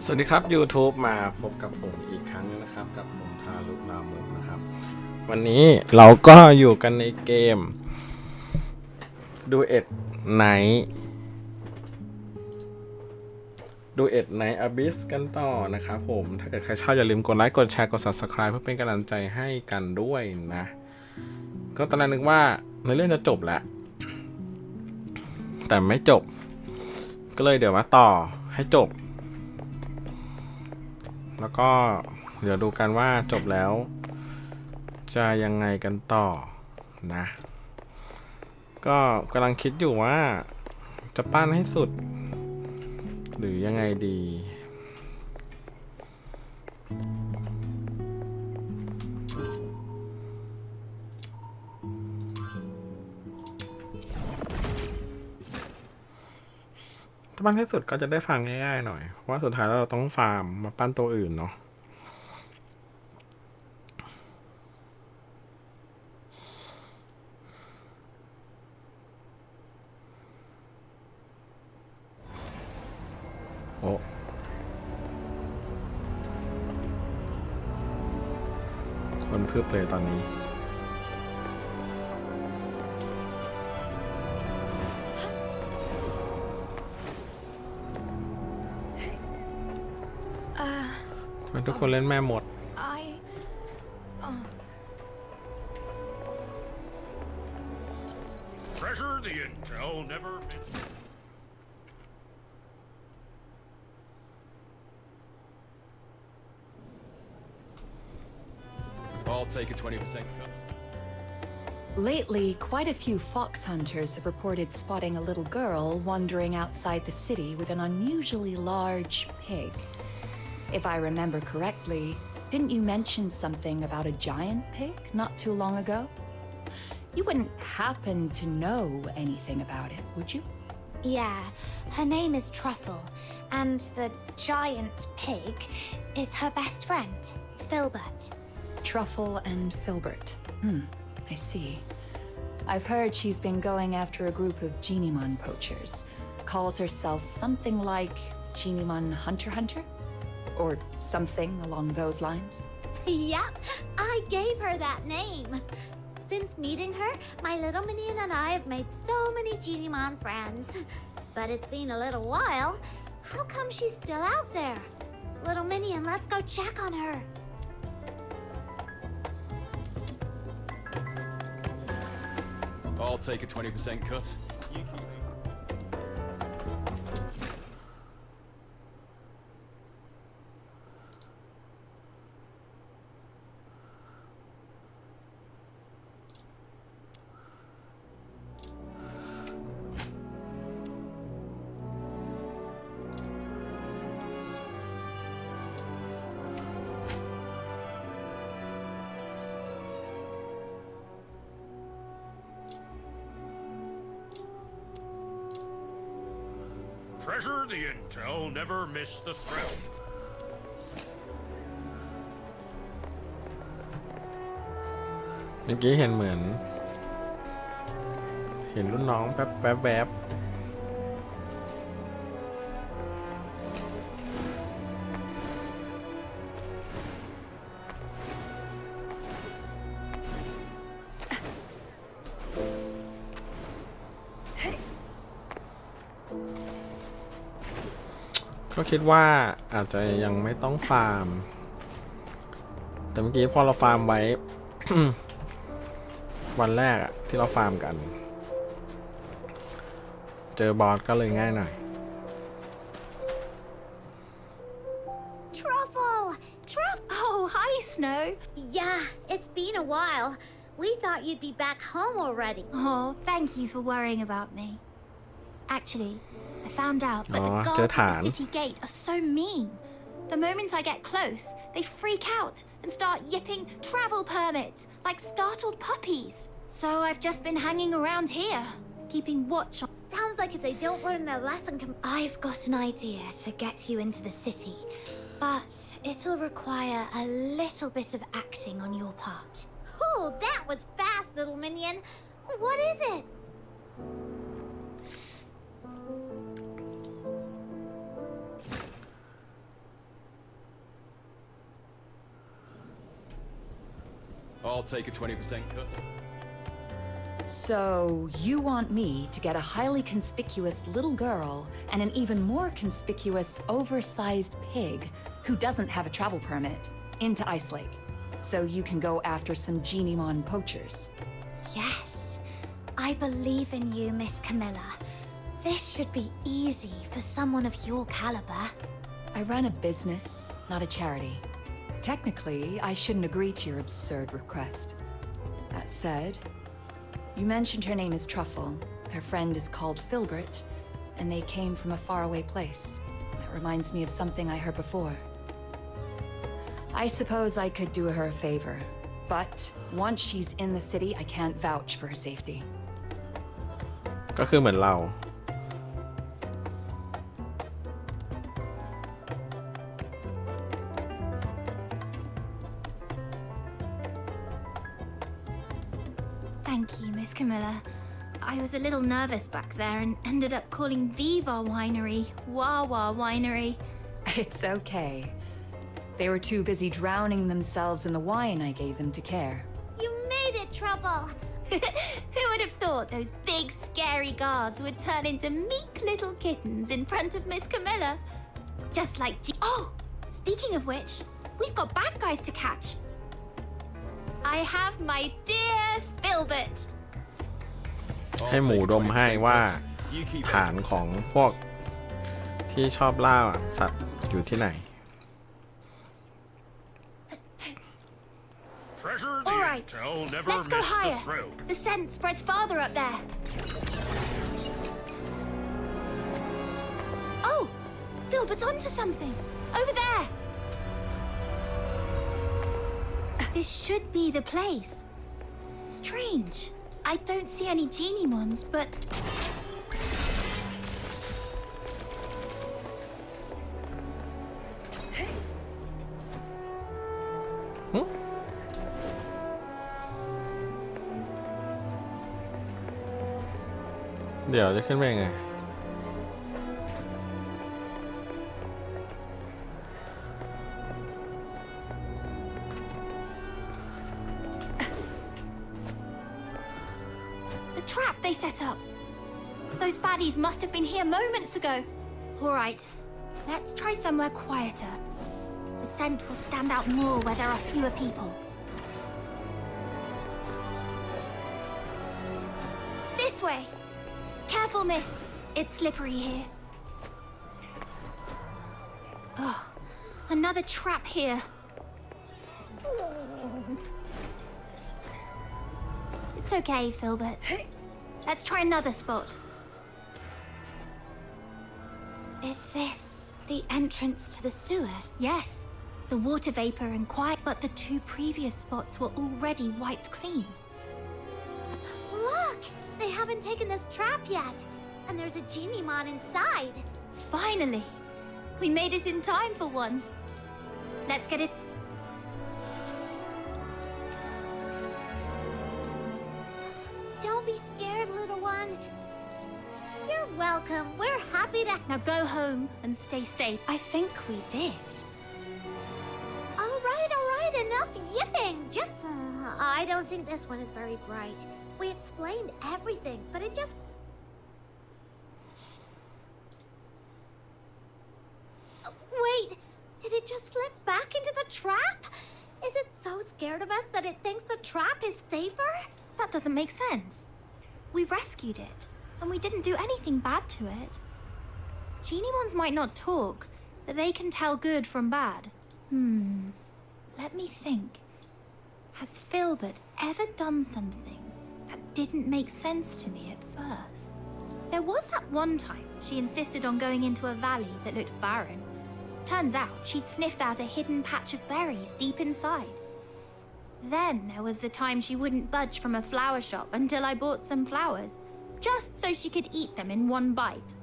สวัสดีครับ YouTube มาพบกับผมอีกครั้งนะครับกับผมทารุณามุกนะครับวันนี้เราก็อยู่กันในเกม Duet Night Abyss กันต่อนะครับผมถ้าเกิดใครชอบอย่าลืมกดไลค์กดแชร์กด Subscribe เพื่อเป็นกำลังใจให้กันด้วยนะก็ตอนนั้นนึกว่าในเรื่องจะจบแล้วแต่ไม่จบก็เลยเดี๋ยวมาต่อให้จบแล้วก็เดี๋ยวดูกันว่าจบแล้วจะยังไงกันต่อนะก็กำลังคิดอยู่ว่าจะปั้นให้สุดหรือยังไงดีถ้าปั้นให้สุดก็จะได้ฟังง่ายๆหน่อยเพราะว่าสุดท้ายแล้วเราต้องฟาร์มมาปั้นตัวอื่นเนาะโอ้คนเพื่อเพลย์ตอนนี้ทุกคนเล่นแม่หมดTreasure the intel never I'll take a 20% cut. Lately, quite a few fox hunters have reported spotting a little girl wandering outside the city with an unusually large pig. If I remember correctly, didn't you mention something about a giant pig not too long ago? You wouldn't happen to know anything about it, would you? Yeah, her name is Truffle, and the giant pig is her best friend, Filbert. Truffle and Filbert. I see. I've heard she's been going after a group of Genimon poachers. Calls herself something like Genimon Hunter? Or something along those lines. Yep, I gave her that name. Since meeting her, my little minion and I have made so many Genimon friends. But it's been a little while. How come she's still out there? Little minion, let's go check on her. I'll take a 20% cut. You keep me. 'Treasure the intel, never miss the thrill.' เมื่อกี้เห็นเหมือนเห็นรุ่นน้องแป๊บก็คิดว่าอาจจะยังไม่ต้องฟาร์มแต่เมื่อกี้พอเราฟาร์มไว้ วันแรกอะที่เราฟาร์มกันเจอบอสก็เลยง่ายหน่อย Truffle! Oh, hi, Snow. Yeah, it's been a while. We thought you'd be back home already. Oh, thank you for worrying about me. Actually, I found out that the Oh, guards at Jotan. the city gate are so mean. The moment I get close, they freak out and start yipping travel permits like startled puppies. So I've just been hanging around here, keeping watch on. Sounds like if they don't learn their lesson, I've got an idea to get you into the city. But it'll require a little bit of acting on your part. Oh, that was fast, little minion. What is it? I'll take a 20% cut. So, you want me to get a highly conspicuous little girl and an even more conspicuous, oversized pig who doesn't have a travel permit into Ice Lake, so you can go after some Geniemon poachers? Yes, I believe in you, Miss Camilla. This should be easy for someone of your caliber. I run a business, not a charity. Technically, I shouldn't agree to your absurd request. That said, you mentioned her name is Truffle, her friend is called Filbert, and they came from a faraway place. That reminds me of something I heard before. I suppose I could do her a favor, but once she's in the city, I can't vouch for her safety. ก็คือเหมือนเรา Thank you, Miss Camilla. I was a little nervous back there and ended up calling Viva Winery Wawa Winery. It's okay. They were too busy drowning themselves in the wine I gave them to care. You made it, Truffle! Who would have thought those big, scary guards would turn into meek little kittens in front of Miss Camilla? Just like Oh! Speaking of which, we've got bad guys to catch. I have my dear Filbert. ให้หมูดมให้ว่าฐานของพวกที่ชอบล่าสัตว์อยู่ที่ไหน Treasure All right, let's go higher. The scent spreads farther up there. Oh, Filbert's onto something. Over there. This should be the place. Strange. I don't see any Geniemons, but...เดี๋ยวจะขึ้นไปยังไง The trap they set up. Those baddies must have been here moments ago. All right, let's try somewhere quieter. The scent will stand out more where there are fewer people. This way. Careful, miss. It's slippery here. Oh, another trap here. It's okay, Filbert. Let's try another spot. Is this the entrance to the sewers? Yes. The water vapor and quiet, but the two previous spots were already wiped clean. Look! They haven't taken this trap yet. And there's a Geniemon inside. Finally! We made it in time for once. Let's get it. Don't be scared, little one. You're welcome. We're happy to... Now go home and stay safe. I think we did. All right, enough yipping. Just... I don't think this one is very bright. We explained everything, but it just... Wait, did it just slip back into the trap? Is it so scared of us that it thinks the trap is safer? That doesn't make sense. We rescued it, and we didn't do anything bad to it. Geniemons might not talk, but they can tell good from bad. Let me think. Has Filbert ever done something that didn't make sense to me at first? There was that one time she insisted on going into a valley that looked barren. Turns out she'd sniffed out a hidden patch of berries deep inside. Then there was the time she wouldn't budge from a flower shop until I bought some flowers, just so she could eat them in one bite.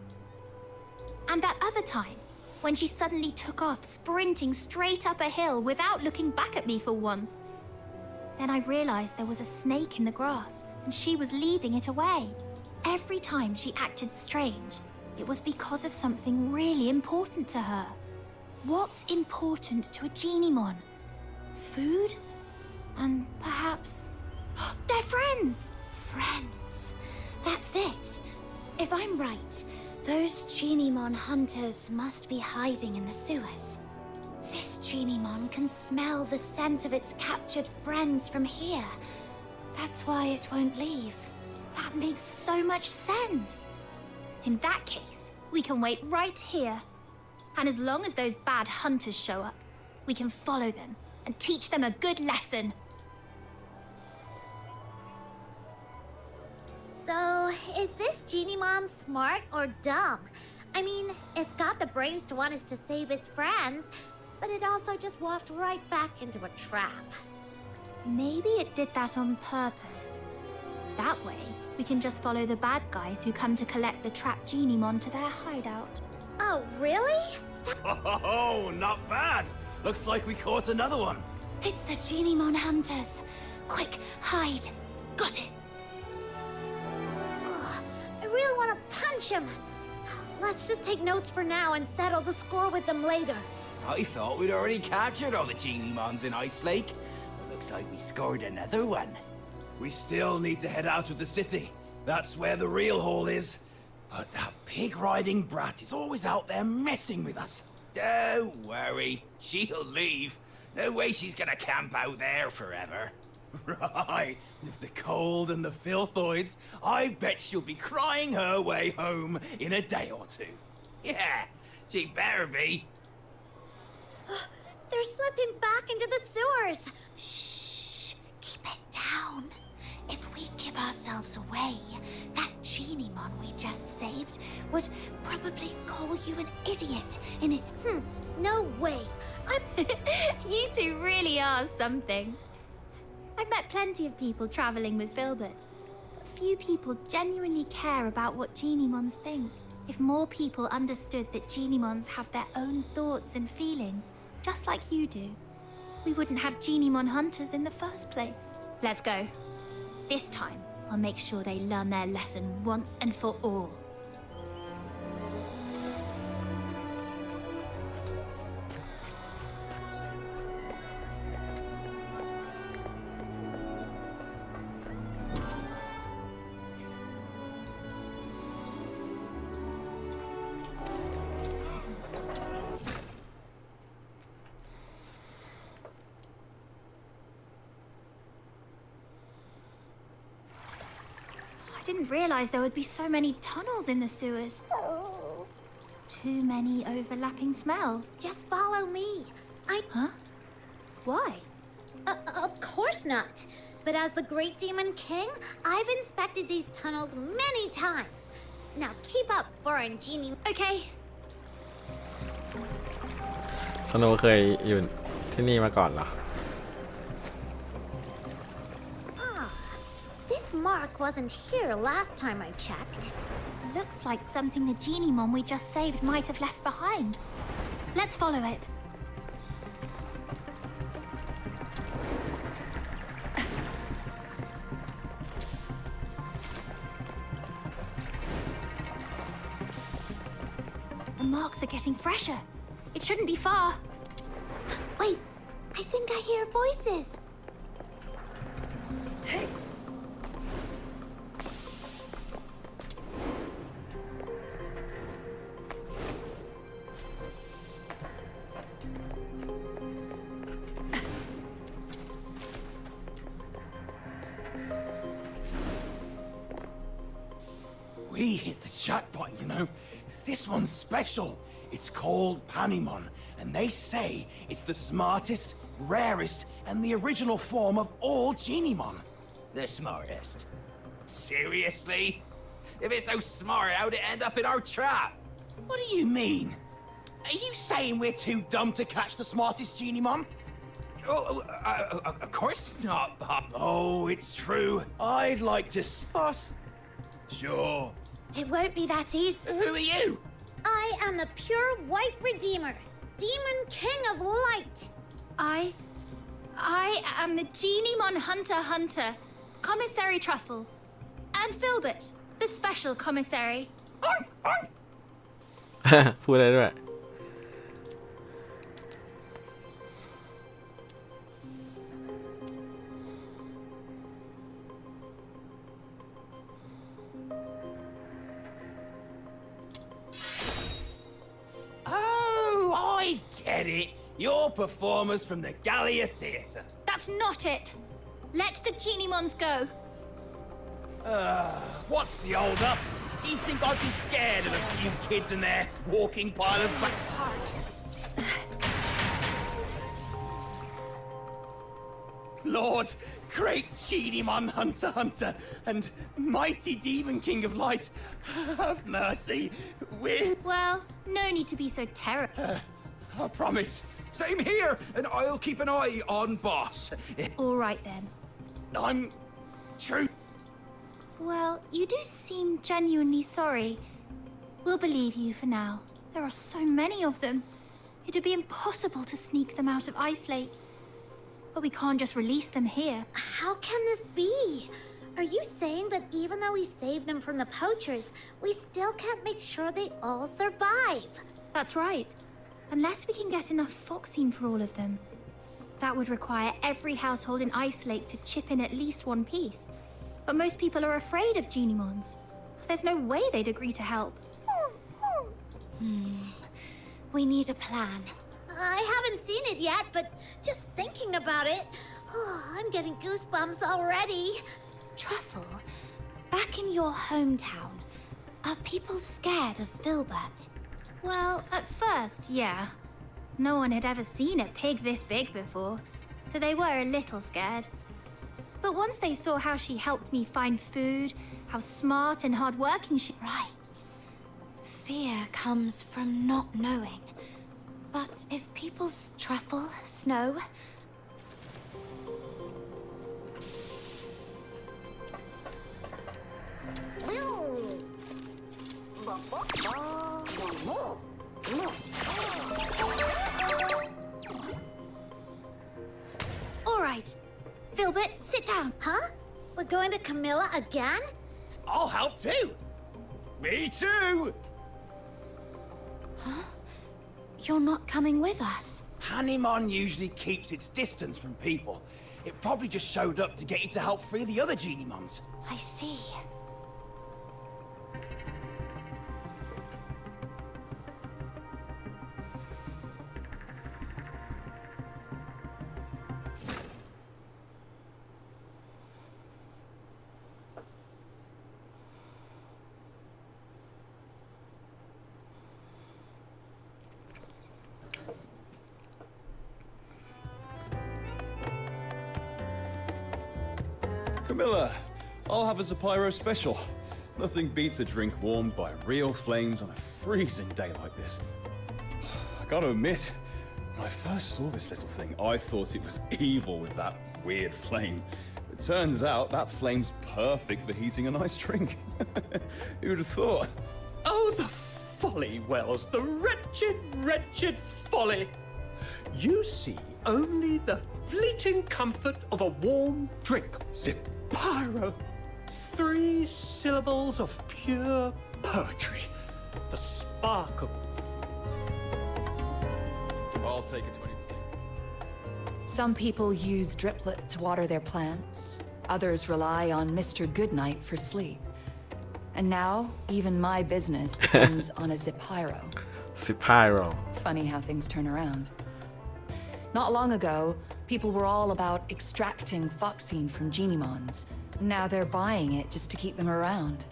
And that other time, when she suddenly took off sprinting straight up a hill without looking back at me for once. Then I realized there was a snake in the grass, and she was leading it away. Every time she acted strange, it was because of something really important to her. What's important to a Geniemon? Food? And perhaps... They're friends! Friends. That's it. If I'm right, those Genimon hunters must be hiding in the sewers. This Genimon can smell the scent of its captured friends from here. That's why it won't leave. That makes so much sense. In that case, we can wait right here. And as long as those bad hunters show up, we can follow them and teach them a good lesson. So, is this Genimon smart or dumb? I mean, it's got the brains to want us to save its friends, but it also just walked right back into a trap. Maybe it did that on purpose. That way, we can just follow the bad guys who come to collect the trapped Genimon to their hideout. Oh, really? Oh, not bad. Looks like we caught another one. It's the Genimon hunters. Quick, hide. Got it. Ugh, I really want to punch him. Let's just take notes for now and settle the score with them later. I thought we'd already captured all the Genimons in Ice Lake. It looks like we scored another one. We still need to head out of the city. That's where the real haul is. But that pig-riding brat is always out there messing with us. Don't worry, she'll leave. No way she's gonna camp out there forever. Right, with the cold and the filthoids, I bet she'll be crying her way home in a day or two. Yeah, she better be. They're slipping back into the sewers. Shh. Keep it down. If we give ourselves away, that Genimon we just saved would probably call you an idiot in its... No way. You two really are something. I've met plenty of people traveling with Filbert. Few people genuinely care about what Genimons think. If more people understood that Genimons have their own thoughts and feelings, just like you do, we wouldn't have Genimon hunters in the first place. Let's go. This time, I'll make sure they learn their lesson once and for all. I didn't realize there would be so many tunnels in the sewers. Too many overlapping smells. Just follow me. Huh? Why? Of course not. But as the Great Demon King, I've inspected these tunnels many times. Now keep up, foreign genie. Okay. สโนว์เคยอยู่ที่นี่มาก่อนเหรอ This mark wasn't here last time I checked. Looks like something the Genimon we just saved might have left behind. Let's follow it. The marks are getting fresher. It shouldn't be far. Wait, I think I hear voices. We hit the jackpot, you know. This one's special. It's called Panimon, and they say it's the smartest, rarest, and the original form of all Genimon. The smartest. Seriously? If it's so smart, how'd it end up in our trap? What do you mean? Are you saying we're too dumb to catch the smartest Genimon? Of course not, Bob. Oh, it's true. I'd like to us. Sure. It won't be that easy. Who are you? I am the pure white redeemer, Demon King of Light. I am the Genimon Hunter, Commissary Truffle, and Filbert, the special commissary. พูดอะไรด้วย I get it. You're performers from the Gallia Theatre. That's not it. Let the Geniemons go. What's the hold up? Do you think I'd be scared of a few kids and their walking pile of Lord, great Geniemon Hunter, and mighty Demon King of Light, have mercy. Well, no need to be so terrible. I promise. Same here, and I'll keep an eye on boss. All right then. I'm true. Well, you do seem genuinely sorry. We'll believe you for now. There are so many of them. It'd be impossible to sneak them out of Ice Lake. But we can't just release them here. How can this be? Are you saying that even though we saved them from the poachers, we still can't make sure they all survive? That's right. Unless we can get enough foxine for all of them. That would require every household in Ice Lake to chip in at least one piece. But most people are afraid of Geniemons. There's no way they'd agree to help. We need a plan. I haven't seen it yet, but just thinking about it, I'm getting goosebumps already. Truffle, back in your hometown, are people scared of Filbert? Well, at first, yeah. No one had ever seen a pig this big before, so they were a little scared. But once they saw how she helped me find food, how smart and hardworking she... Right. Fear comes from not knowing. But if people's Truffle, Snow... All right. Filbert, sit down. Huh? We're going to Camilla again? I'll help too. Me too! You're not coming with us. Panemon usually keeps its distance from people. It probably just showed up to get you to help free the other Geniemons. I see. Camilla, I'll have a Zapiro special. Nothing beats a drink warmed by real flames on a freezing day like this. I gotta admit, when I first saw this little thing, I thought it was evil with that weird flame. It turns out that flame's perfect for heating a nice drink. Who'd have thought? Oh, the folly, Wells, the wretched, wretched folly. You see only the fleeting comfort of a warm drink. Zapiro. 3 syllables of pure poetry. The spark of... I'll take a 20%. Some people use Driplet to water their plants. Others rely on Mr. Goodnight for sleep. And now, even my business depends on a Zapiro. Zapiro. Funny how things turn around. Not long ago, people were all about extracting foxine from Geniemons. Now they're buying it just to keep them around.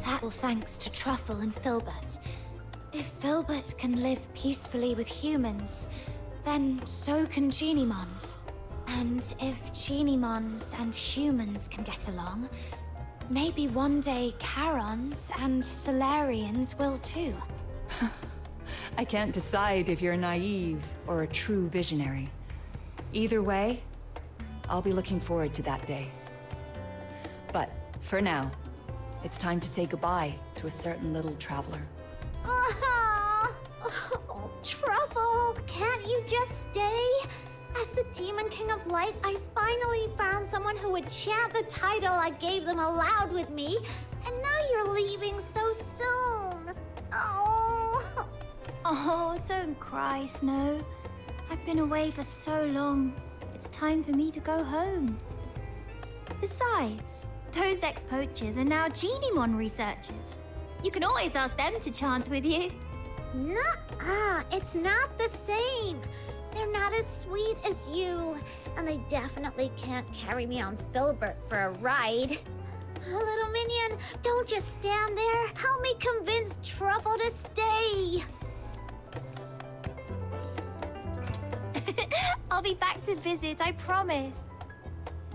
That all thanks to Truffle and Filbert. If Filbert can live peacefully with humans, then so can Geniemons. And if Geniemons and humans can get along, maybe one day Charons and Solarians will too. I can't decide if you're naive or a true visionary. Either way, I'll be looking forward to that day. But for now, it's time to say goodbye to a certain little traveler. Oh, Truffle, can't you just stay? As the Demon King of Light, I finally found someone who would chant the title I gave them aloud with me, and now you're leaving so soon. Oh. Oh, don't cry, Snow. I've been away for so long. It's time for me to go home. Besides, those ex-poachers are now Geniemon researchers. You can always ask them to chant with you. Nuh-uh, it's not the same. They're not as sweet as you, and they definitely can't carry me on Filbert for a ride. Little minion, don't just stand there. Help me convince Truffle to stay. I'll be back to visit, I promise.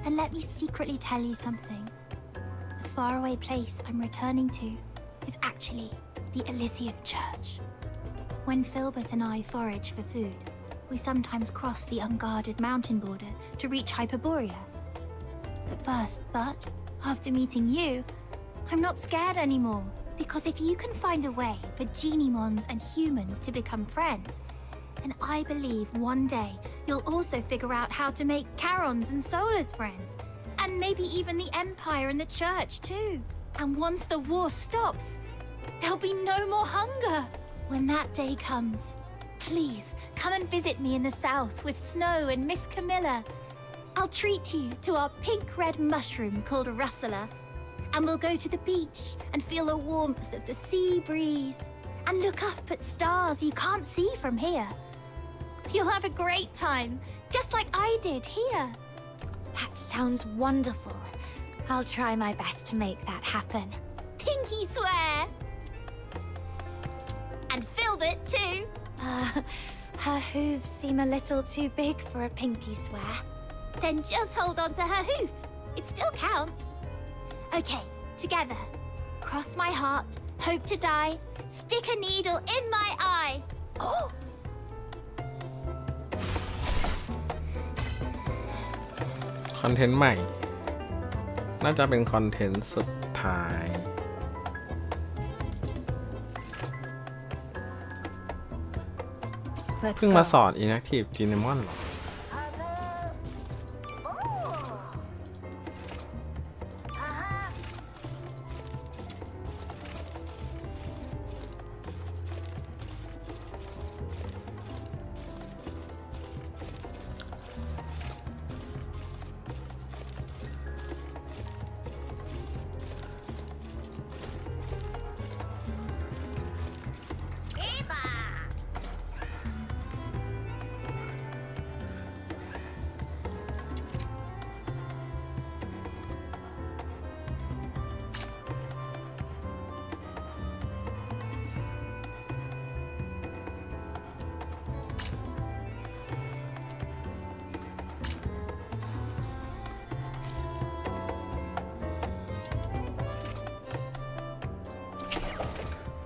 And let me secretly tell you something. The faraway place I'm returning to is actually the Elysian Church. When Filbert and I forage for food, we sometimes cross the unguarded mountain border to reach Hyperborea. But after meeting you, I'm not scared anymore. Because if you can find a way for Genimons and humans to become friends, then I believe one day you'll also figure out how to make Charons and Solas friends. And maybe even the Empire and the Church too. And once the war stops, there'll be no more hunger. When that day comes, please come and visit me in the south with Snow and Miss Camilla. I'll treat you to our pink-red mushroom called a rustler. And we'll go to the beach and feel the warmth of the sea breeze. And look up at stars you can't see from here. You'll have a great time, just like I did here. That sounds wonderful. I'll try my best to make that happen. Pinky swear! And Filbert too. Her hooves seem a little too big for a pinky swear. Then just hold on to her hoof. It still counts. Okay, together. Cross my heart, hope to die, stick a needle in my eye. Oh!คอนเทนต์ใหม่ น่าจะเป็นคอนเทนต์สุดท้าย Let's เพิ่งมาส go. อน Inactive Genimon เหรอ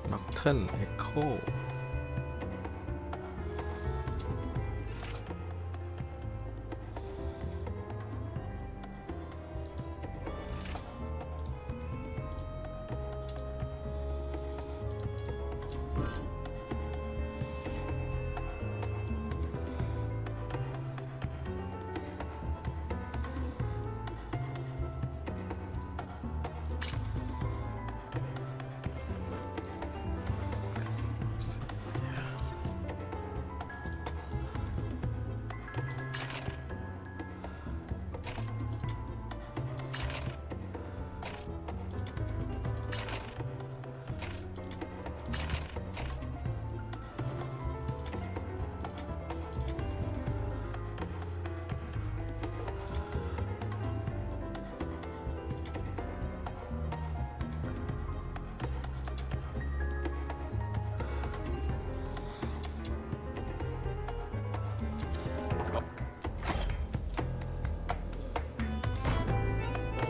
Nocturne Echo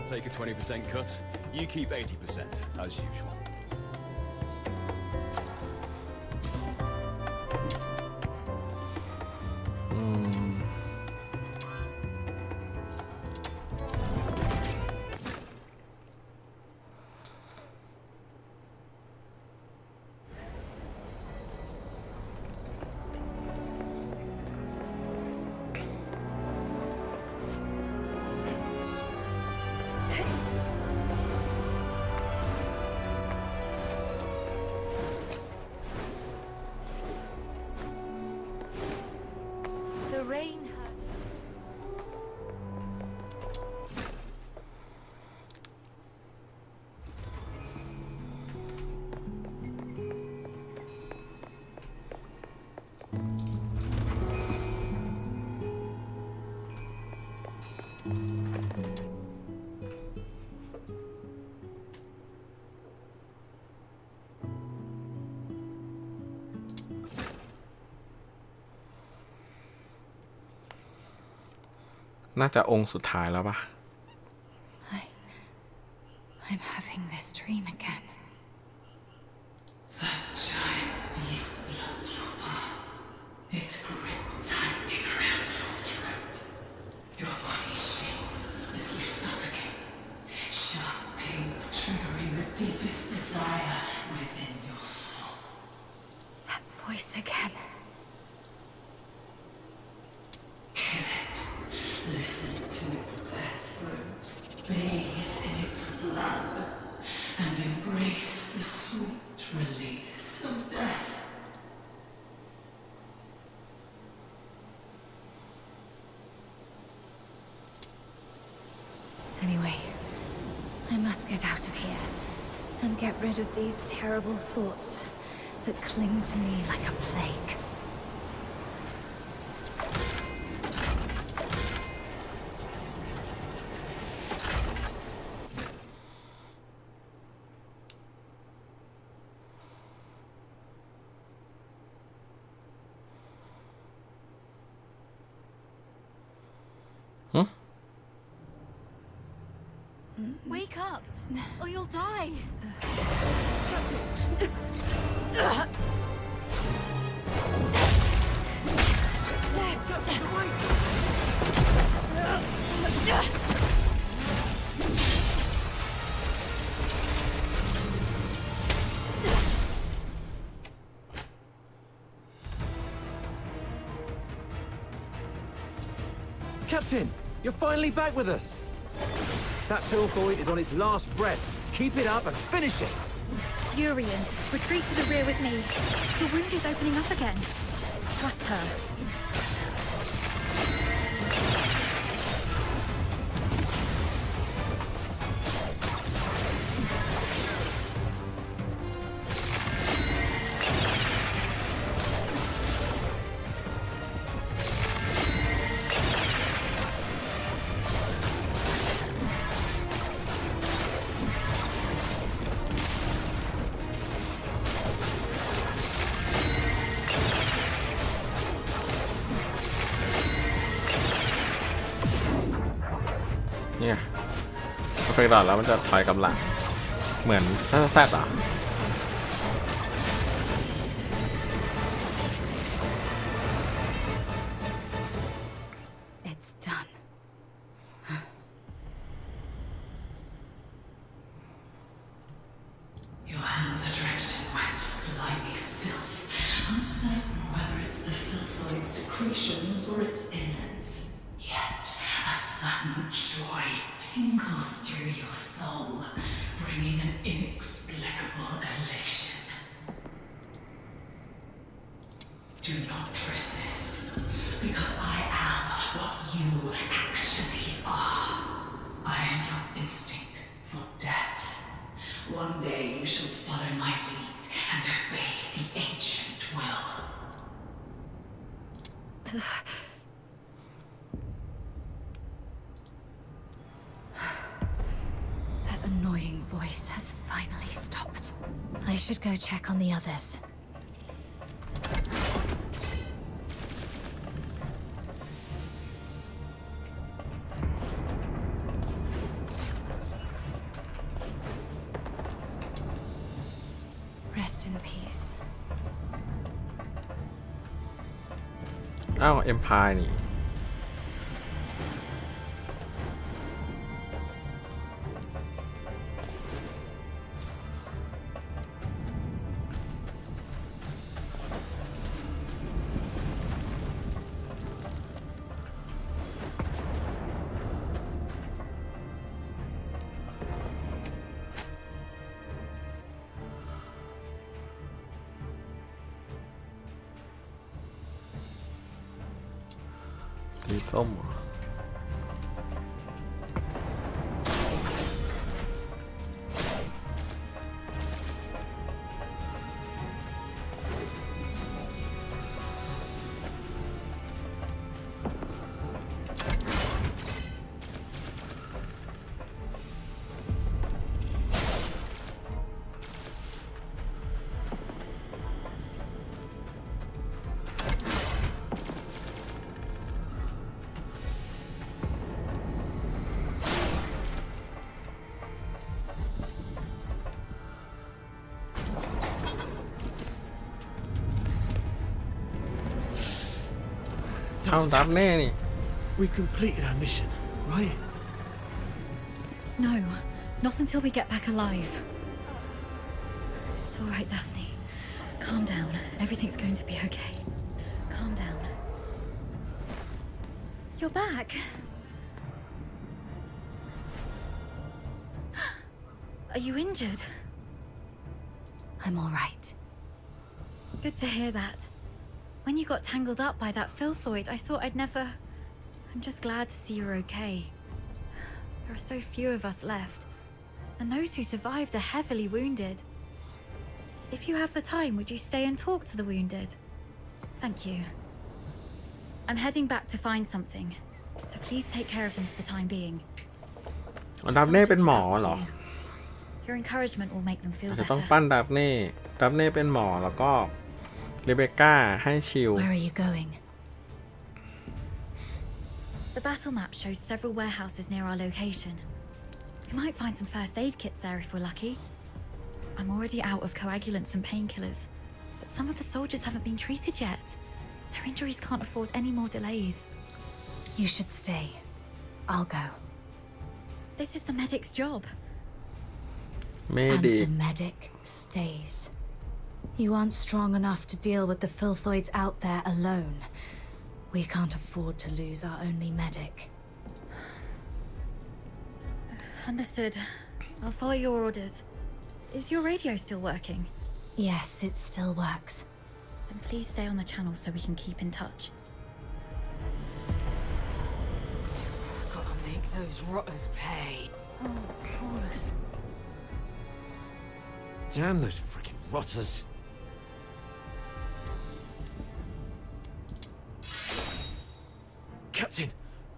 Take a 20% cut. You keep 80%, as usual. น่าจะองค์สุดท้ายแล้วปะ I'm having this dream again. That giant beast blocked your path. Its grip tightening around your throat. Your body shakes as you suffocate. Sharp pains triggering the deepest desire within your soul. That voice again. Kill it. Listen to its death throes. Bathe in its blood. And embrace the sweet release of death. Anyway, I must get out of here and get rid of these terrible thoughts that cling to me like a plague. Wake up, or you'll die. Captain, you're finally back with us. That Filthoid is on its last breath. Keep it up and finish it. Urian, retreat to the rear with me. The wound is opening up again. Trust her.เนี่ยพอเฟกดอดแล้วมันจะถอยกำลังเหมือนแซดอ่ะ It's done. Your hands are drenched in wet, slimy filth. Uncertain whether it's the Filthoid secretions or its innards. Yet, a sudden joy tingles through your soul, bringing an inexplicable elation. Do not resist, because I am what you actually are. I am your instinct for death. One day you shall follow my lead and obey the ancient will. That annoying voice has finally stopped. I should go check on the others. Rest in peace. อ้าว เอ็มพายนี่สีส้มเหรอ เอ้าดับเน่นี่ We've completed our mission, right? No, not until we get back alive. It's all right, Daphne. Calm down. Everything's going to be okay. Calm down. You're back. Are you injured? I'm all right. Good to hear that. When you got tangled up by that filthoid, I thought I'd never... I'm just glad to see you're okay. There are so few of us left, and those who survived are heavily wounded. If you have the time, would you stay and talk to the wounded? Thank you. I'm heading back to find something, so please take care of them for the time being. ดับเน่เป็นหมอเหรอ Your encouragement will make them feel จะต้อง better. ปั้นดับเน่เป็นหมอแล้วก็เรเบคก้าให้ชิล Where are you going? The battle map shows several warehouses near our location. We might find some first aid kits there if we're lucky. I'm already out of coagulants and painkillers, but some of the soldiers haven't been treated yet. Their injuries can't afford any more delays. You should stay. I'll go. This is the medic's job. เม And ดิ the medic stays. You aren't strong enough to deal with the filthoids out there alone. We can't afford to lose our only medic. Understood. I'll follow your orders. Is your radio still working? Yes, it still works. Then please stay on the channel so we can keep in touch. Gotta make those rotters pay. Oh, Taurus. Damn those freaking rotters. Captain,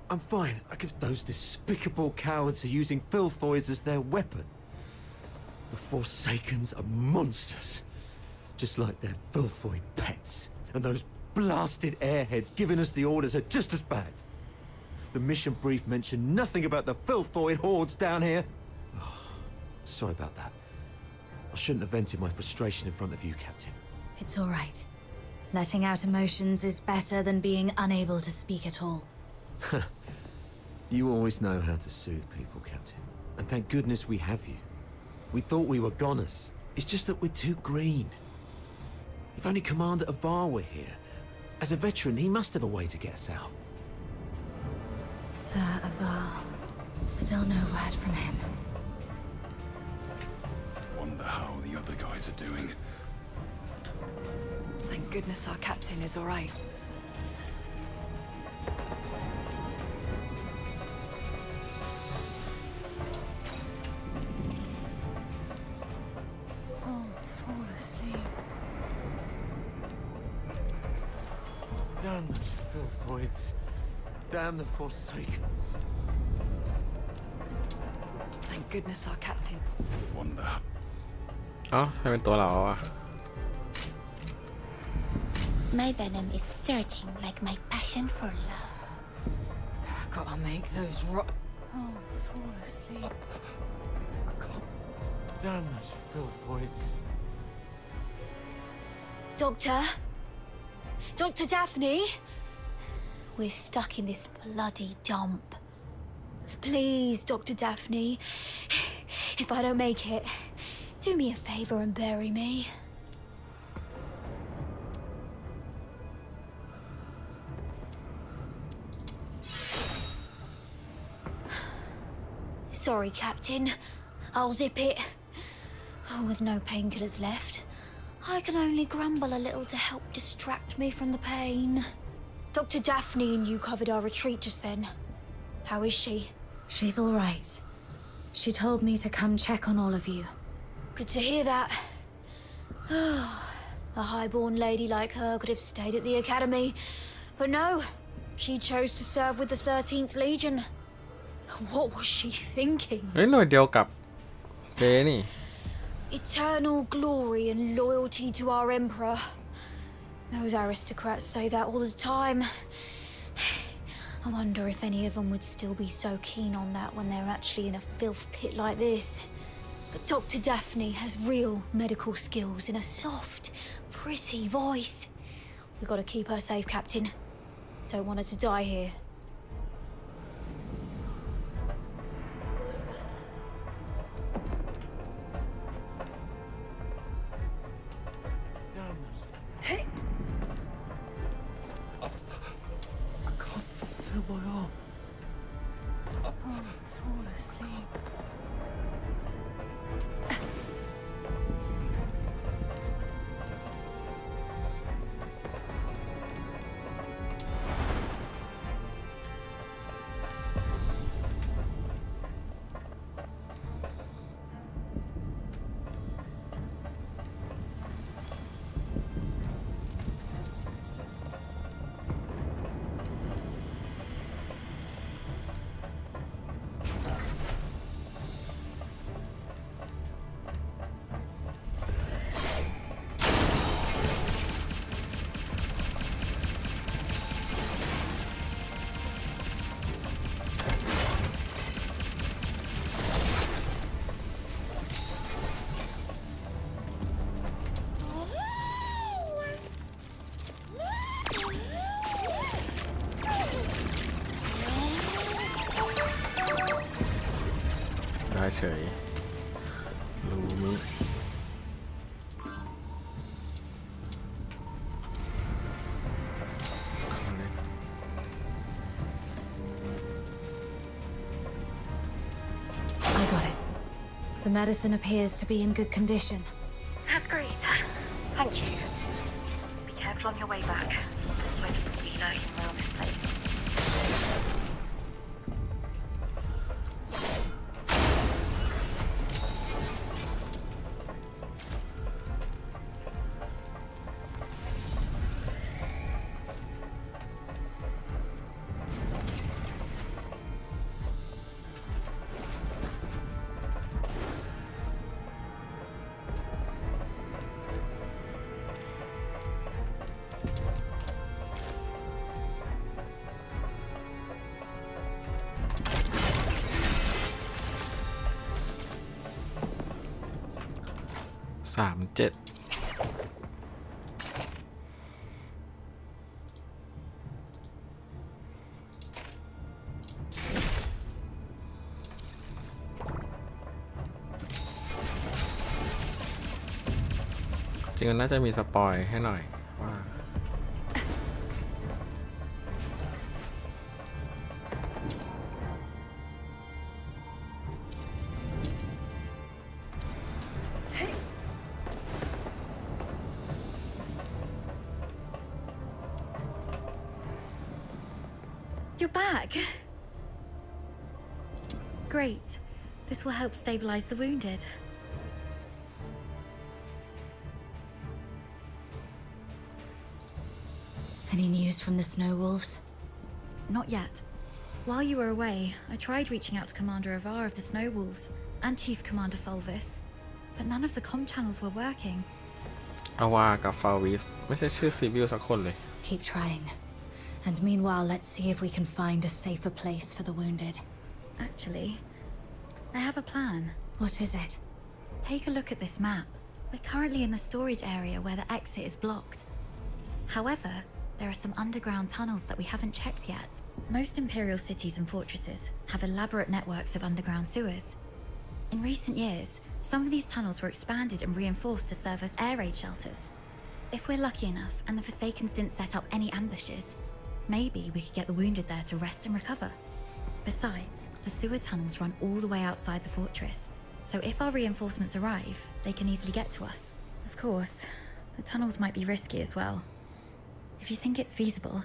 I'm fine. I guess those despicable cowards are using filthoids as their weapon. The Forsakens are monsters. Just like their filthoid pets. And those blasted airheads giving us the orders are just as bad. The mission brief mentioned nothing about the filthoid hordes down here. Oh, sorry about that. I shouldn't have vented my frustration in front of you, Captain. It's all right. Letting out emotions is better than being unable to speak at all. You always know how to soothe people, Captain. And thank goodness we have you. We thought we were goners. It's just that we're too green. If only Commander Avar were here. As a veteran, he must have a way to get us out. Sir Avar. Still no word from him. Wonder how the other guys are doing. Thank goodness our captain is all right. Oh, fall asleep. Damn those filthoids. Damn the Forsakens. Thank goodness our captain. Wonder how... เอ้าให้เป็นตัวเราอ่ะ My venom is surging like my passion for love. Gotta make those Oh, fall asleep. Damn those filthoids. Doctor? Dr. Daphne? We're stuck in this bloody dump. Please, Dr. Daphne. If I don't make it, do me a favor and bury me. Sorry, Captain. I'll zip it. Oh, with no painkillers left, I can only grumble a little to help distract me from the pain. Dr. Daphne and you covered our retreat just then. How is she? She's all right. She told me to come check on all of you. Good to hear that. A highborn lady like her could have stayed at the academy. But no, she chose to serve with the 13th Legion. What was she thinking? เฮ้ยหน่วยเดียวกับเจนี่ Eternal glory and loyalty to our emperor. Those aristocrats say that all the time. I wonder if any of them would still be so keen on that when they're actually in a filth pit like this. But Dr. Daphne has real medical skills and a soft, pretty voice. We've got to keep her safe, Captain. Don't want her to die here. I can't feel my arm. Fall asleep.ได้เฉยรูมิI got it. The medicine appears to be in good condition. That's great. Thank you. Be careful on your way back. There's plenty of be lurking around this place.37จริงๆน่าจะมีสปอยให้หน่อยว่า You're back. Great. This will help stabilize the wounded. Any news from the Snow Wolves? Not yet. While you were away, I tried reaching out to Commander Avar of the Snow Wolves and Chief Commander Fulvis, but none of the comm channels were working. อาวากับฟาวิสไม่ใช่ชื่อซีบิลสักคนเลย Keep trying. And meanwhile, let's see if we can find a safer place for the wounded. Actually, I have a plan. What is it? Take a look at this map. We're currently in the storage area where the exit is blocked. However, there are some underground tunnels that we haven't checked yet. Most Imperial cities and fortresses have elaborate networks of underground sewers. In recent years, some of these tunnels were expanded and reinforced to serve as air raid shelters. If we're lucky enough and the Forsakens didn't set up any ambushes, maybe we could get the wounded there to rest and recover. Besides, the sewer tunnels run all the way outside the fortress, so if our reinforcements arrive, they can easily get to us. Of course, the tunnels might be risky as well. If you think it's feasible,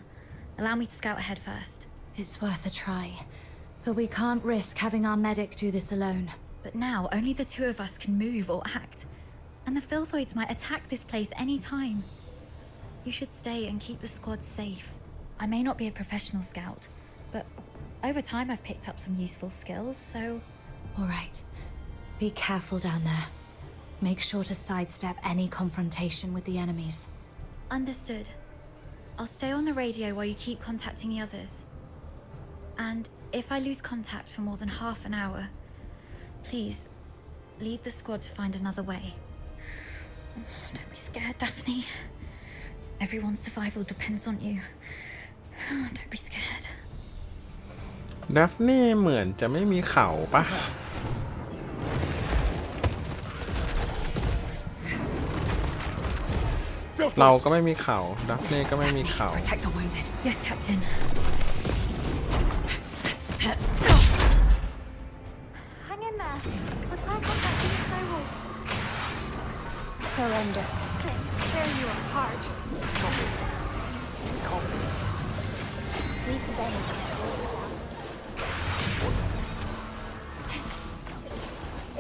allow me to scout ahead first. It's worth a try. But we can't risk having our medic do this alone. But now, only the two of us can move or act. And the Filthoids might attack this place any time. You should stay and keep the squad safe. I may not be a professional scout, but over time I've picked up some useful skills, so... All right. Be careful down there. Make sure to sidestep any confrontation with the enemies. Understood. I'll stay on the radio while you keep contacting the others. And if I lose contact for more than half an hour, please, lead the squad to find another way. Don't be scared, Daphne. Everyone's survival depends on you. Don't be scared. ดัฟนี่เหมือนจะไม่มีเขาปะเราก็ไม่มีเขาดัฟนี่ก็ไม่มีเขา Protect the wounded. Yes, Captain. Hang in there. We'll try contacting the snow wolves. Surrender. Tear you apart. Sweet baby.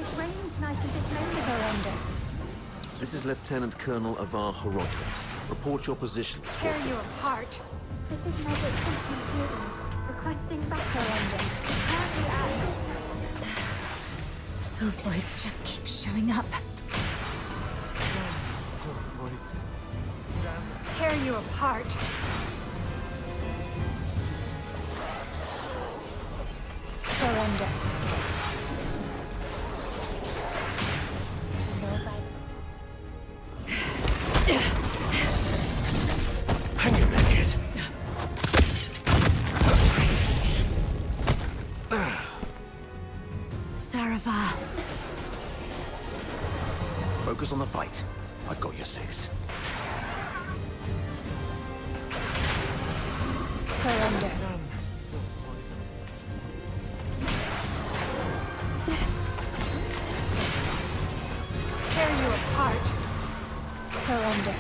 It rains night and it's raining. Surrender. This is Lieutenant Colonel Avar Horodka. Report your position. Tear you apart. This is Medic Company requesting back surrender. Currently at Filthoids just keep showing up. tear you apart. Surrender. Hang in there, kid. Saravar. Focus on the fight. I've got your 6. Surrender. Tear you apart. Surrender.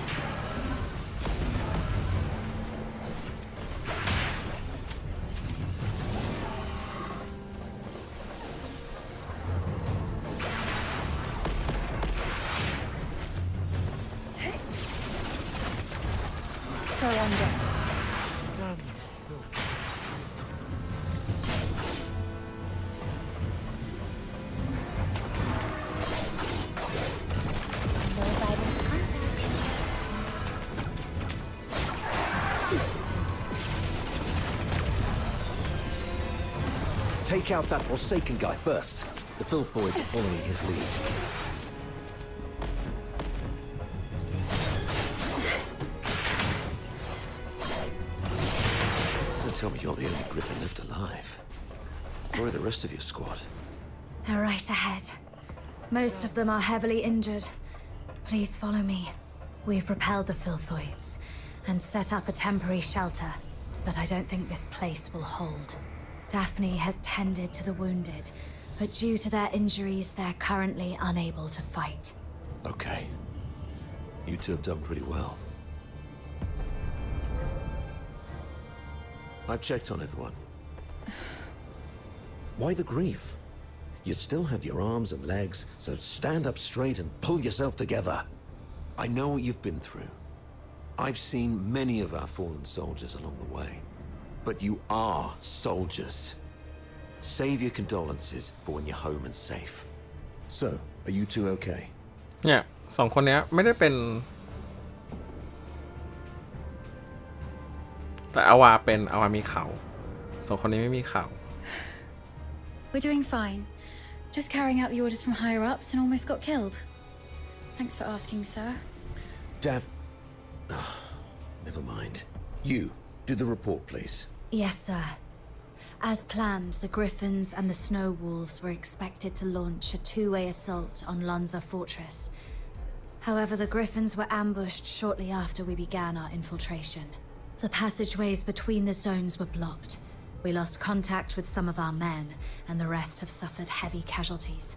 Surrender. Take out that Forsaken guy first. The Filthoids are following his lead. Don't tell me you're the only Griffin left alive. Where are the rest of your squad? They're right ahead. Most of them are heavily injured. Please follow me. We've repelled the Filthoids and set up a temporary shelter, but I don't think this place will hold. Daphne has tended to the wounded, but due to their injuries, they're currently unable to fight. Okay. You two have done pretty well. I've checked on everyone. Why the grief? You still have your arms and legs, so stand up straight and pull yourself together. I know what you've been through. I've seen many of our fallen soldiers along the way. But you are soldiers. Save your condolences for when you're home and safe. So, are you two okay? เนี่ยสองคนเนี้ยไม่ได้เป็นแต่อาวาเป็นอาวามีเขาสองคนนี้ไม่มีเขา We're doing fine. Just carrying out the orders from higher ups and almost got killed. Thanks for asking, sir. Dav... never mind. You, do the report, please. Yes, sir. As planned, the Griffins and the Snow Wolves were expected to launch a two-way assault on Lonza Fortress. However, the Griffins were ambushed shortly after we began our infiltration. The passageways between the zones were blocked. We lost contact with some of our men, and the rest have suffered heavy casualties.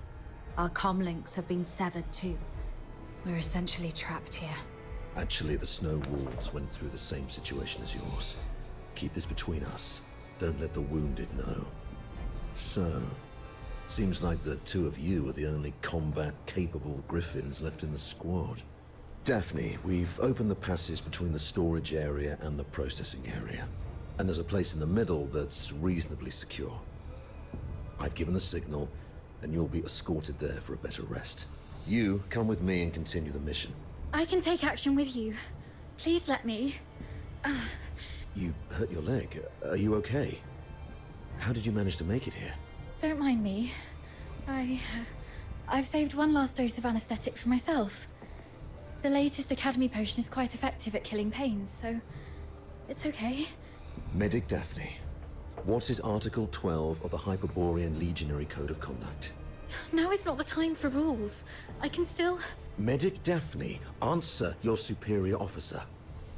Our comm links have been severed too. We're essentially trapped here. Actually, the Snow Wolves went through the same situation as yours. Keep this between us. Don't let the wounded know. So, seems like the two of you are the only combat-capable Griffins left in the squad. Daphne, we've opened the passage between the storage area and the processing area. And there's a place in the middle that's reasonably secure. I've given the signal, and you'll be escorted there for a better rest. You, come with me and continue the mission. I can take action with you. Please let me. You hurt your leg. Are you okay? How did you manage to make it here? Don't mind me. I've saved one last dose of anesthetic for myself. The latest Academy potion is quite effective at killing pains, so it's okay. Medic Daphne, what is Article 12 of the Hyperborean Legionary Code of Conduct? Now is not the time for rules. I can still... Medic Daphne, answer your superior officer.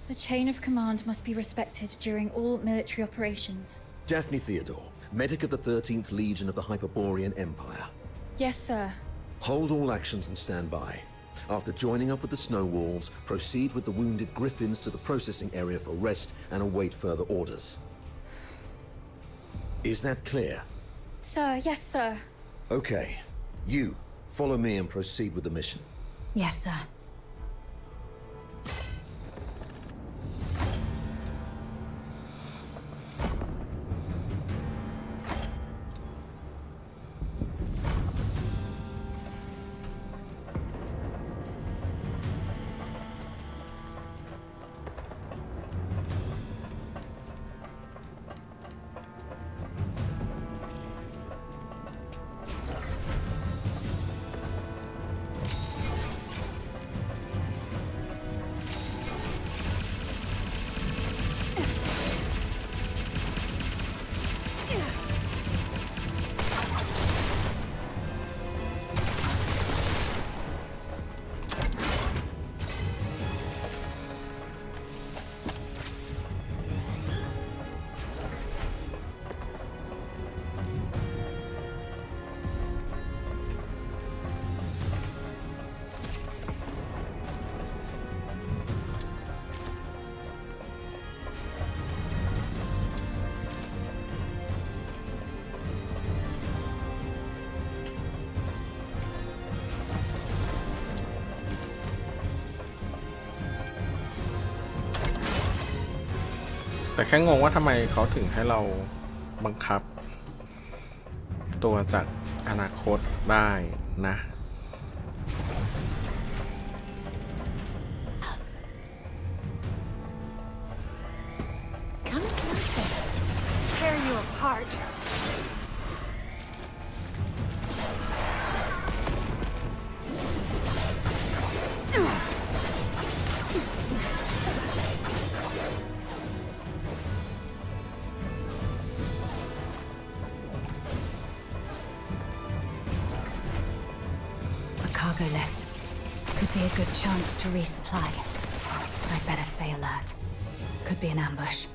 The chain of command must be respected during all military operations. Daphne Theodore, medic of the 13th Legion of the Hyperborean Empire. Yes, sir. Hold all actions and stand by. After joining up with the Snow Wolves, proceed with the wounded Griffins to the processing area for rest and await further orders. Is that clear? Sir, yes, sir. Okay. You, follow me and proceed with the mission. Yes, sir.แต่แค่งงว่าทำไมเขาถึงให้เราบังคับตัวจากอนาคตได้นะ Come closer. Tear you apart. Cargo left. Could be a good chance to resupply. But I'd better stay alert. Could be an ambush.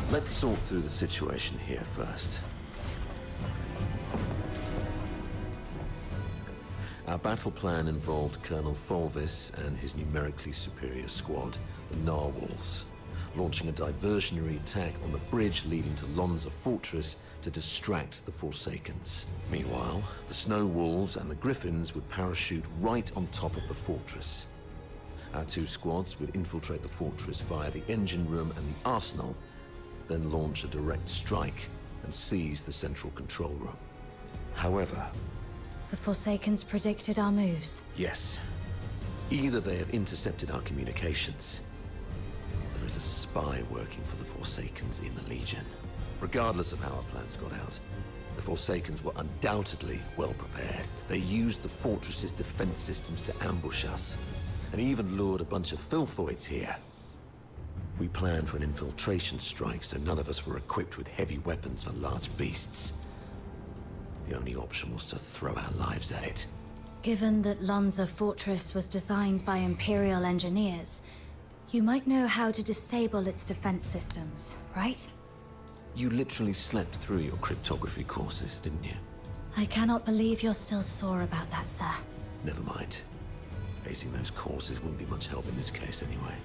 Let's sort through the situation here first. Our battle plan involved Colonel Fulvis and his numerically superior squad, the Narwhals, launching a diversionary attack on the bridge leading to Lonza Fortress to distract the Forsakens. Meanwhile, the Snow Wolves and the Griffins would parachute right on top of the fortress. Our two squads would infiltrate the fortress via the engine room and the arsenal, then launch a direct strike and seize the central control room. However... The Forsakens predicted our moves. Yes. Either they have intercepted our communications. There is a spy working for the Forsakens in the Legion. Regardless of how our plans got out, the Forsakens were undoubtedly well prepared. They used the fortress's defense systems to ambush us, and even lured a bunch of filthoids here. We planned for an infiltration strike, so none of us were equipped with heavy weapons for large beasts. The only option was to throw our lives at it. Given that Lonza Fortress was designed by Imperial engineers, you might know how to disable its defense systems, right? You literally slept through your cryptography courses, didn't you? I cannot believe you're still sore about that, sir. Never mind. Acing those courses wouldn't be much help in this case anyway.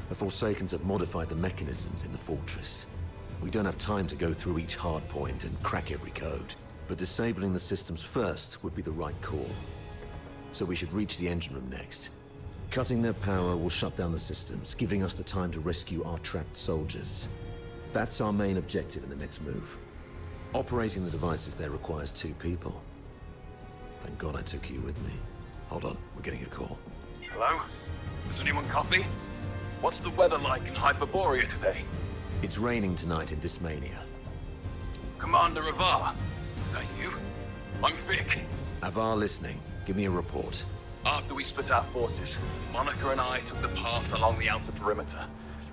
The Forsakens have modified the mechanisms in the fortress. We don't have time to go through each hard point and crack every code. But disabling the systems first would be the right call. So we should reach the engine room next. Cutting their power will shut down the systems, giving us the time to rescue our trapped soldiers. That's our main objective in the next move. Operating the devices there requires 2 people. Thank God I took you with me. Hold on, we're getting a call. Hello? Does anyone copy? What's the weather like in Hyperborea today? It's raining tonight in Dysmania. Commander Avar, is that you? I'm Vic. Avar listening. Give me a report. After we split our forces, Monica and I took the path along the outer perimeter.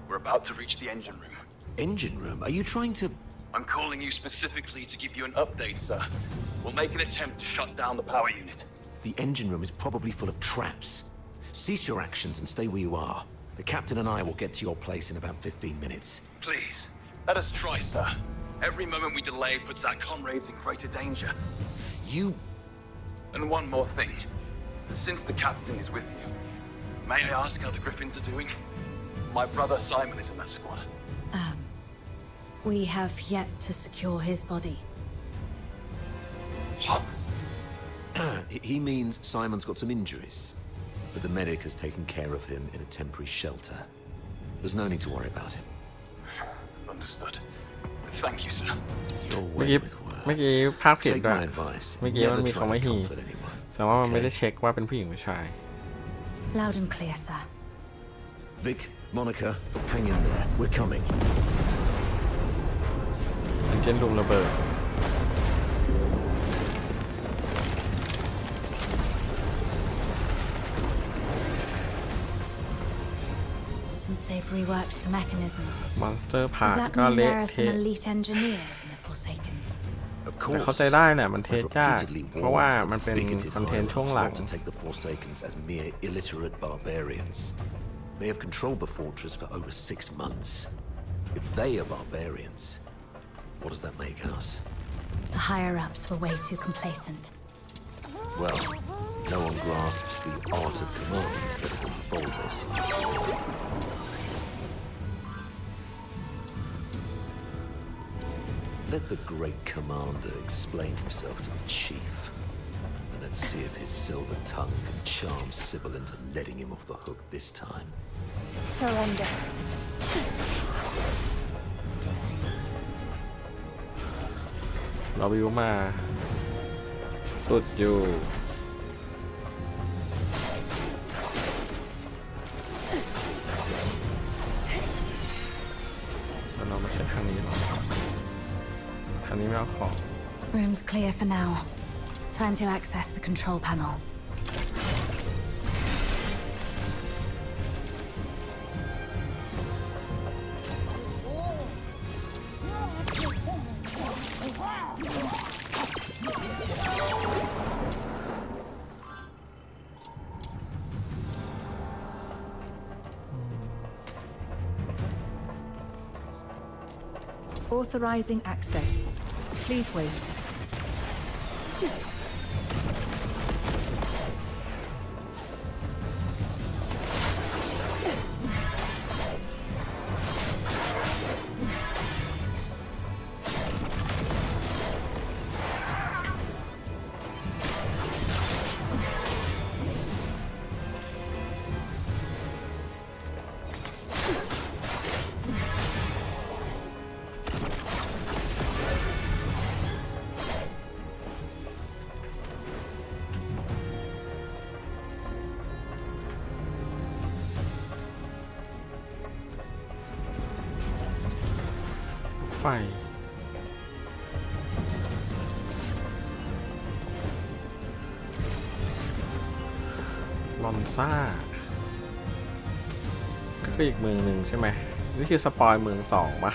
We're about to reach the engine room. Engine room? Are you trying to... I'm calling you specifically to give you an update, sir. We'll make an attempt to shut down the power unit. The engine room is probably full of traps. Cease your actions and stay where you are. The captain and I will get to your place in about 15 minutes. Please, let us try, sir. Every moment we delay puts our comrades in greater danger. You... And one more thing. Since the captain is with you, may I ask how the Griffins are doing? My brother Simon is in that squad. We have yet to secure his body. What? He means Simon's got some injuries, but the medic has taken care of him in a temporary shelter. There's no need to worry about him. Understood. Thank you, sir. You're เมื่อกี้ way with words. เมื่อกี้ภาพผิด Take ด้วย my advice. เมื่อกี้มัน Never มี try คำว่า to he comfort anyone. แต่ว่ามันไม่ได้ Okay? เช็คว่าเป็นผู้หญิงหรือชาย Loud and clear, sir. Vic, Monica, hang in there. We're coming. อันเจนลุมระเบิด Since they've reworked the mechanisms, มอนสเตอร์พา does ร์ท that ก็ mean เละ there are เทะ some elite engineers in the Forsakens? Of แต่ course. เข้าใจได้แหละมันเทส I've ยาก repeatedly เพราะว่า warned มัน the เป็น bigoted คอนเทนต์ช่วง higher-ups หลัง not to take the Forsakens as mere illiterate barbarians. They have controlled the fortress for over 6 months. If they are barbarians, what does that make us? The higher-ups were way too complacent. Well, no one grasps the art of command better than folders. Let the great commander explain himself to the chief. And let's see if his silver tongue can charm Sybil into letting him off the hook this time. Surrender. เราวิวมาสุดอยู่แล้วเราไม่ใช่ทางนี้หรอทางนี้ไม่เอาของ Room's clear for now. Time to access the control panel. Authorizing access. Please wait.ไฟลอนซ่าก็คืออีกเมืองหนึ่งใช่ไหมนี่คือสปอยเมือง2ปะ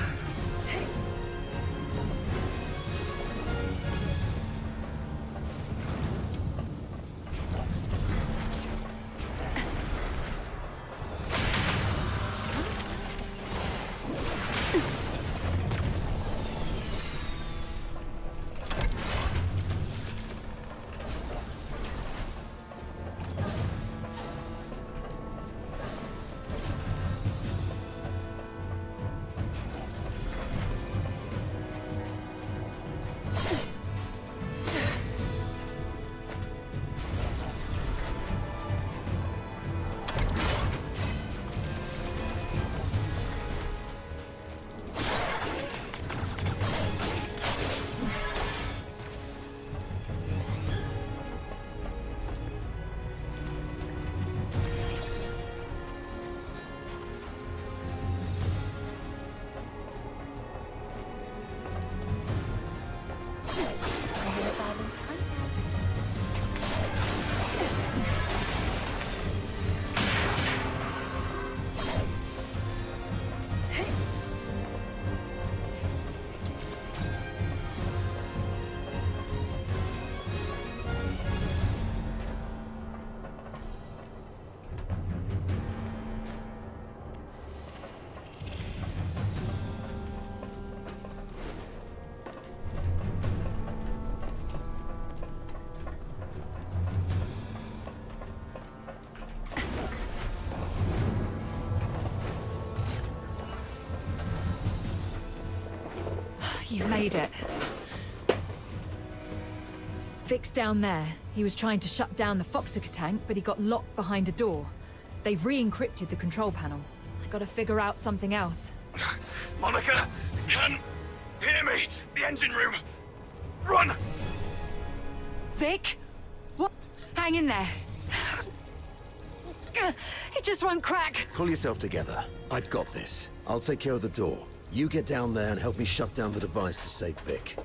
You've made it. Vic's down there. He was trying to shut down the Foxica tank, but he got locked behind a door. They've re-encrypted the control panel. I gotta figure out something else. Monica, can hear me. The engine room. Run! Vic? What? Hang in there. It just won't crack. Pull yourself together. I've got this. I'll take care of the door. You get down there and help me shut down the device to save Vic.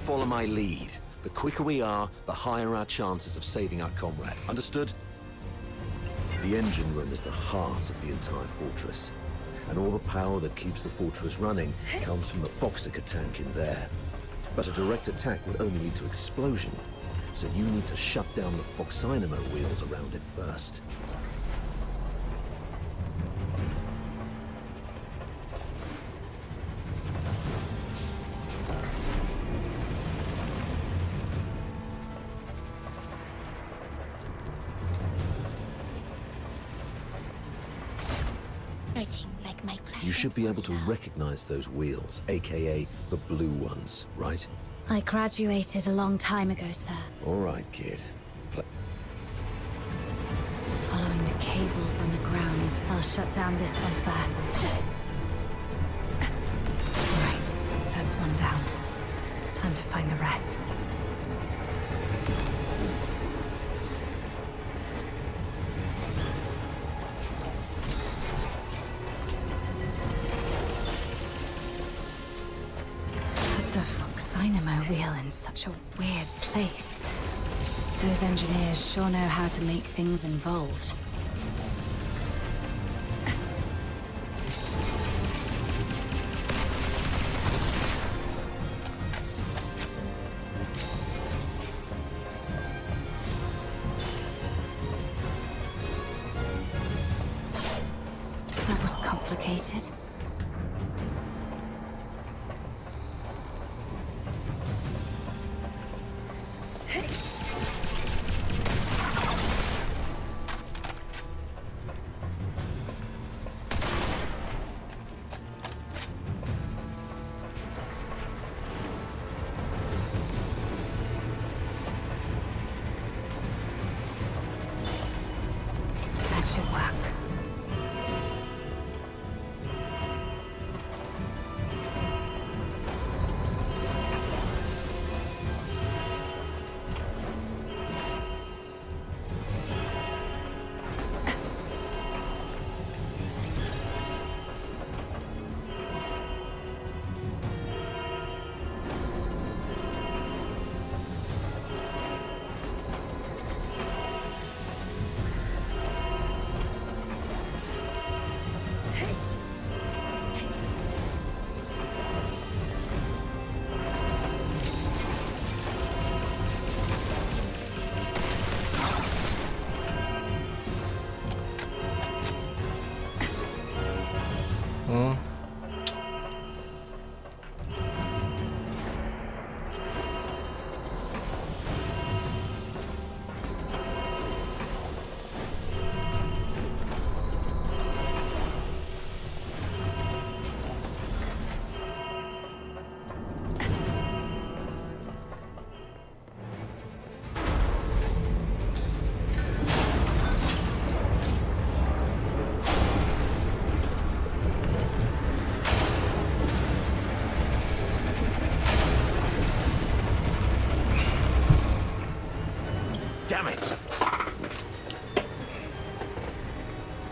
Follow my lead. The quicker we are, the higher our chances of saving our comrade. Understood? The engine room is the heart of the entire fortress. And all the power that keeps the fortress running comes from the Foxica tank in there. But a direct attack would only lead to explosion. So you need to shut down the Foxynamo wheels around it first. You should be able to recognize those wheels, aka the blue ones, right? I graduated a long time ago, sir. All right, kid. Following the cables on the ground, I'll shut down this one first. Right, that's one down. Time to find the rest. Dynamo wheel in such a weird place. Those engineers sure know how to make things involved. That was complicated. Damn it!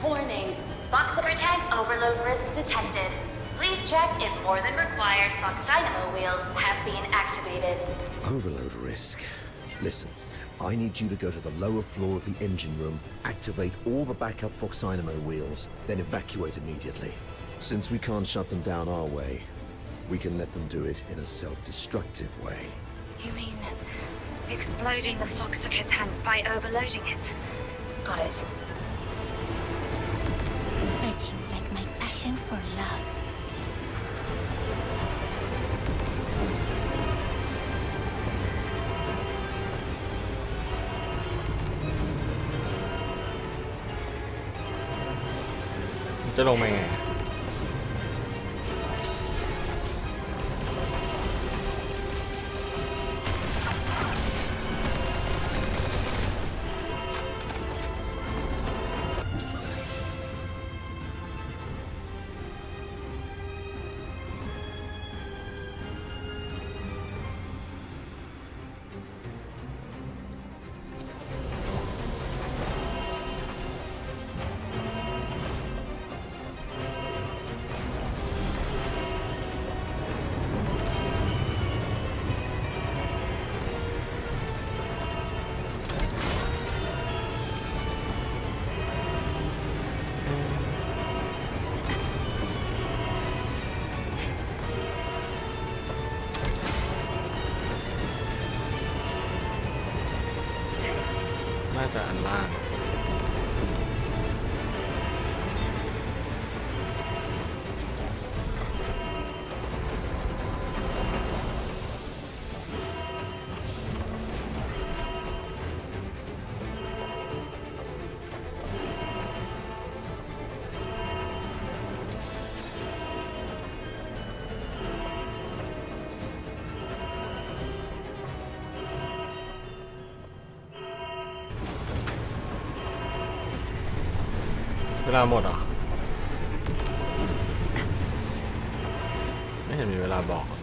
Warning. Foxica tank overload risk detected. Please check if more than required Foxynamo wheels have been activated. Overload risk. Listen, I need you to go to the lower floor of the engine room, activate all the backup Foxynamo wheels, then evacuate immediately. Since we can't shut them down our way, we can let them do it in a self-destructive way. You mean exploding the Foxica tank by overloading it? Got it. Hurting like my passion for love. จะอันล่าง เวลาหมดเหรอ ไม่เห็นมีเวลาบอกเลย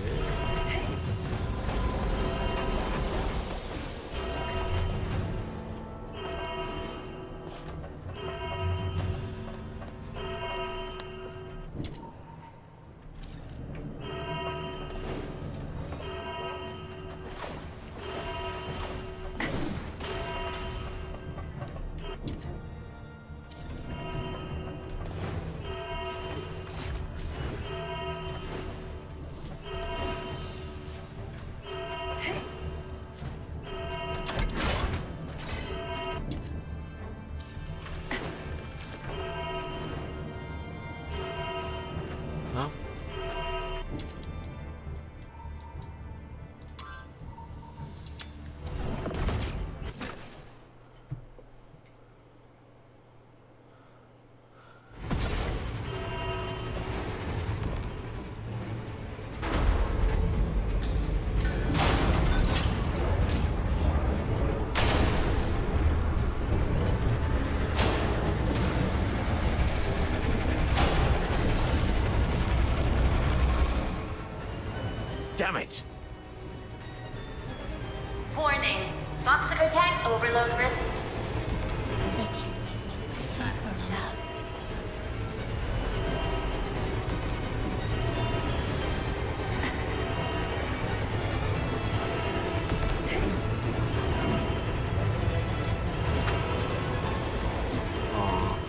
Damn it! Warning. Foxiger tank overload risk.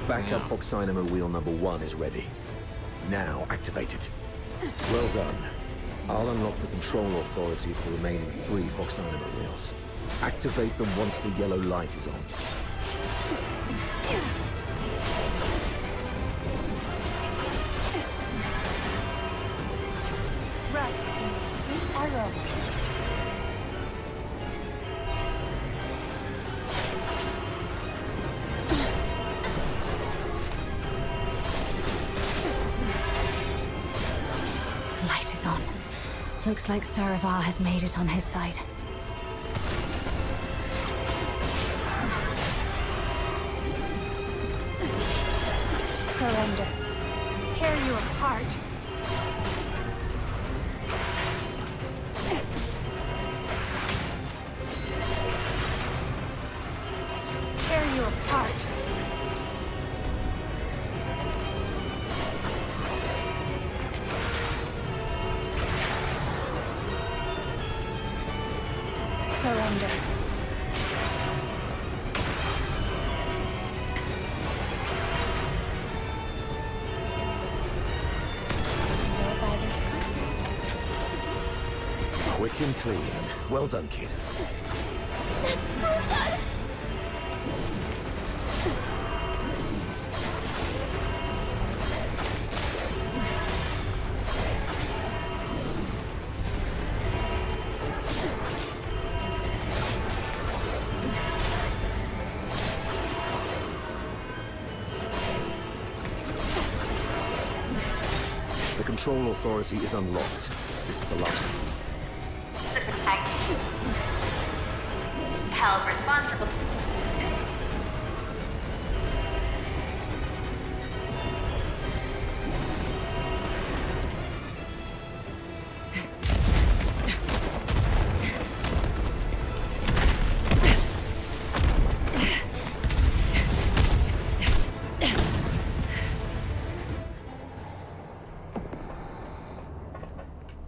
Backup Foxynamo wheel number 1 is ready. Now activate it. Well done. I'll unlock the control authority for the remaining 3 Foxynamo wheels. Activate them once the yellow light is on. Right, sweet aroma. Light is on. Looks like Saravar has made it on his side. Surrender. Tear you apart. Tear you apart. Surrender. Quick and clean. Well done, kid. That's brutal! The control authority is unlocked. This is the last one. Held responsible.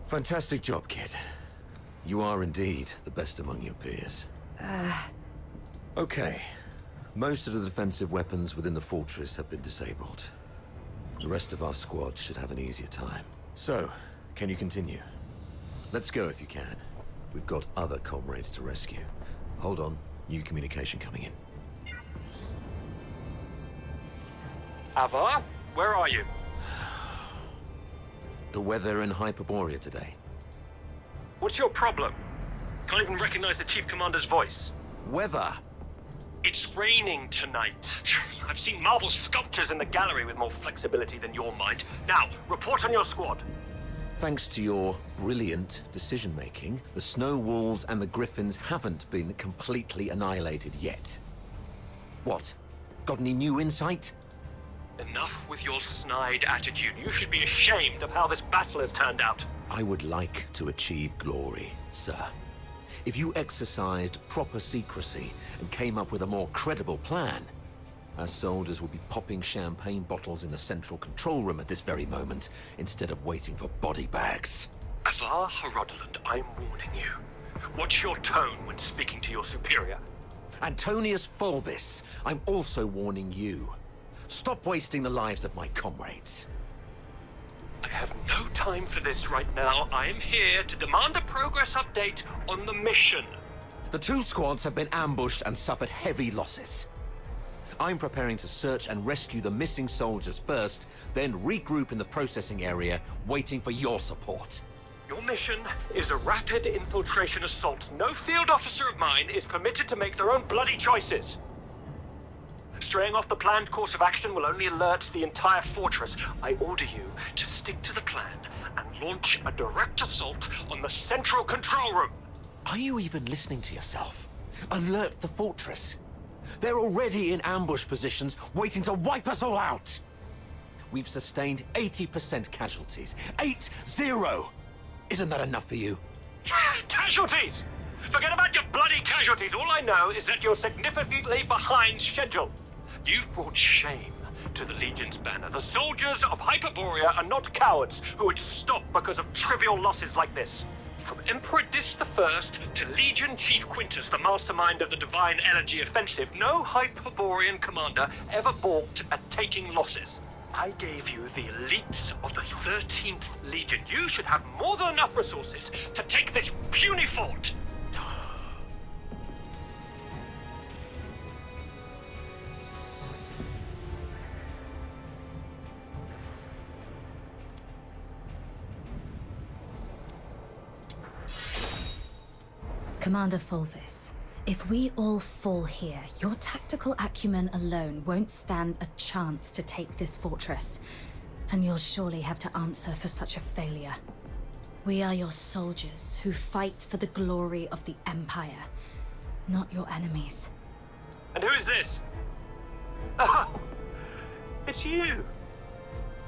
Fantastic job, kid. You are indeed the best among your peers. Okay. Most of the defensive weapons within the fortress have been disabled. The rest of our squad should have an easier time. So, can you continue? Let's go if you can. We've got other comrades to rescue. Hold on. New communication coming in. Avar, where are you? The weather in Hyperborea today. What's your problem? Can't even recognize the Chief Commander's voice. Weather? It's raining tonight. I've seen marble sculptures in the gallery with more flexibility than your mind. Now, report on your squad. Thanks to your brilliant decision-making, the Snow Wolves and the Griffins haven't been completely annihilated yet. What? Got any new insight? Enough with your snide attitude. You should be ashamed of how this battle has turned out. I would like to achieve glory, sir. If you exercised proper secrecy and came up with a more credible plan, our soldiers would be popping champagne bottles in the central control room at this very moment, instead of waiting for body bags. Avar Harodland, I'm warning you. Watch your tone when speaking to your superior. Antonius Fulvis, I'm also warning you. Stop wasting the lives of my comrades. I have no time for this right now. I am here to demand a progress update on the mission. The two squads have been ambushed and suffered heavy losses. I'm preparing to search and rescue the missing soldiers first, then regroup in the processing area, waiting for your support. Your mission is a rapid infiltration assault. No field officer of mine is permitted to make their own bloody choices. Straying off the planned course of action will only alert the entire fortress. I order you to stick to the plan and launch a direct assault on the central control room. Are you even listening to yourself? Alert the fortress. They're already in ambush positions, waiting to wipe us all out. We've sustained 80% casualties. 8-0! Isn't that enough for you? Casualties! Forget about your bloody casualties. All I know is that you're significantly behind schedule. You've brought shame to the Legion's banner. The soldiers of Hyperborea are not cowards who would stop because of trivial losses like this. From Emperor Dis I to Legion Chief Quintus, the mastermind of the Divine Energy Offensive, no Hyperborean commander ever balked at taking losses. I gave you the elites of the 13th Legion. You should have more than enough resources to take this puny fort. Commander Fulvis, if we all fall here, your tactical acumen alone won't stand a chance to take this fortress, and you'll surely have to answer for such a failure. We are your soldiers who fight for the glory of the Empire, not your enemies. And who is this? Oh, it's you.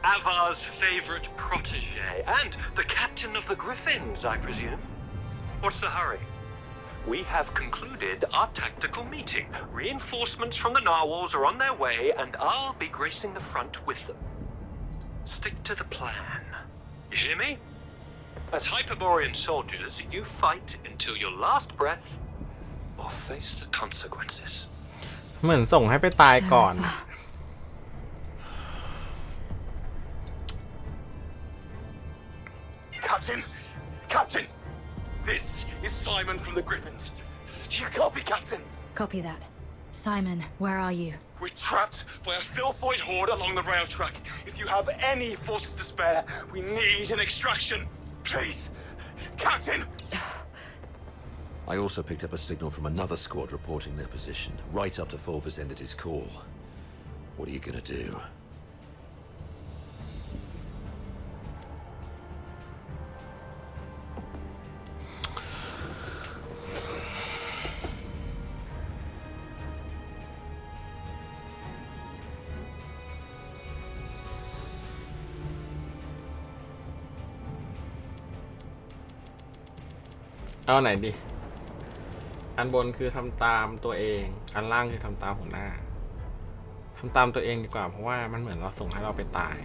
Avar's favorite protege, and the captain of the Griffins, I presume. What's the hurry? We have concluded our tactical meeting. Reinforcements from the narwhals are on their way, and I'll be gracing the front with them. Stick to the plan. You hear me? As Hyperborean soldiers, you fight until your last breath, or face the consequences. เหมือนส่งให้ไปตายก่อน Captain! Captain! This is Simon from the Griffins. Do you copy, Captain? Copy that. Simon, where are you? We're trapped by a filthoid horde along the rail track. If you have any forces to spare, we need an extraction. Please, Captain! I also picked up a signal from another squad reporting their position, right after Fulvis ended his call. What are you gonna do?เอาไหนดิอันบนคือทำตามตัวเองอันล่างคือทำตามหัวหน้าทำตามตัวเองดีกว่าเพราะว่ามันเหมือนเราส่งให้เราไปตาย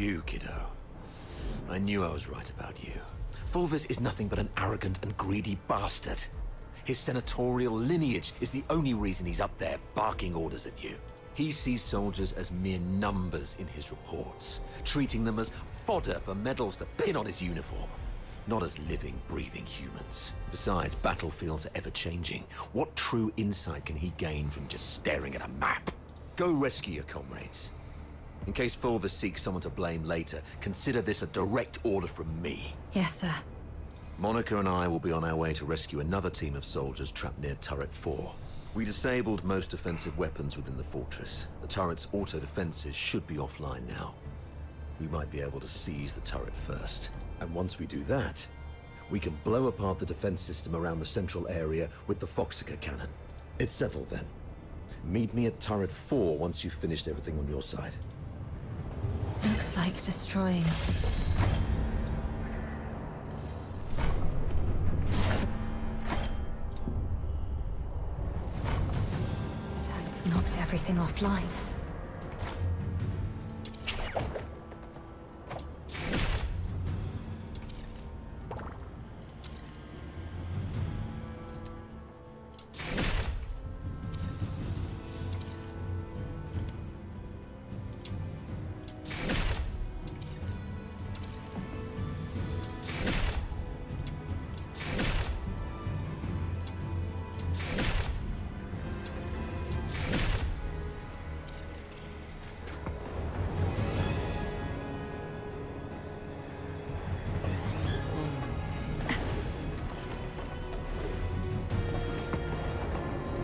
You, kiddo. I knew I was right about you. Fulvis is nothing but an arrogant and greedy bastard. His senatorial lineage is the only reason he's up there barking orders at you. He sees soldiers as mere numbers in his reports, treating them as fodder for medals to pin on his uniform. Not as living, breathing humans. Besides, battlefields are ever-changing. What true insight can he gain from just staring at a map? Go rescue your comrades. In case Fulvis seeks someone to blame later, consider this a direct order from me. Yes, sir. Monica and I will be on our way to rescue another team of soldiers trapped near Turret 4. We disabled most offensive weapons within the fortress. The turret's auto-defenses should be offline now. We might be able to seize the turret first. And once we do that, we can blow apart the defense system around the central area with the Foxica cannon. It's settled then. Meet me at Turret 4 once you've finished everything on your side. Looks like destroying. Knocked everything offline.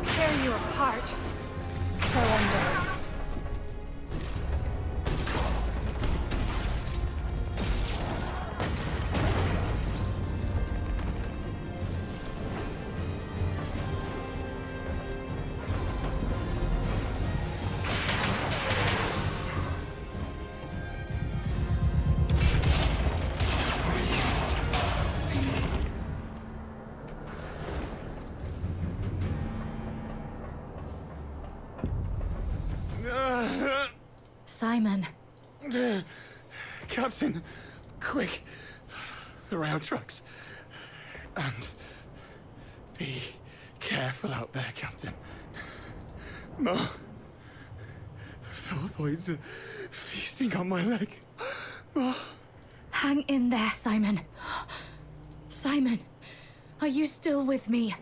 Tear you apart. Surrender. Simon. Captain, quick. The rail trucks. And be careful out there, Captain. Mo. The filthoids are feasting on my leg. Mo. Hang in there, Simon. Simon, are you still with me?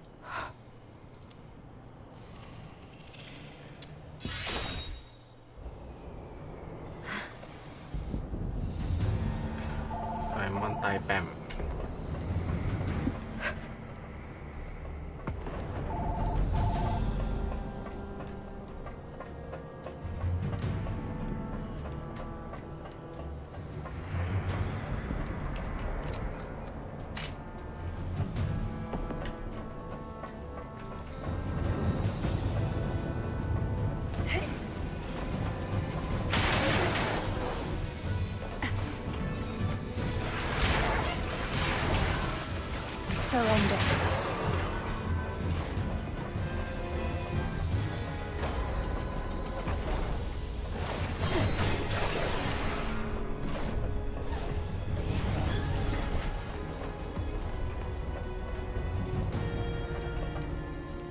Simon ตายแปม Surrender.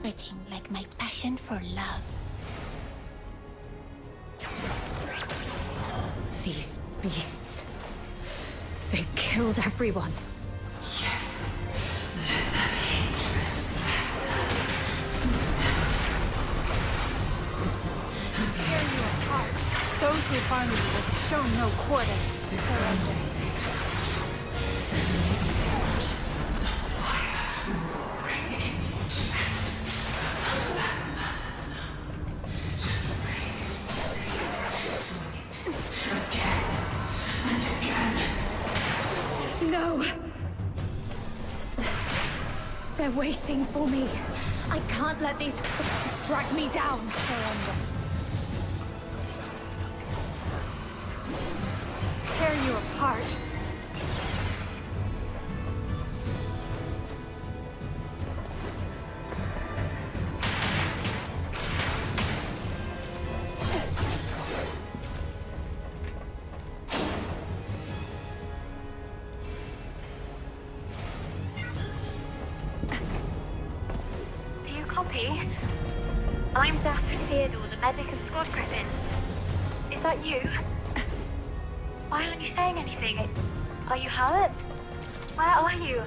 Hurting like my passion for love. These beasts. They killed everyone. Yes. Let that hatred fester. Tear you apart. Those who harm you will show no quarter. Surrender. Roaring in your chest. None of that matters now. Just raise swing it again and again. No! They're waiting for me. I can't let these f***ers drag me down. Surrender. Tear you apart. Do you copy? I'm Daphne Theodore, the medic of Squad Griffin. Is that you? Why aren't you saying anything? Are you hurt? Where are you?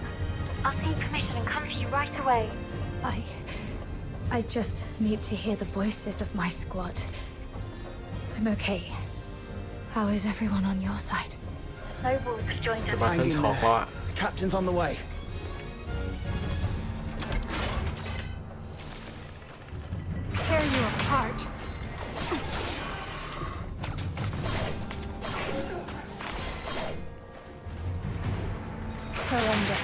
I'll seek permission and come for you right away. I just need to hear the voices of my squad. I'm okay. How is everyone on your side? Nobles have joined us. จะฉันช็อกว่า The captain's on the way. Tear you apart. Surrender.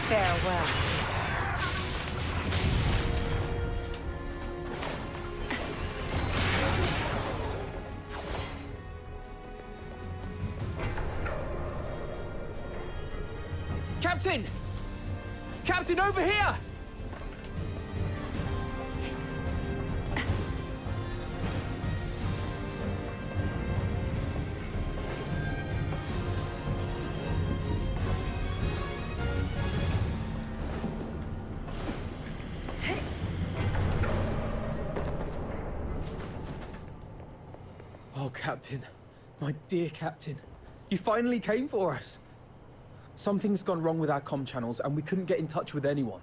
Farewell. Captain! Captain, over here! Oh, Captain. My dear Captain. You finally came for us. Something's gone wrong with our comm channels and we couldn't get in touch with anyone.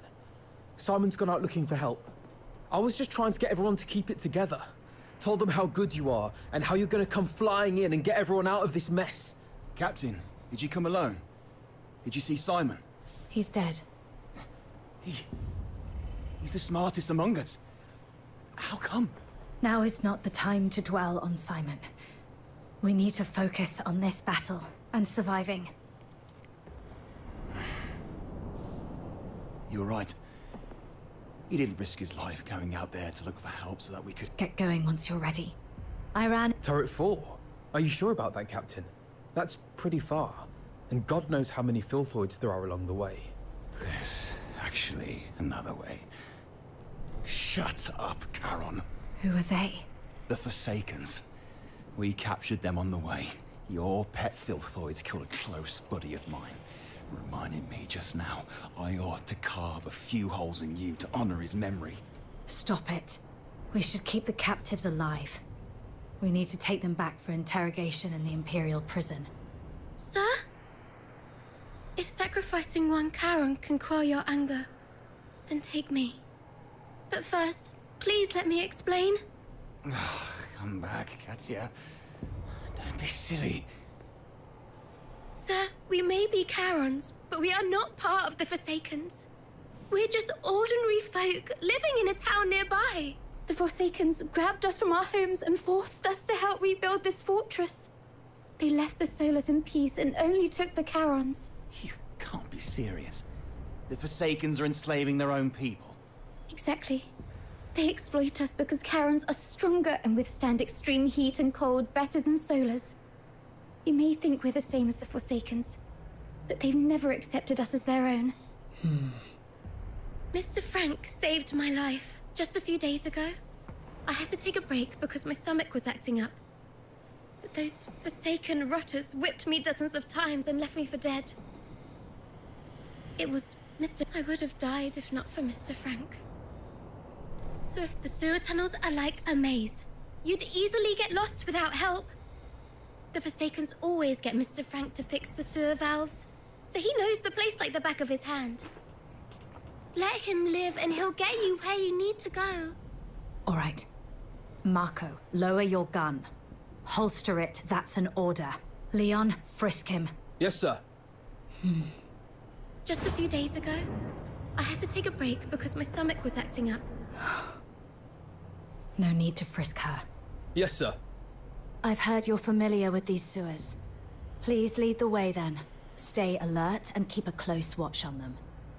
Simon's gone out looking for help. I was just trying to get everyone to keep it together. Told them how good you are and how you're going to come flying in and get everyone out of this mess. Captain, did you come alone? Did you see Simon? He's dead. He's the smartest among us. How come? Now is not the time to dwell on Simon. We need to focus on this battle and surviving. You're right. He didn't risk his life going out there to look for help so that we could... Get going once you're ready. I ran... Turret 4? Are you sure about that, Captain? That's pretty far. And God knows how many filthoids there are along the way. There's actually another way. Shut up, Charon. Who are they? The Forsakens. We captured them on the way. Your pet filthoids killed a close buddy of mine. Reminded me just now, I ought to carve a few holes in you to honor his memory. Stop it. We should keep the captives alive. We need to take them back for interrogation in the Imperial prison. Sir? If sacrificing one Charon can quell your anger, then take me. But first, please let me explain. Come back, Katya. Don't be silly. Sir, we may be Charons, but we are not part of the Forsakens. We're just ordinary folk living in a town nearby. The Forsakens grabbed us from our homes and forced us to help rebuild this fortress. They left the Solars in peace and only took the Charons. You can't be serious. The Forsakens are enslaving their own people. Exactly. They exploit us because Charons are stronger and withstand extreme heat and cold better than Solars. You may think we're the same as the Forsakens, but they've never accepted us as their own. Mr. Frank saved my life just a few days ago. I had to take a break because my stomach was acting up. But those Forsaken rotters whipped me dozens of times and left me for dead. It was Mr. I would have died if not for Mr. Frank. So if the sewer tunnels are like a maze, you'd easily get lost without help. The Forsakens always get Mr. Frank to fix the sewer valves, so he knows the place like the back of his hand. Let him live and he'll get you where you need to go. All right. Marco, lower your gun. Holster it, that's an order. Leon, frisk him. Yes, sir. Just a few days ago, I had to take a break because my stomach was acting up. No need to frisk her. Yes, sir. I've heard you're familiar with these sewers. Please lead the way then. Stay alert and keep a close watch on them.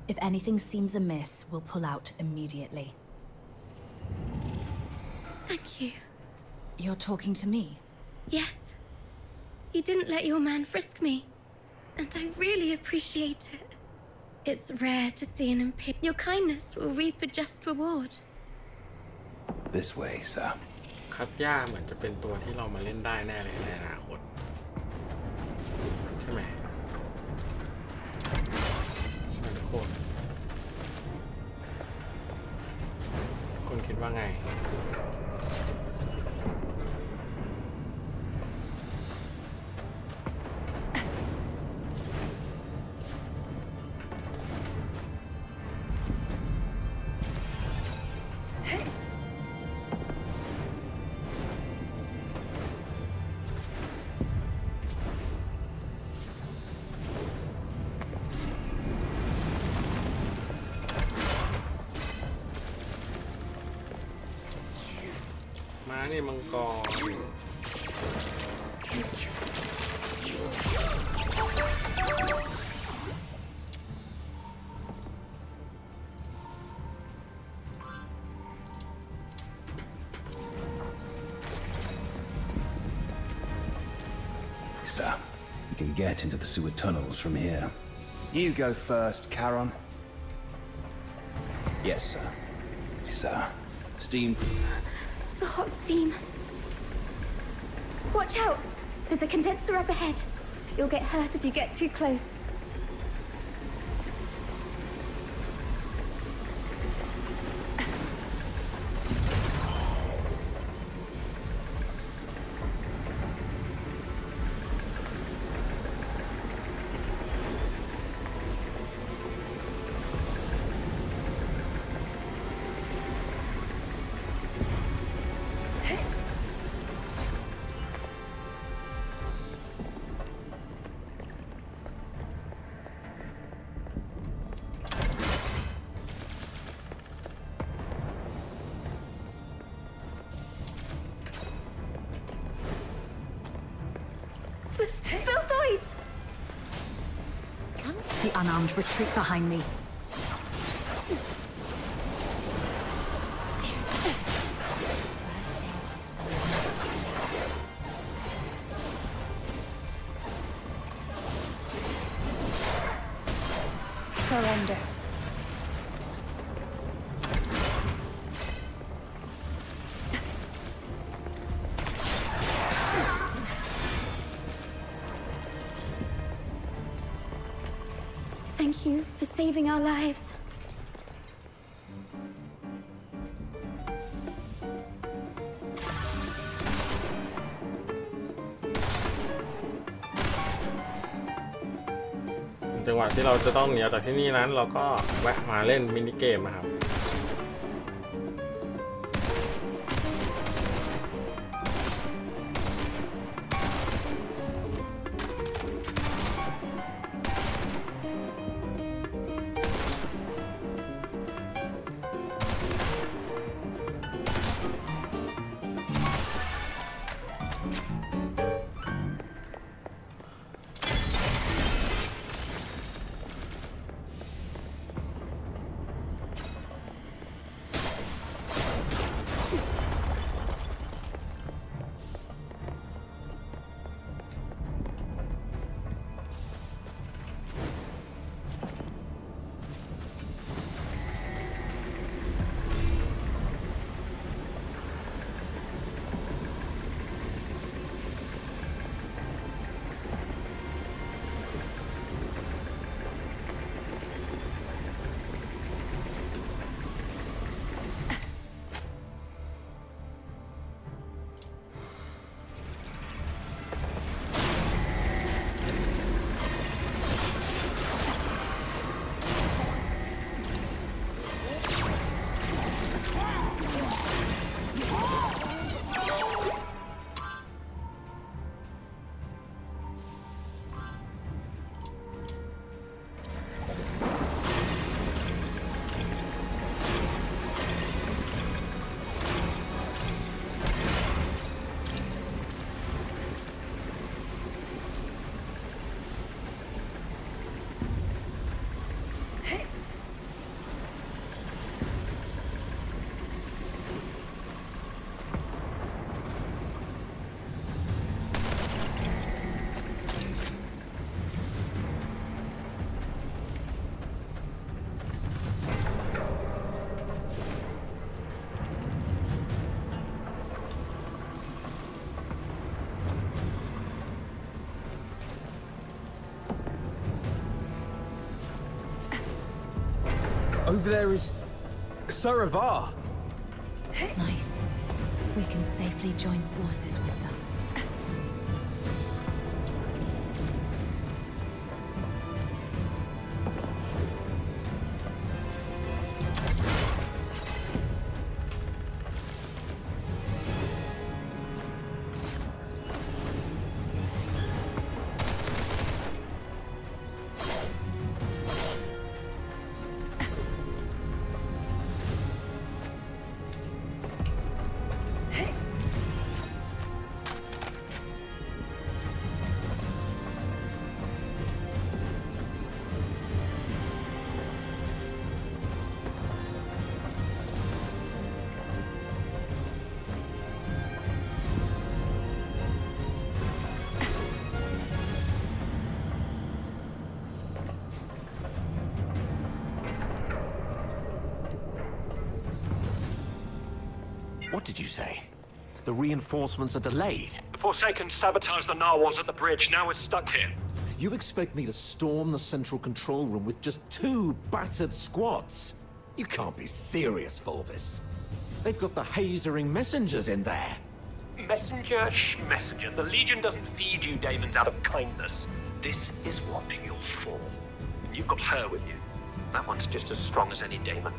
If anything seems amiss, we'll pull out immediately. Thank you. You're talking to me? Yes. You didn't let your man frisk me, and I really appreciate it. It's rare to see an imperial. Your kindness will reap a just reward. This way, sir. คัตย่าเหมือนจะเป็นตัวที่เรามาเล่นได้แน่เลยในอนาคตใช่ไหมใช่ไหมทุกคนคุณคิดว่าไงมานี่มังกร Sir, we can get into the sewer tunnels from here. You go first, Charon. Yes, sir. Sir. Steam. The hot steam. Watch out! There's a condenser up ahead. You'll get hurt if you get too close. Filthoids! The unarmed retreat behind me. Surrender. Thank you for saving our lives.จังหวะที่เราจะต้องหนีออกจากที่นี่นั้นเราก็แวะมาเล่นมินิเกมนะครับ Over there is Saravar. Nice. We can safely join forces with them. What did you say? The reinforcements are delayed. The Forsaken sabotaged the narwhals at the bridge. Now we're stuck here. You expect me to storm the central control room with just 2 battered squads? You can't be serious, Fulvis. They've got the hazering messengers in there. Messenger, messenger. The Legion doesn't feed you daemons out of kindness. This is what you'll fall. And you've got her with you. That one's just as strong as any daemon.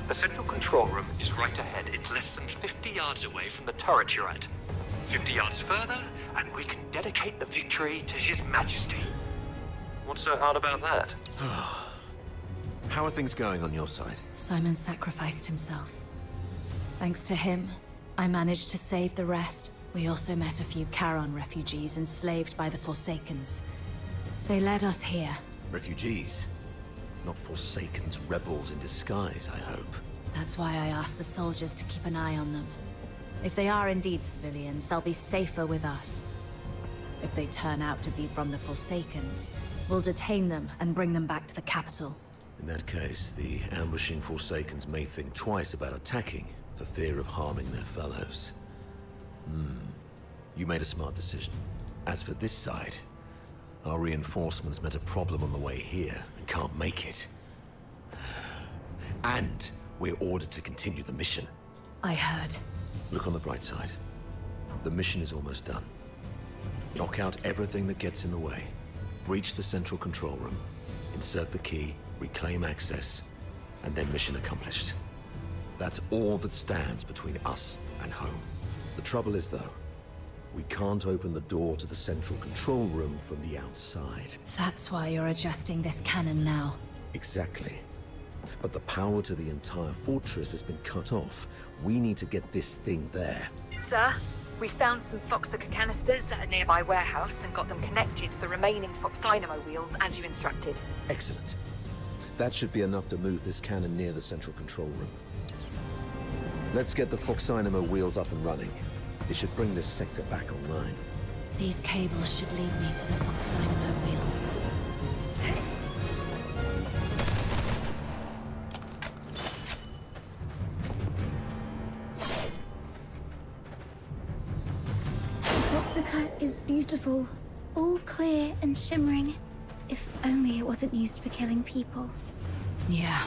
The central control room is right ahead. It's less than 50 yards away from the turret you're at. 50 yards further, and we can dedicate the victory to His Majesty. What's so hard about that? How are things going on your side? Simon sacrificed himself. Thanks to him, I managed to save the rest. We also met a few Charon refugees enslaved by the Forsakens. They led us here. Refugees? Not Forsakens rebels in disguise, I hope. That's why I asked the soldiers to keep an eye on them. If they are indeed civilians, they'll be safer with us. If they turn out to be from the Forsakens, we'll detain them and bring them back to the capital. In that case, the ambushing Forsakens may think twice about attacking for fear of harming their fellows. You made a smart decision. As for this side, our reinforcements met a problem on the way here and can't make it. And we're ordered to continue the mission. I heard. Look on the bright side. The mission is almost done. Knock out everything that gets in the way. Breach the central control room. Insert the key, reclaim access, and then mission accomplished. That's all that stands between us and home. The trouble is, though, we can't open the door to the central control room from the outside. That's why you're adjusting this cannon now. Exactly. But the power to the entire fortress has been cut off. We need to get this thing there. Sir, we found some Foxica canisters at a nearby warehouse and got them connected to the remaining Foxynamo wheels as you instructed. Excellent. That should be enough to move this cannon near the central control room. Let's get the Foxynamo wheels up and running. It should bring this sector back online. These cables should lead me to the Foxynamo wheels. Foxica is beautiful, all clear and shimmering. If only it wasn't used for killing people. Yeah.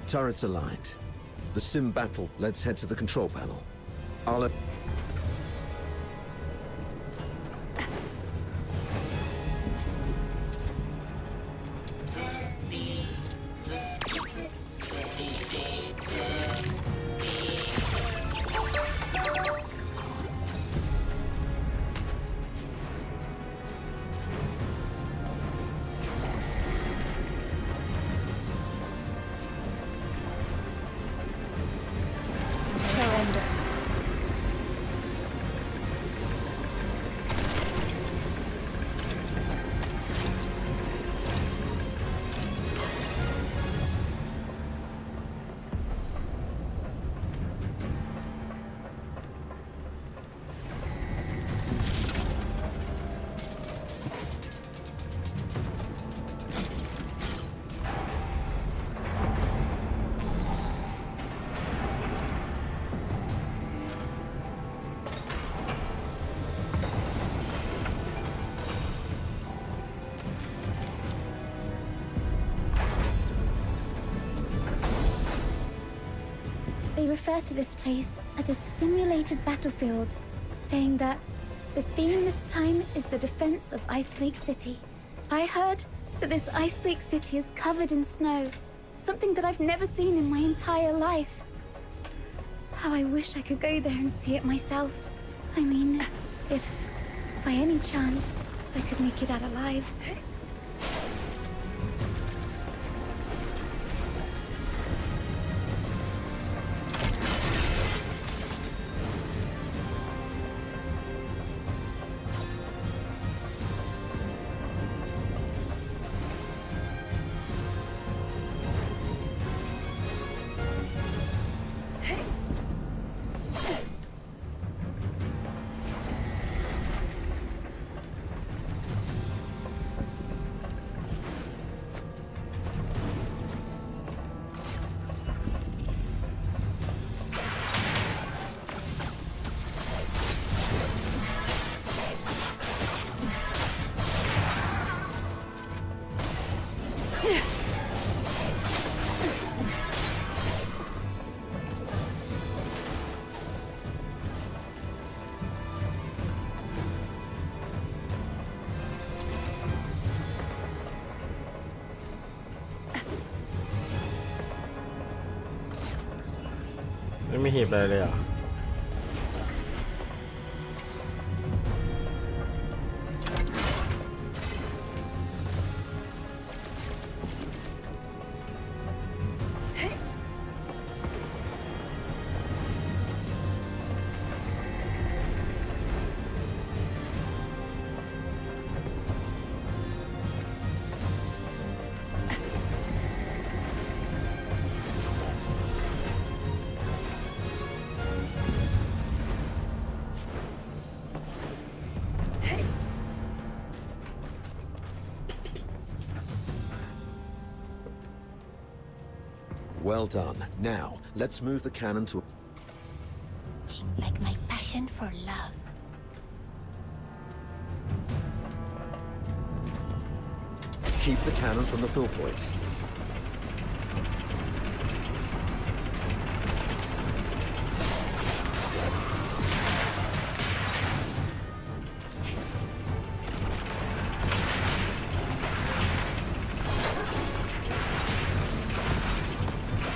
Turrets aligned. The sim battle. Let's head to the control panel. I'll... Surrender. They refer to this place as a simulated battlefield, saying that the theme this time is the defense of Ice Lake City. I heard that this Ice Lake City is covered in snow, something that I've never seen in my entire life. How I wish I could go there and see it myself. I mean, if by any chance I could make it out alive.ไม่มีหีบอะไรเลยเหรอ Well done. Now, let's move the cannon to... Like my passion for love. Keep the cannon from the Filthoids.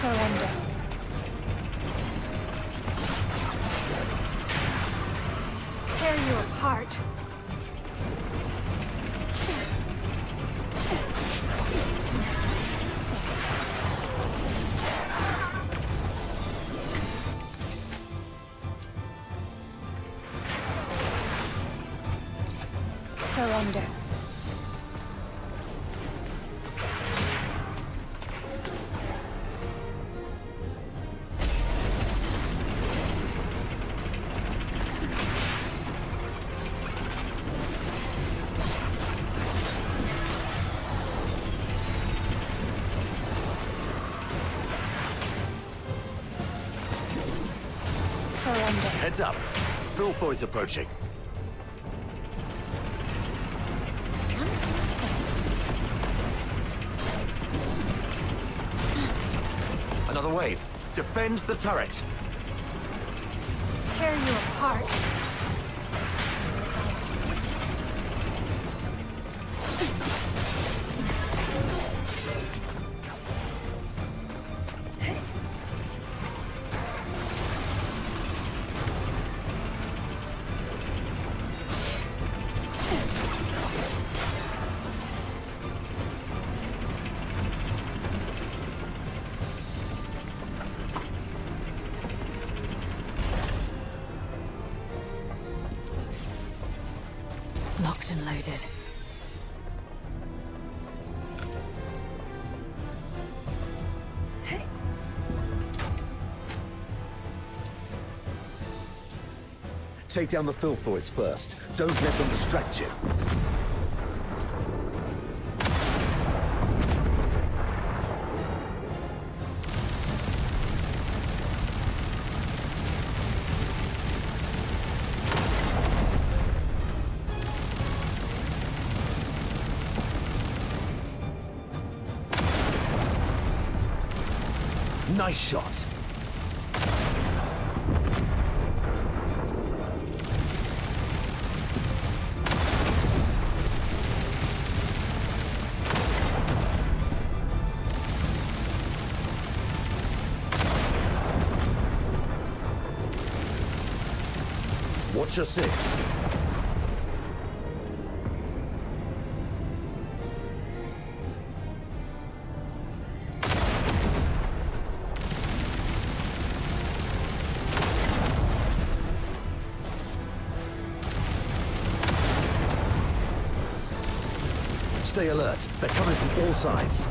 Surrender. Tear you apart. Surrender. Surrender. Heads up. Filthoids approaching. Another wave. Defend the turret. Tear you apart. Locked and loaded. Take down the filthoids first. Don't let them distract you. Nice shot. Watch your six. Stay alert. They're coming from all sides.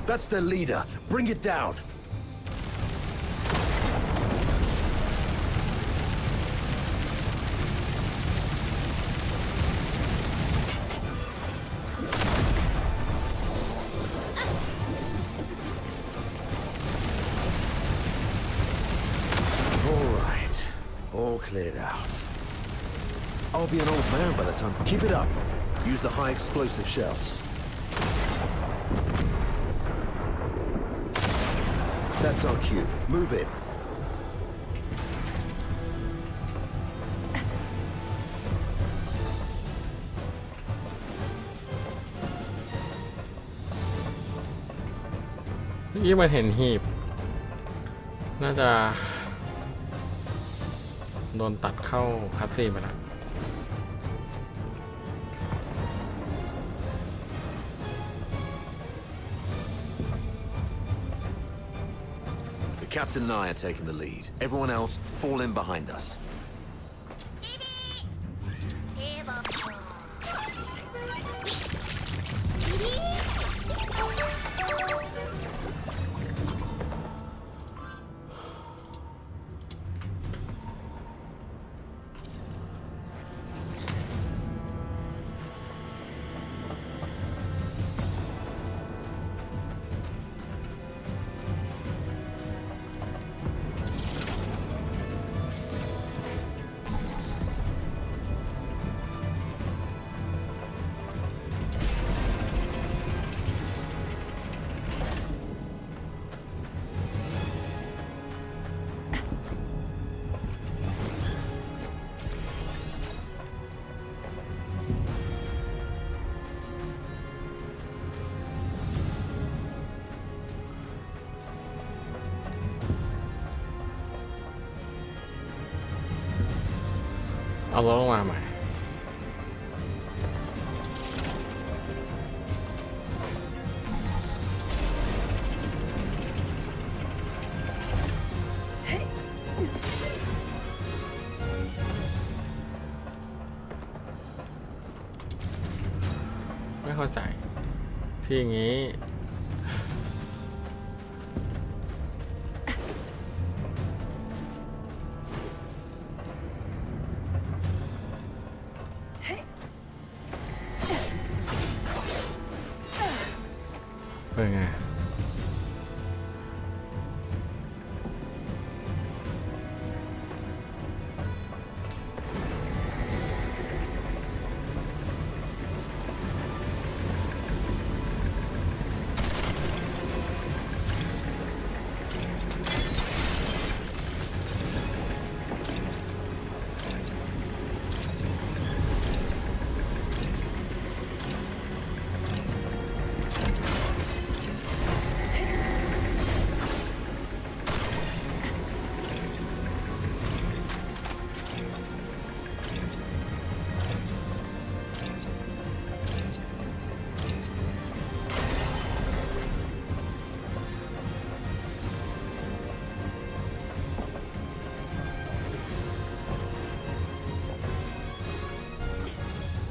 That's their leader. Bring it down. All cleared out. I'll be an old man by the time. Keep it up. Use the high explosive shells. That's our cue. Move it.เมื่อกี้มันเห็นหีบน่าจะโดนตัดเข้าคัตซีนไปแล้ว The captain and I are taking the lead. Everyone else, fall in behind us.เอารถลงมาใหม่ไม่เข้าใจที่อย่างนี้ เป็นไง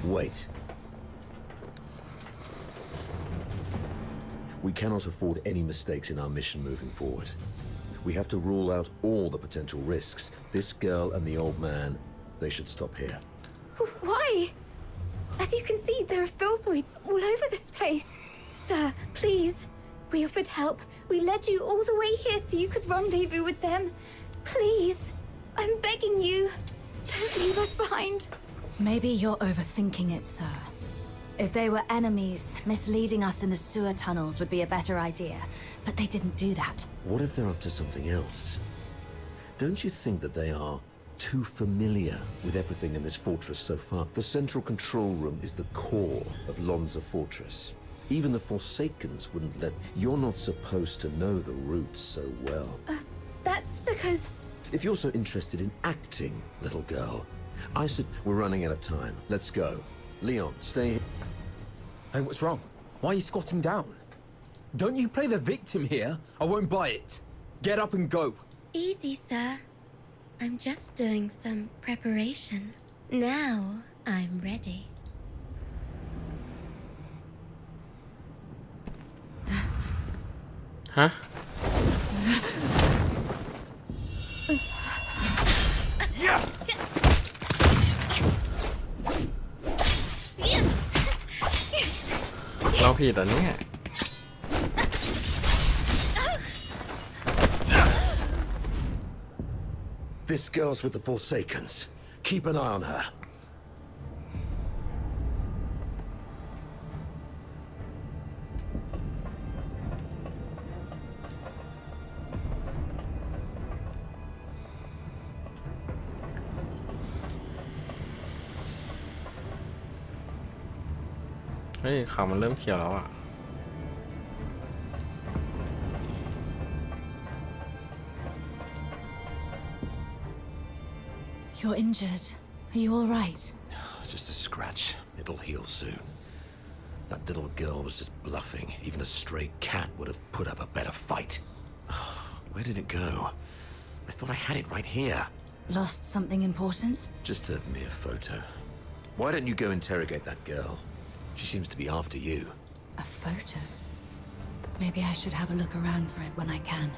Wait. We cannot afford any mistakes in our mission moving forward. We have to rule out all the potential risks. This girl and the old man, they should stop here. Why? As you can see, there are filthoids all over this place. Sir, please. We offered help. We led you all the way here so you could rendezvous with them. Please. I'm begging you. Don't leave us behind. Maybe you're overthinking it, sir. If they were enemies, misleading us in the sewer tunnels would be a better idea. But they didn't do that. What if they're up to something else? Don't you think that they are too familiar with everything in this fortress so far? The central control room is the core of Lonza Fortress. Even the Forsakens wouldn't let... You're not supposed to know the routes so well. That's because... If you're so interested in acting, little girl, I said we're running out of time. Let's go. Leon, stay here. Hey, what's wrong? Why are you squatting down? Don't you play the victim here? I won't buy it. Get up and go. Easy, sir. I'm just doing some preparation. Now I'm ready. Huh? Yeah! เราผิดอ่ะเนี่ย This girl's with the Forsakens. Keep an eye on her.เฮ้ยข่าวมันเริ่มเขียวแล้วอ่ะ You're injured. Are you all right? Just a scratch. It'll heal soon. That little girl was just bluffing. Even a stray cat would have put up a better fight. Where did it go? I thought I had it right here. Lost something important? Just a mere photo. Why don't you go interrogate that girl? She seems to be after you. A photo? Maybe I should have a look around for it when I can.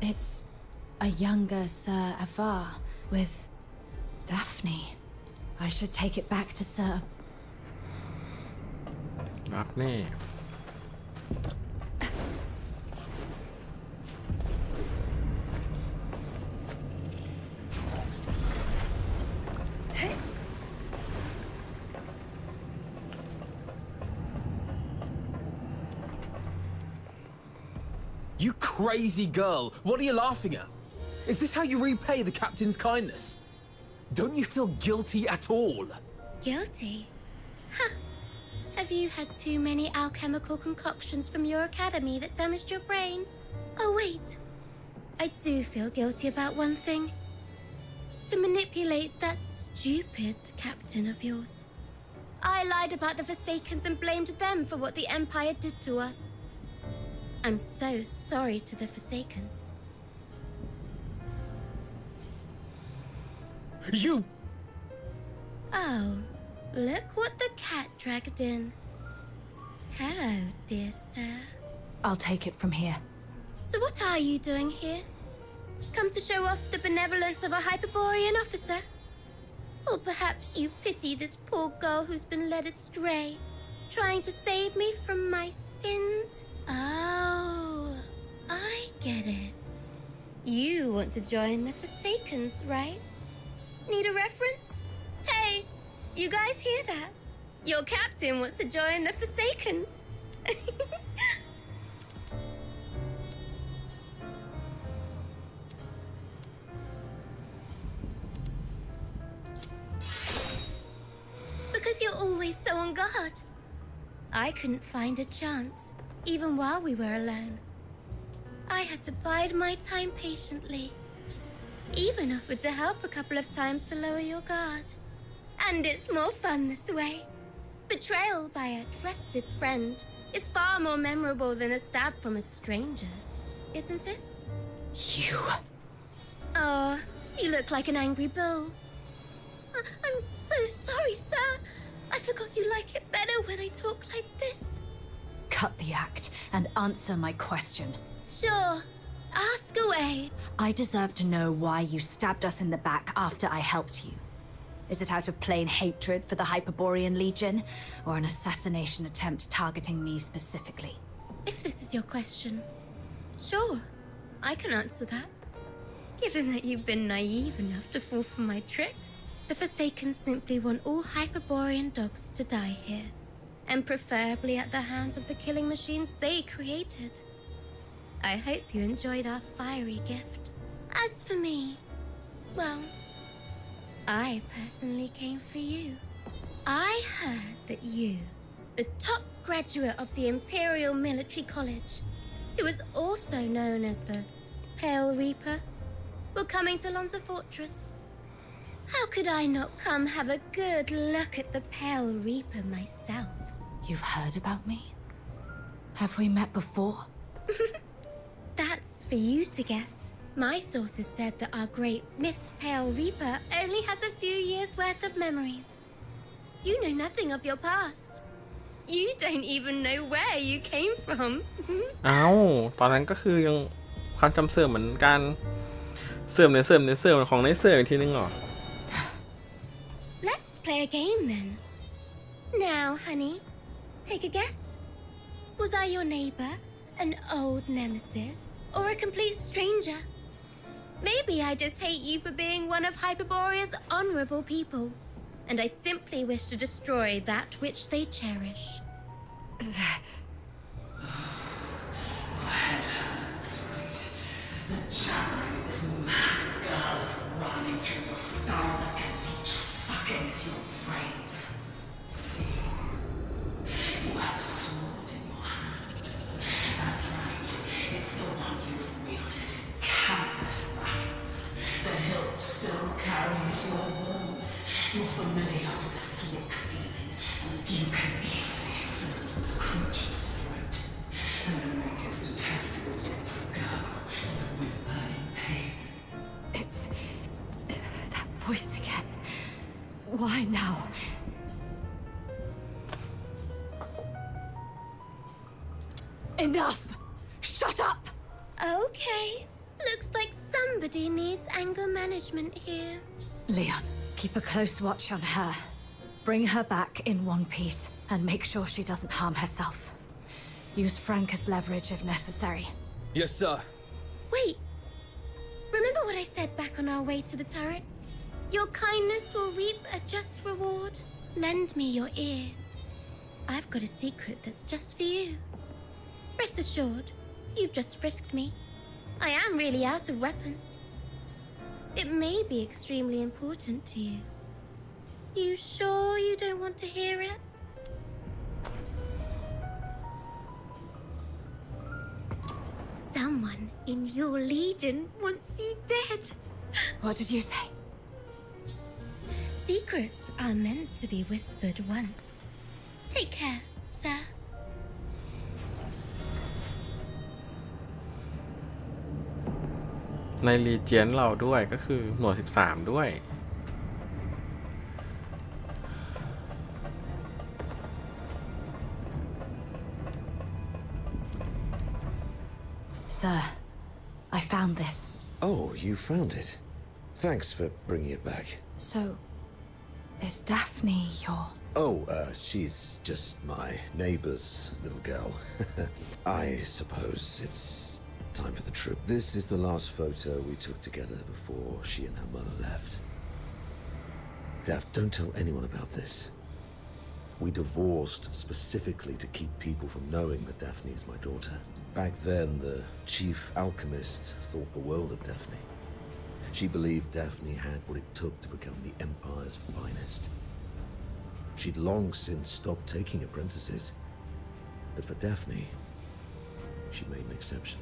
It's a younger Sir Avar with Daphne. I should take it back to Sir... Daphne. You crazy girl! What are you laughing at? Is this how you repay the captain's kindness? Don't you feel guilty at all? Guilty? Huh. Have you had too many alchemical concoctions from your academy that damaged your brain? Oh, wait. I do feel guilty about one thing. To manipulate that stupid captain of yours. I lied about the Forsakens and blamed them for what the Empire did to us. I'm so sorry to the Forsakens. You... Oh, look what the cat dragged in. Hello, dear sir. I'll take it from here. So what are you doing here? Come to show off the benevolence of a Hyperborean officer? Or perhaps you pity this poor girl who's been led astray, trying to save me from my sins? Oh, I get it. You want to join the Forsakens, right? Need a reference? Hey, you guys hear that? Your captain wants to join the Forsakens. Because you're always so on guard. I couldn't find a chance, even while we were alone. I had to bide my time patiently. Even offered to help a couple of times to lower your guard. And it's more fun this way. Betrayal by a trusted friend is far more memorable than a stab from a stranger, isn't it? You... Oh, you look like an angry bull. I'm so sorry, sir. I forgot you like it better when I talk like this. Cut the act and answer my question. Sure. Ask away. I deserve to know why you stabbed us in the back after I helped you. Is it out of plain hatred for the Hyperborean Legion, or an assassination attempt targeting me specifically? If this is your question, sure, I can answer that. Given that you've been naive enough to fall for my trick, the Forsakens simply want all Hyperborean dogs to die here, and preferably at the hands of the killing machines they created. I hope you enjoyed our fiery gift. As for me, well, I personally came for you. I heard that you, the top graduate of the Imperial Military College, who is also known as the Pale Reaper, were coming to Lonza Fortress. How could I not come have a good look at the Pale Reaper myself? You've heard about me? Have we met before? That's for you to guess. My sources said that our great Miss Pale Reaper only has a few years' worth of memories. You know nothing of your past. You don't even know where you came from. อ้าวตอนนั้นก็คือยังความจำเสื่อมเหมือนกันเสื่อมในเสื่อมในเสื่อมของในเสื่อมอีกทีนึงเหรอ Let's play a game then. Now, honey, take a guess. Was I your neighbor, an old nemesis, or a complete stranger? Maybe I just hate you for being one of Hyperborea's honorable people, and I simply wish to destroy that which they cherish. Your head hurts, right? The jabbering of this mad girl is running through your skull like a leech sucking at your brains. See, you have a sword in your hand. That's right, it's the one you've wielded in countless battles. The hilt still carries your warmth. You're familiar with the slick feeling, and you can easily slit this creature's throat, and to make its detestable lips gurgle and whimper in pain. It's... that voice again. Why now? Enough! Shut up! Okay, looks like somebody needs anger management here. Leon, keep a close watch on her. Bring her back in one piece and make sure she doesn't harm herself. Use Frank as leverage if necessary. Yes, sir. Wait, remember what I said back on our way to the turret? Your kindness will reap a just reward. Lend me your ear. I've got a secret that's just for you. Rest assured, you've just frisked me. I am really out of weapons. It may be extremely important to you. You sure you don't want to hear it? Someone in your legion wants you dead. What did you say? Secrets are meant to be whispered once. Take care, sir. ในรีเจียนเราด้วยก็คือหน่วย13ด้วย Sir, I found this. Oh, you found it. Thanks for bringing it back. So, is Daphne your... Oh, she's just my neighbor's little girl. I suppose it's time for the trip. This is the last photo we took together before she and her mother left. Daph, don't tell anyone about this. We divorced specifically to keep people from knowing that Daphne is my daughter. Back then, the chief alchemist thought the world of Daphne. She believed Daphne had what it took to become the Empire's finest. She'd long since stopped taking apprentices. But for Daphne, she made an exception.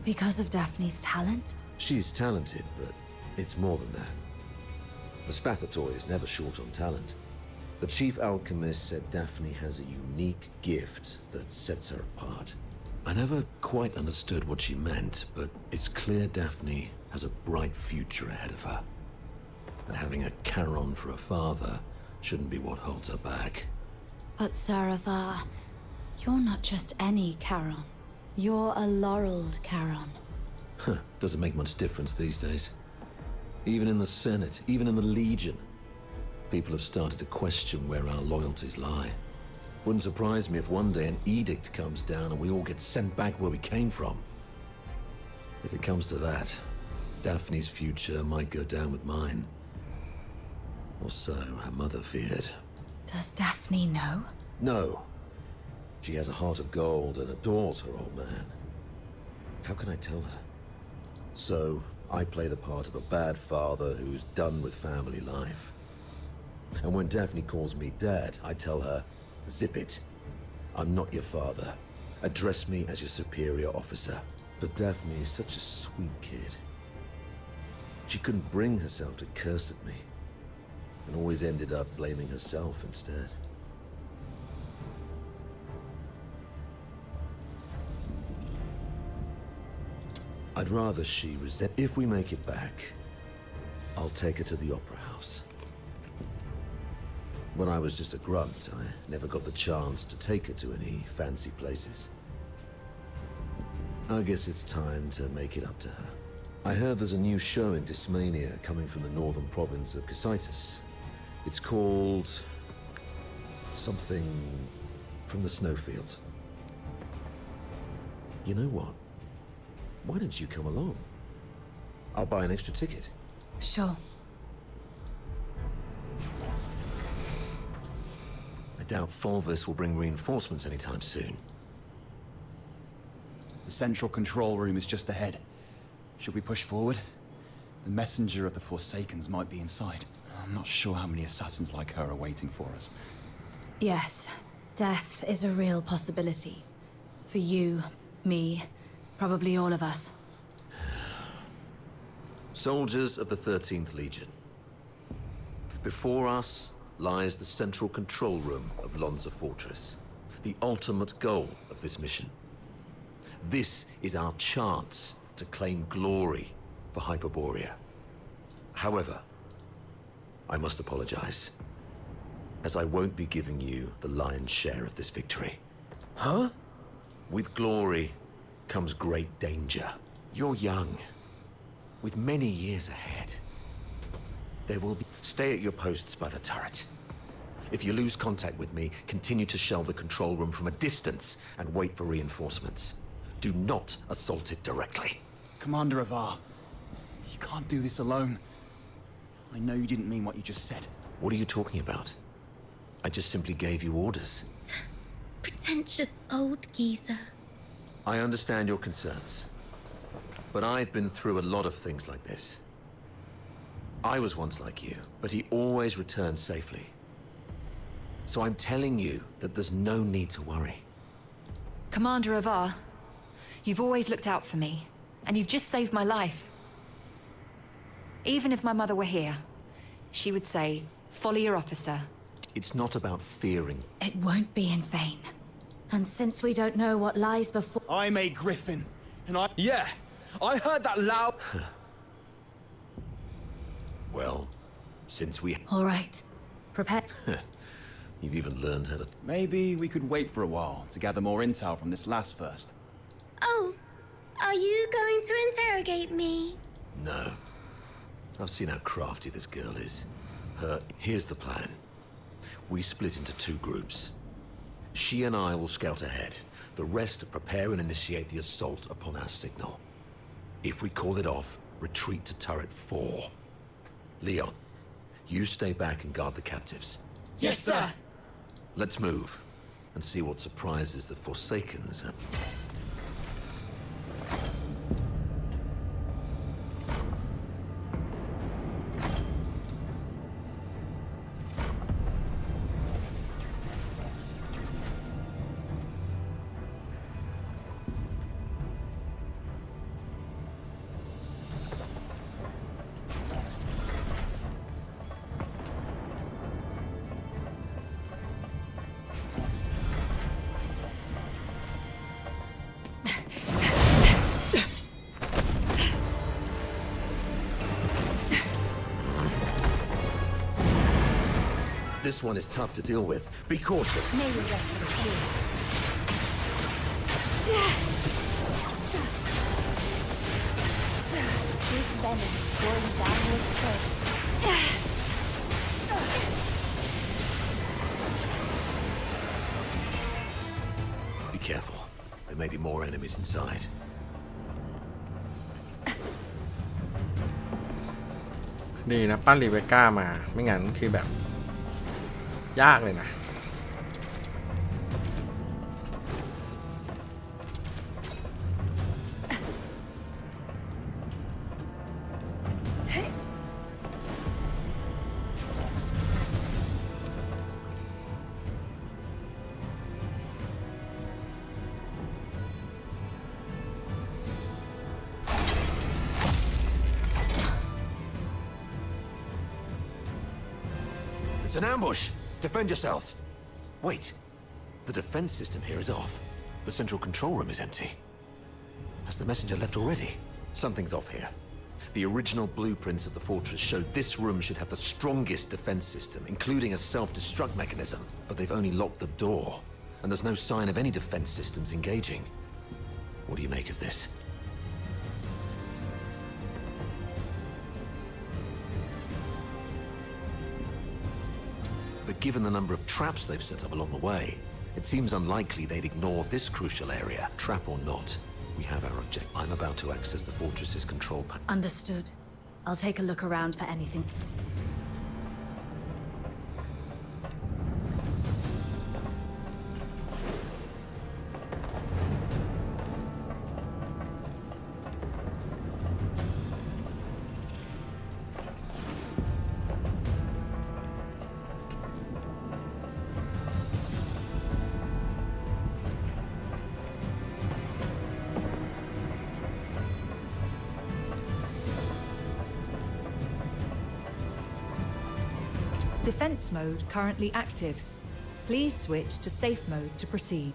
Because of Daphne's talent? She's talented, but it's more than that. The Spathatoy is never short on talent. The chief alchemist said Daphne has a unique gift that sets her apart. I never quite understood what she meant, but it's clear Daphne has a bright future ahead of her. And having a Charon for a father shouldn't be what holds her back. But Sir Avar, you're not just any Charon. You're a laureled Charon. Doesn't make much difference these days. Even in the Senate, even in the Legion, people have started to question where our loyalties lie. Wouldn't surprise me if one day an edict comes down and we all get sent back where we came from. If it comes to that, Daphne's future might go down with mine. Or so her mother feared. Does Daphne know? No. She has a heart of gold and adores her old man. How can I tell her? So, I play the part of a bad father who's done with family life. And when Daphne calls me Dad, I tell her, zip it. I'm not your father. Address me as your superior officer. But Daphne is such a sweet kid. She couldn't bring herself to curse at me, and always ended up blaming herself instead. I'd rather she resent. If we make it back, I'll take her to the Opera House. When I was just a grunt, I never got the chance to take her to any fancy places. I guess it's time to make it up to her. I heard there's a new show in Dysmania coming from the northern province of Cassitus. It's called... something from the snowfield. You know what? Why don't you come along? I'll buy an extra ticket. Sure. I doubt Fulvis will bring reinforcements anytime soon. The central control room is just ahead. Should we push forward? The messenger of the Forsakens might be inside. I'm not sure how many assassins like her are waiting for us. Yes, death is a real possibility. For you, me, probably all of us. Soldiers of the 13th Legion. Before us lies the central control room of Lonza Fortress, the ultimate goal of this mission. This is our chance to claim glory for Hyperborea. However, I must apologize, as I won't be giving you the lion's share of this victory. Huh? With glory comes great danger. You're young, with many years ahead. There will be... Stay at your posts by the turret. If you lose contact with me, continue to shell the control room from a distance and wait for reinforcements. Do not assault it directly. Commander Avar, you can't do this alone. I know you didn't mean what you just said. What are you talking about? I just simply gave you orders. Pretentious old geezer. I understand your concerns, but I've been through a lot of things like this. I was once like you, but he always returned safely. So I'm telling you that there's no need to worry. Commander Avar, you've always looked out for me, and you've just saved my life. Even if my mother were here, she would say, follow your officer. It's not about fearing. It won't be in vain. And since we don't know what lies before... I'm a griffin, and I... Yeah, I heard that loud... Well, since we... All right. Prepare. You've even learned how to... Maybe we could wait for a while to gather more intel from this last first. Oh, are you going to interrogate me? No. I've seen how crafty this girl is. Here's the plan. We split into 2 groups. She and I will scout ahead. The rest prepare and initiate the assault upon our signal. If we call it off, retreat to turret 4. Leon, you stay back and guard the captives. Yes, sir. Let's move and see what surprises the Forsakens have. This one is tough to deal with. Be cautious. May we rest in peace. This venom going down your throat. Be careful. There may be more enemies inside. ดีนะปั้นรีเบคก้ามาไม่งั้นคือแบบยากเลยนะ It's an ambush! Defend yourselves! Wait. The defense system here is off. The central control room is empty. Has the messenger left already? Something's off here. The original blueprints of the fortress showed this room should have the strongest defense system, including a self-destruct mechanism. But they've only locked the door, and there's no sign of any defense systems engaging. What do you make of this? But given the number of traps they've set up along the way, it seems unlikely they'd ignore this crucial area. Trap or not, we have our objective. I'm about to access the fortress's control panel. Understood. I'll take a look around for anything. Defense mode currently active. Please switch to safe mode to proceed.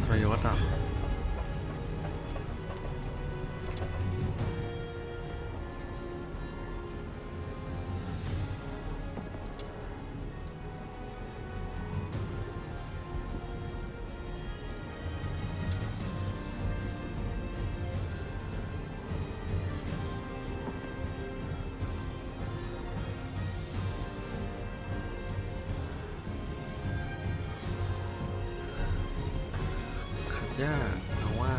ประโยชน์อ่ะ ย่าเอาว่า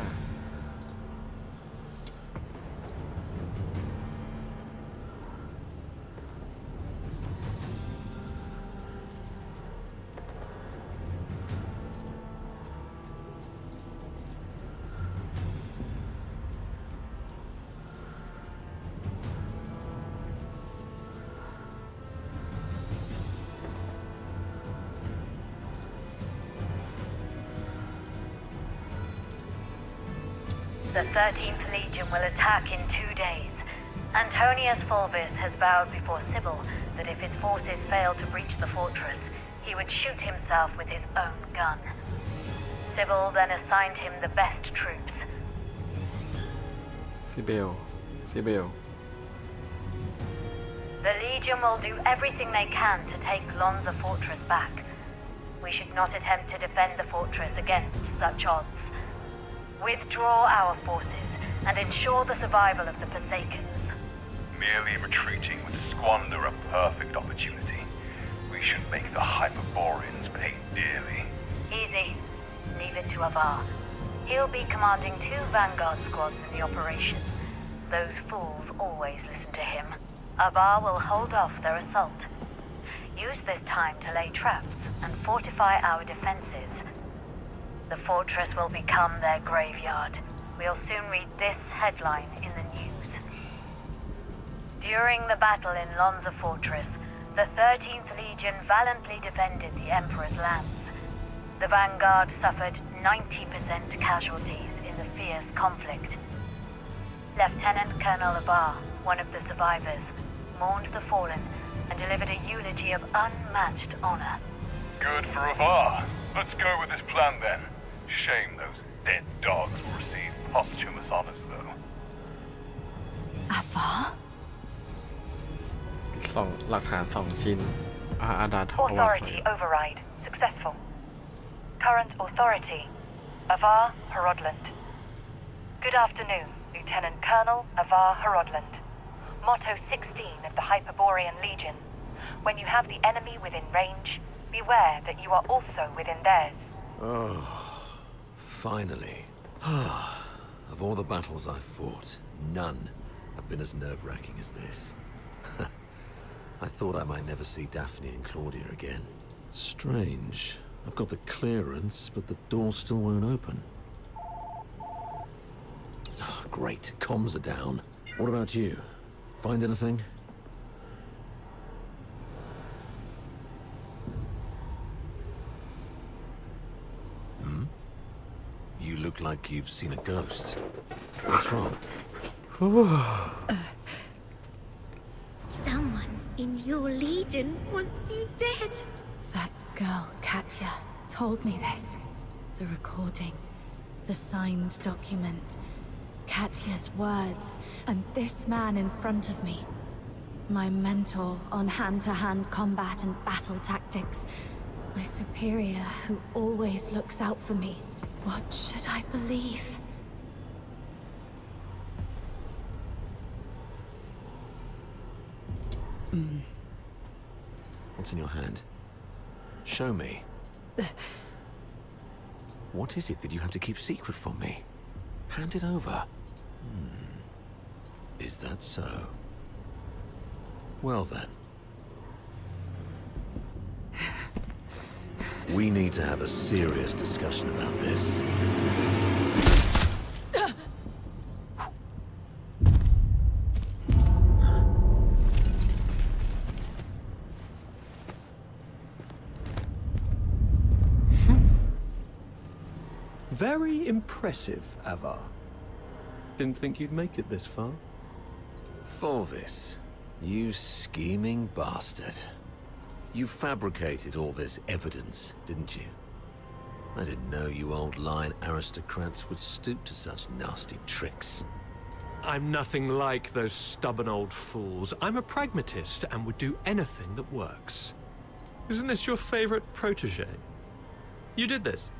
The 13th Legion will attack in 2 days. Antonius Fulvis has vowed before Sybil that if his forces fail to breach the fortress, he would shoot himself with his own gun. Sybil then assigned him the best troops. ซิเบล The Legion will do everything they can to take Lonza Fortress back. We should not attempt to defend the fortress against such odds. Withdraw our forces and ensure the survival of the Forsakens. Merely retreating would squander a perfect opportunity. We should make the Hyperboreans pay dearly. Easy. Leave it to Avar. He'll be commanding 2 Vanguard squads in the operation. Those fools always listen to him. Avar will hold off their assault. Use this time to lay traps and fortify our defenses. The fortress will become their graveyard. We'll soon read this headline in the news. During the battle in Lonza Fortress, the 13th Legion valiantly defended the Emperor's lands. The Vanguard suffered 90% casualties in the fierce conflict. Lieutenant Colonel Avar, one of the survivors, mourned the fallen and delivered a eulogy of unmatched honor. Good for Avar. Let's go with this plan then. Shame those dead dogs will receive posthumous honors, though. Avar? หลักฐาน2 ชิ้นอาดาท Authority override successful. Current authority, Avar Horodland. Good afternoon, Lieutenant Colonel Avar Horodland. Motto 16 of the Hyperborean Legion. When you have the enemy within range, beware that you are also within theirs. Oh, finally. Of all the battles I've fought, none have been as nerve-wracking as this. I thought I might never see Daphne and Claudia again. Strange. I've got the clearance, but the door still won't open. Oh, great. Comms are down. What about you? Find anything? You look like you've seen a ghost. What's wrong? Someone in your legion wants you dead. That girl, Katya, told me this. The recording, the signed document, Katya's words, and this man in front of me. My mentor on hand-to-hand combat and battle tactics. My superior who always looks out for me. What should I believe? What's in your hand? Show me. What is it that you have to keep secret from me? Hand it over. Is that so? Well then. We need to have a serious discussion about this. Very impressive, Avar. Didn't think you'd make it this far. Fulvis, you scheming bastard. You fabricated all this evidence, didn't you? I didn't know you old line aristocrats would stoop to such nasty tricks. I'm nothing like those stubborn old fools. I'm a pragmatist and would do anything that works. Isn't this your favorite protege? You did this.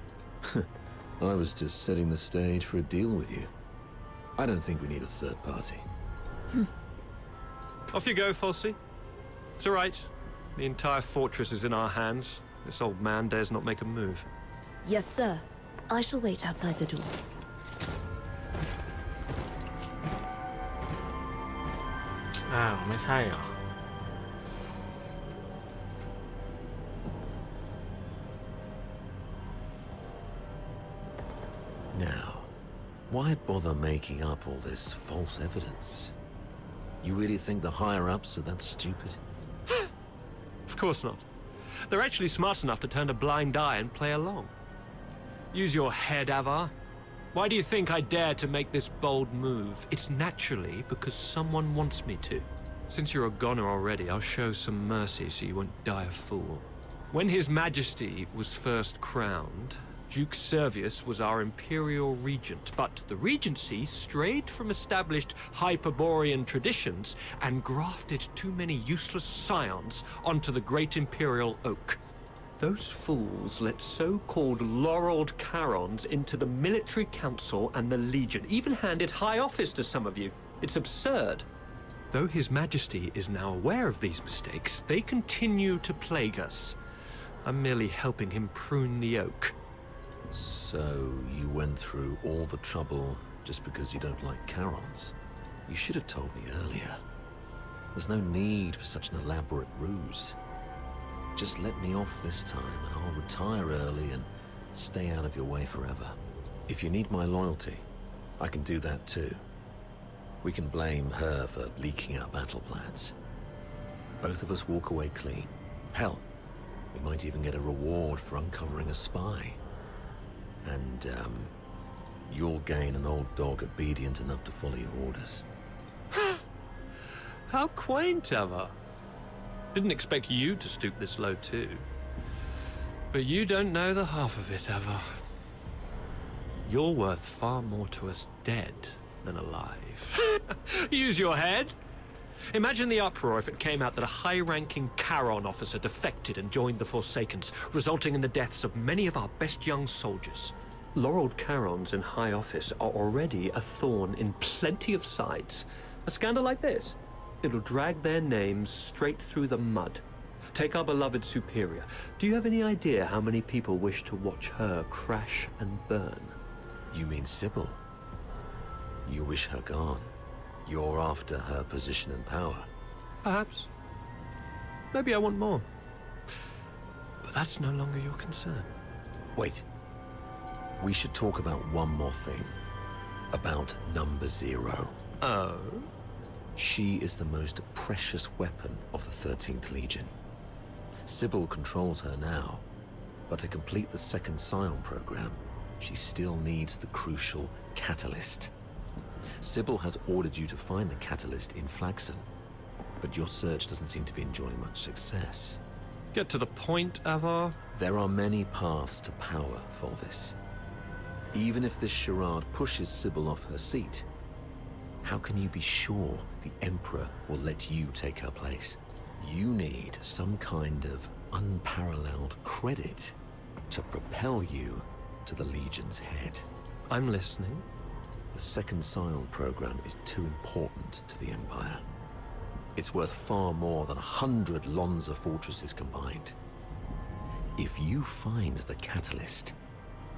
I was just setting the stage for a deal with you. I don't think we need a third party. Off you go, Falsey. It's all right. The entire fortress is in our hands. This old man dares not make a move. Yes, sir. I shall wait outside the door. Ah, ไม่ใช่เหรอ Now, why bother making up all this false evidence? You really think the higher-ups are that stupid? Of course not. They're actually smart enough to turn a blind eye and play along. Use your head, Avar. Why do you think I dare to make this bold move? It's naturally because someone wants me to. Since you're a goner already, I'll show some mercy so you won't die a fool. When His Majesty was first crowned, Duke Servius was our imperial regent, but the regency strayed from established Hyperborean traditions and grafted too many useless scions onto the great imperial oak. Those fools let so-called laureled Charons into the military council and the Legion, even handed high office to some of you. It's absurd. Though His Majesty is now aware of these mistakes, they continue to plague us. I'm merely helping him prune the oak. So, you went through all the trouble just because you don't like Charons? You should have told me earlier. There's no need for such an elaborate ruse. Just let me off this time and I'll retire early and stay out of your way forever. If you need my loyalty, I can do that too. We can blame her for leaking our battle plans. Both of us walk away clean. Hell, we might even get a reward for uncovering a spy. And, you'll gain an old dog obedient enough to follow your orders. How quaint, Avar. Didn't expect you to stoop this low, too. But you don't know the half of it, Avar. You're worth far more to us dead than alive. Use your head. Imagine the uproar if it came out that a high-ranking Charon officer defected and joined the Forsakens, resulting in the deaths of many of our best young soldiers. Laureled Charons in high office are already a thorn in plenty of sides. A scandal like this, it'll drag their names straight through the mud. Take our beloved superior. Do you have any idea how many people wish to watch her crash and burn? You mean Sybil? You wish her gone. You're after her position and power. Perhaps. Maybe I want more. But that's no longer your concern. Wait. We should talk about one more thing. About number 0. Oh? She is the most precious weapon of the 13th Legion. Sybil controls her now, but to complete the second Scion program, she still needs the crucial catalyst. Sybil has ordered you to find the catalyst in Flaxen, but your search doesn't seem to be enjoying much success. Get to the point, Avar. There are many paths to power, Fulvis. Even if this charade pushes Sybil off her seat, how can you be sure the Emperor will let you take her place? You need some kind of unparalleled credit to propel you to the Legion's head. I'm listening. The second Scion program is too important to the Empire. It's worth far more than 100 Lonza fortresses combined. If you find the catalyst,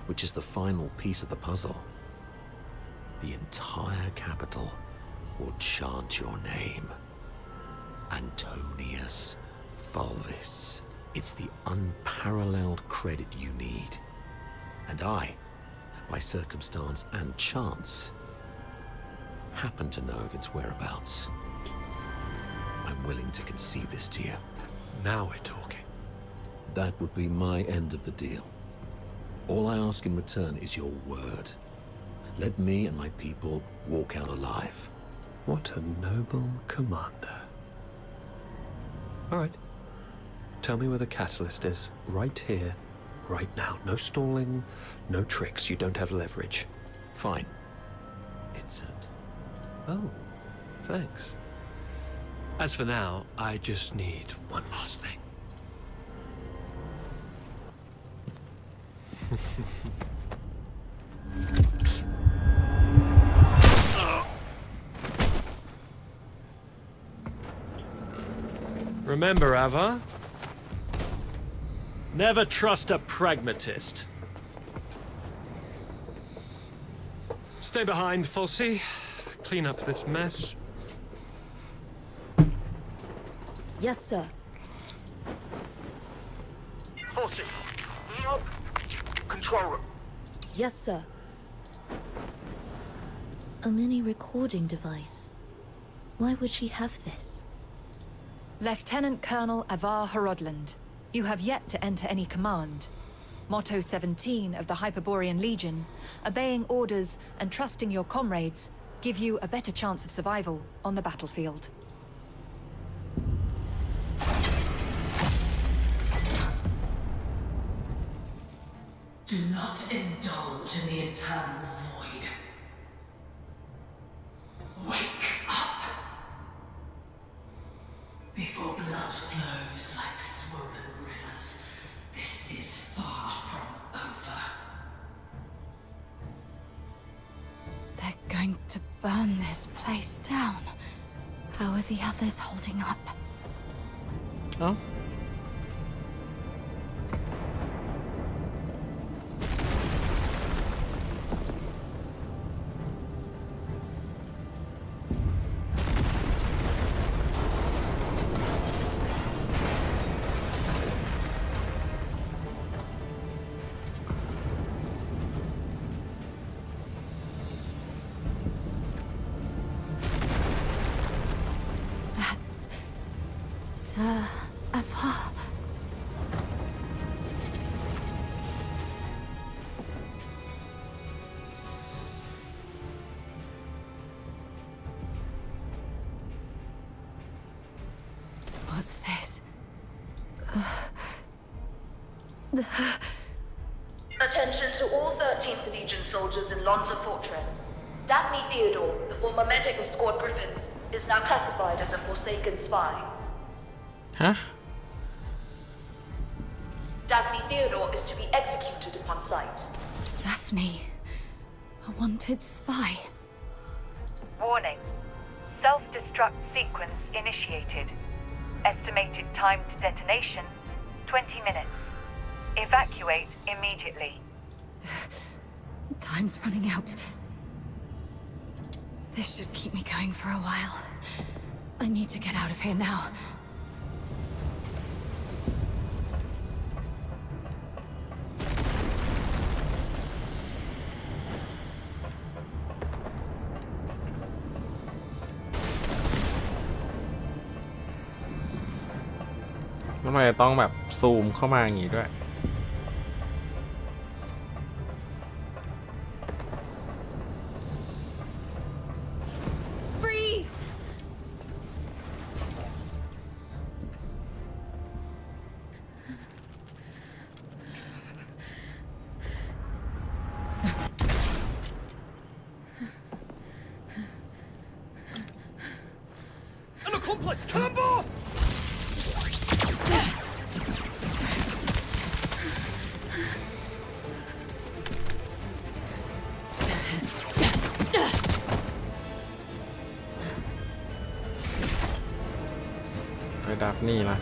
which is the final piece of the puzzle, the entire capital will chant your name. Antonius Fulvis. It's the unparalleled credit you need. And I, by circumstance and chance, happen to know of its whereabouts. I'm willing to concede this to you. Now we're talking. That would be my end of the deal. All I ask in return is your word. Let me and my people walk out alive. What a noble commander. All right. Tell me where the catalyst is. Right here, right now. No stalling, no tricks. You don't have leverage. Fine. It's it. Oh, thanks. As for now, I just need one last thing. Remember, Ava? Never trust a pragmatist. Stay behind, Falsey. Clean up this mess. Yes, sir. Falsey, control room. Yes, sir. A mini recording device. Why would she have this? Lieutenant Colonel Avar Horodland, you have yet to enter any command. Motto 17 of the Hyperborean Legion, obeying orders and trusting your comrades give you a better chance of survival on the battlefield. Do not indulge in the eternal void. Wake up! Before blood flows like swollen rivers, this is far from over. They're going to burn this place down. How are the others holding up? Oh. Sir Avar. What's this? Attention to all 13th Legion soldiers in Lonza Fortress. Daphne Theodore, the former medic of Squad Griffins, is now classified as a Forsaken spy. Huh? Daphne Theodore is to be executed upon sight. Daphne, a wanted spy. Warning. Self-destruct sequence initiated. Estimated time to detonation, 20 minutes. Evacuate immediately. Time's running out. This should keep me going for a while. I need to get out of here now.ทำไมต้องแบบซูมเข้ามาอย่างนี้ด้วย Freeze! An accomplice! Kill them both! Daphne ล่ะ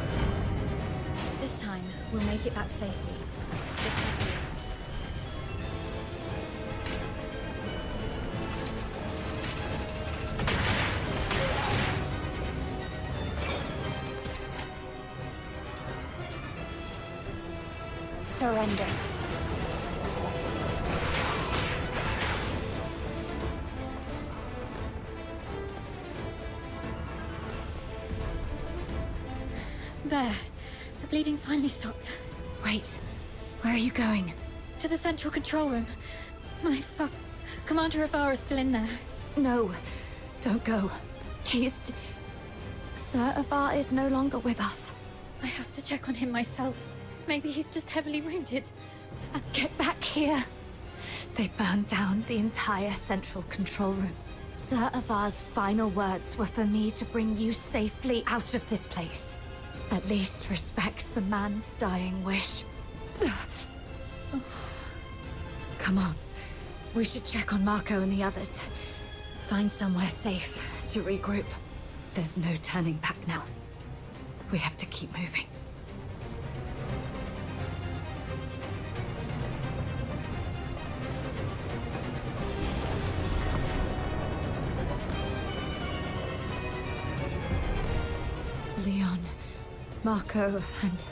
This time, we'll make it back safely. Just like this. Surrender. There. The bleeding's finally stopped. Wait. Where are you going? To the central control room. My Commander Avar is still in there. No. Don't go. Sir Avar is no longer with us. I have to check on him myself. Maybe he's just heavily wounded. Get back here! They burned down the entire central control room. Sir Avar's final words were for me to bring you safely out of this place. At least respect the man's dying wish. Come on. We should check on Marco and the others. Find somewhere safe to regroup. There's no turning back now. We have to keep moving. Leon, Marco, and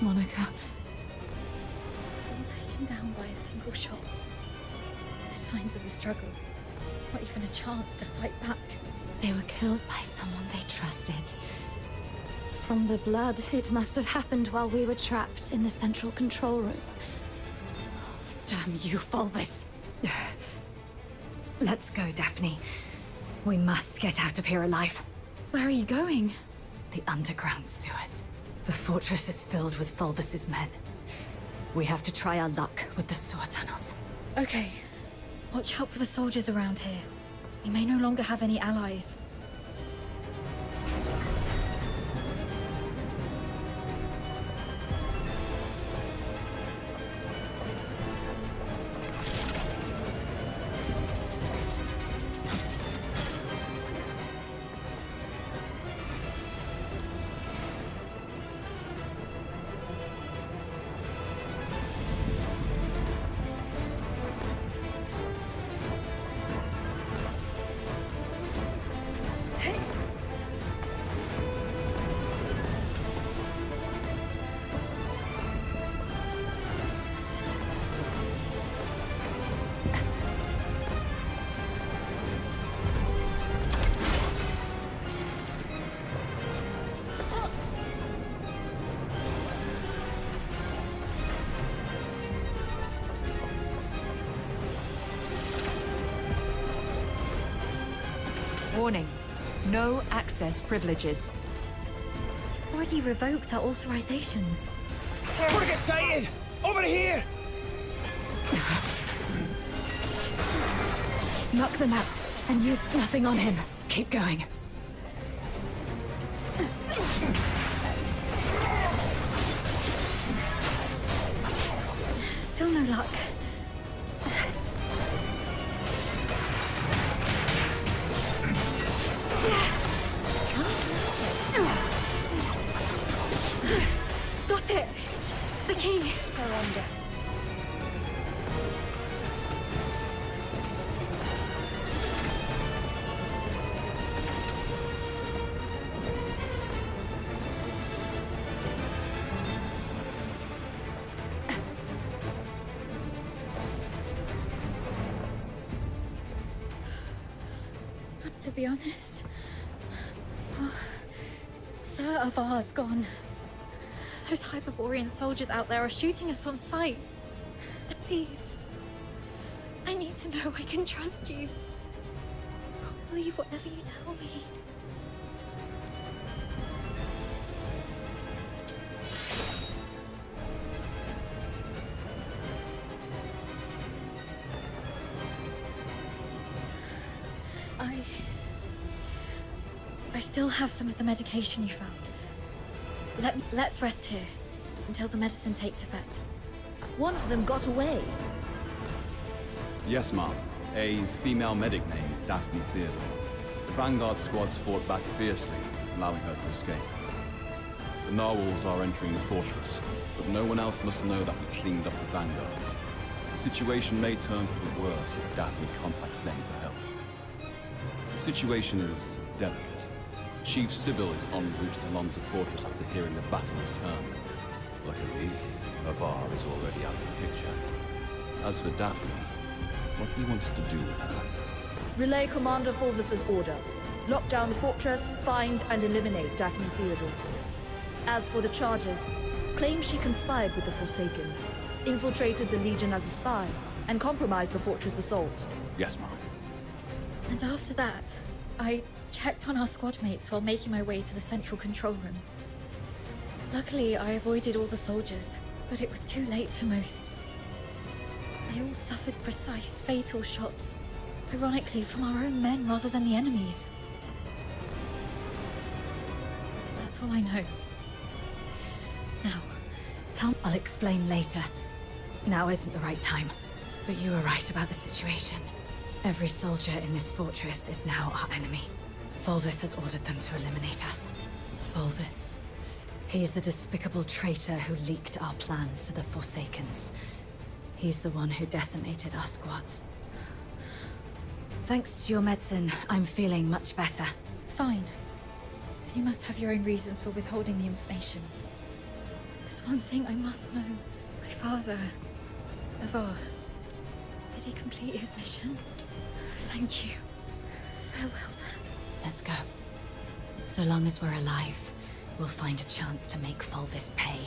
Monica. All taken down by a single shot. No signs of a struggle. Not even a chance to fight back. They were killed by someone they trusted. From the blood, it must have happened while we were trapped in the central control room. Oh, damn you, Fulvis. Let's go, Daphne. We must get out of here alive. Where are you going? The underground sewers. The fortress is filled with Fulvis's men. We have to try our luck with the sewer tunnels. Okay. Watch out for the soldiers around here. We may no longer have any allies. Warning. No access privileges. They've already revoked our authorizations. We're excited! Over here! Knock them out and use nothing on him. Keep going. Still no luck. Got it! The key! Surrender. To be honest, Sir Avar's gone. Those Hyperborean soldiers out there are shooting us on sight. Please, I need to know I can trust you. I'll believe whatever you tell me. I still have some of the medication you found. Let's rest here until the medicine takes effect. One of them got away. Yes, ma'am. A female medic named Daphne Theodore. The Vanguard squads fought back fiercely, allowing her to escape. The narwhals are entering the fortress, but no one else must know that we cleaned up the Vanguards. The situation may turn for the worse if Daphne contacts them for help. The situation is delicate. Chief Sybil is en route to Lonza Fortress after hearing the battle has turned. Luckily, Avar is already out of the picture. As for Daphne, what do you want us to do with her? Relay Commander Fulvis's order. Lock down the fortress, find and eliminate Daphne Theodore. As for the charges, claim she conspired with the Forsakens, infiltrated the Legion as a spy, and compromised the fortress assault. Yes, ma'am. And after that, I checked on our squad mates while making my way to the central control room. Luckily, I avoided all the soldiers. But it was too late for most. They all suffered precise, fatal shots. Ironically, from our own men rather than the enemy's. That's all I know. Now, tell me. I'll explain later. Now isn't the right time. But you were right about the situation. Every soldier in this fortress is now our enemy. Fulvis has ordered them to eliminate us. Fulvis? He's the despicable traitor who leaked our plans to the Forsakens. He's the one who decimated our squads. Thanks to your medicine, I'm feeling much better. Fine. You must have your own reasons for withholding the information. There's one thing I must know. My father, Avar, did he complete his mission? Thank you. Farewell, Dad. Let's go. So long as we're alive, we'll find a chance to make Fulvis pay.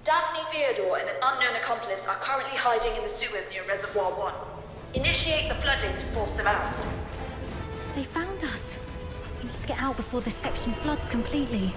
Daphne Theodore and an unknown accomplice are currently hiding in the sewers near Reservoir 1. Initiate the flooding to force them out. They found us. We need to get out before this section floods completely.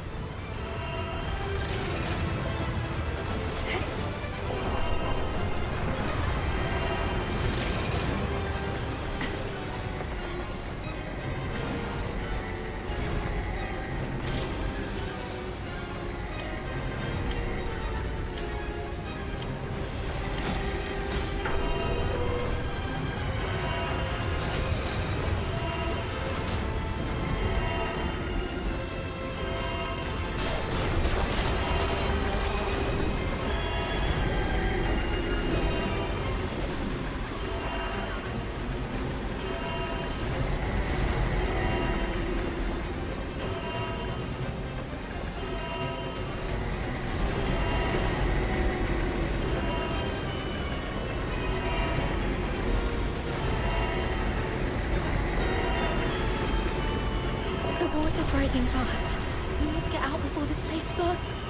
The water's rising fast. We need to get out before this place floods.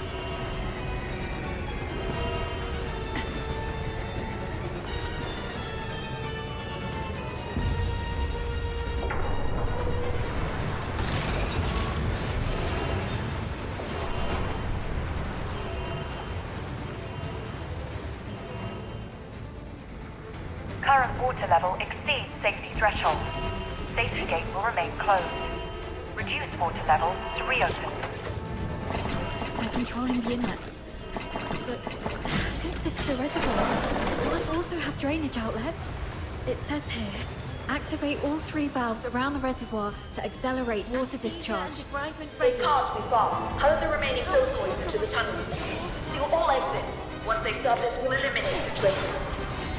Current water level exceeds safety threshold. Safety gate will remain closed. Reduce water level to reopen. They're controlling the inlets. But since this is a reservoir, it must also have drainage outlets. It says here, activate all 3 valves around the reservoir to accelerate water discharge. They can't be far. Herd the remaining filters into the tunnels. Seal all exits. Once they surface, we'll eliminate the traitors.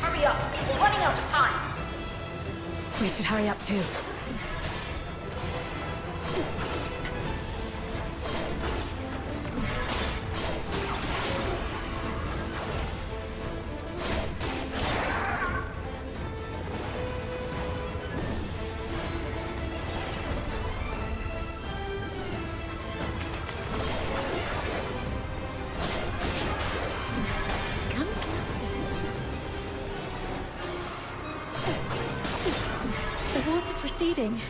Hurry up. We're running out of time. We should hurry up too. The water's receding.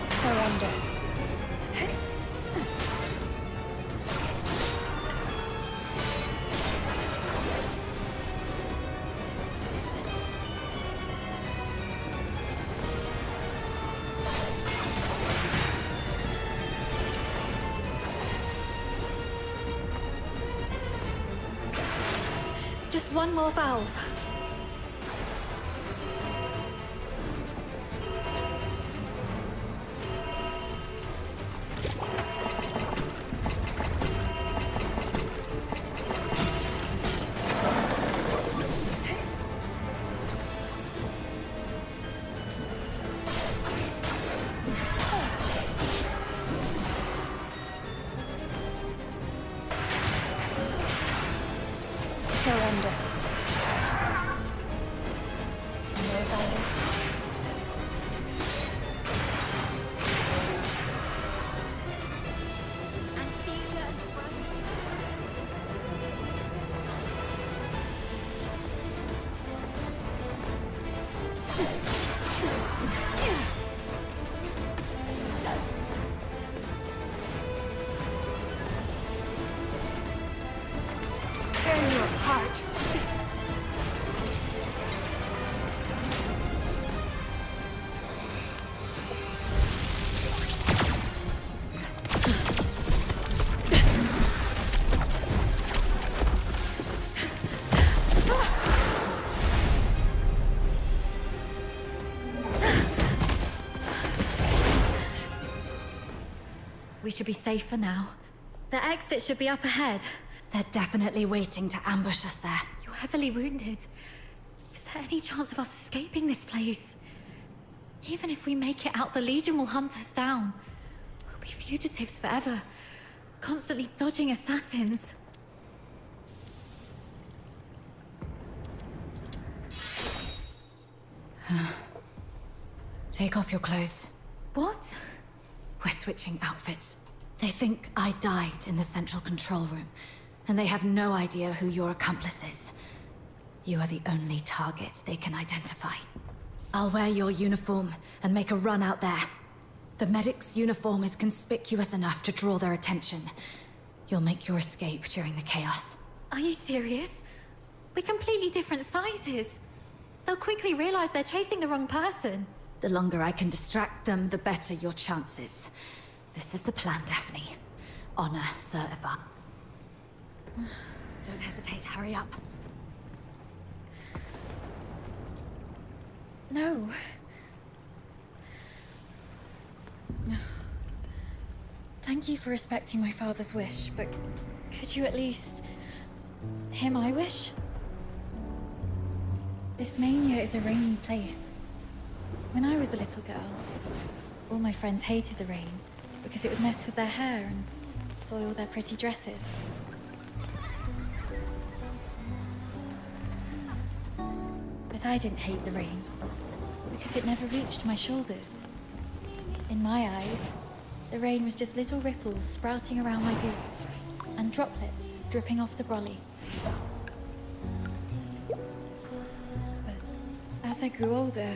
Surrender. Just one more valve. We should be safe for now. The exit should be up ahead. They're definitely waiting to ambush us there. You're heavily wounded. Is there any chance of us escaping this place? Even if we make it out, the Legion will hunt us down. We'll be fugitives forever, constantly dodging assassins. Take off your clothes. What? We're switching outfits. They think I died in the central control room, and they have no idea who your accomplice is. You are the only target they can identify. I'll wear your uniform and make a run out there. The medic's uniform is conspicuous enough to draw their attention. You'll make your escape during the chaos. Are you serious? We're completely different sizes. They'll quickly realize they're chasing the wrong person. The longer I can distract them, the better your chances. This is the plan, Daphne. Honor, certified. Don't hesitate, hurry up. No. Thank you for respecting my father's wish, but could you at least hear my wish? This mania is a rainy place. When I was a little girl, all my friends hated the rain because it would mess with their hair and soil their pretty dresses. But I didn't hate the rain because it never reached my shoulders. In my eyes, the rain was just little ripples sprouting around my boots and droplets dripping off the brolly. But as I grew older,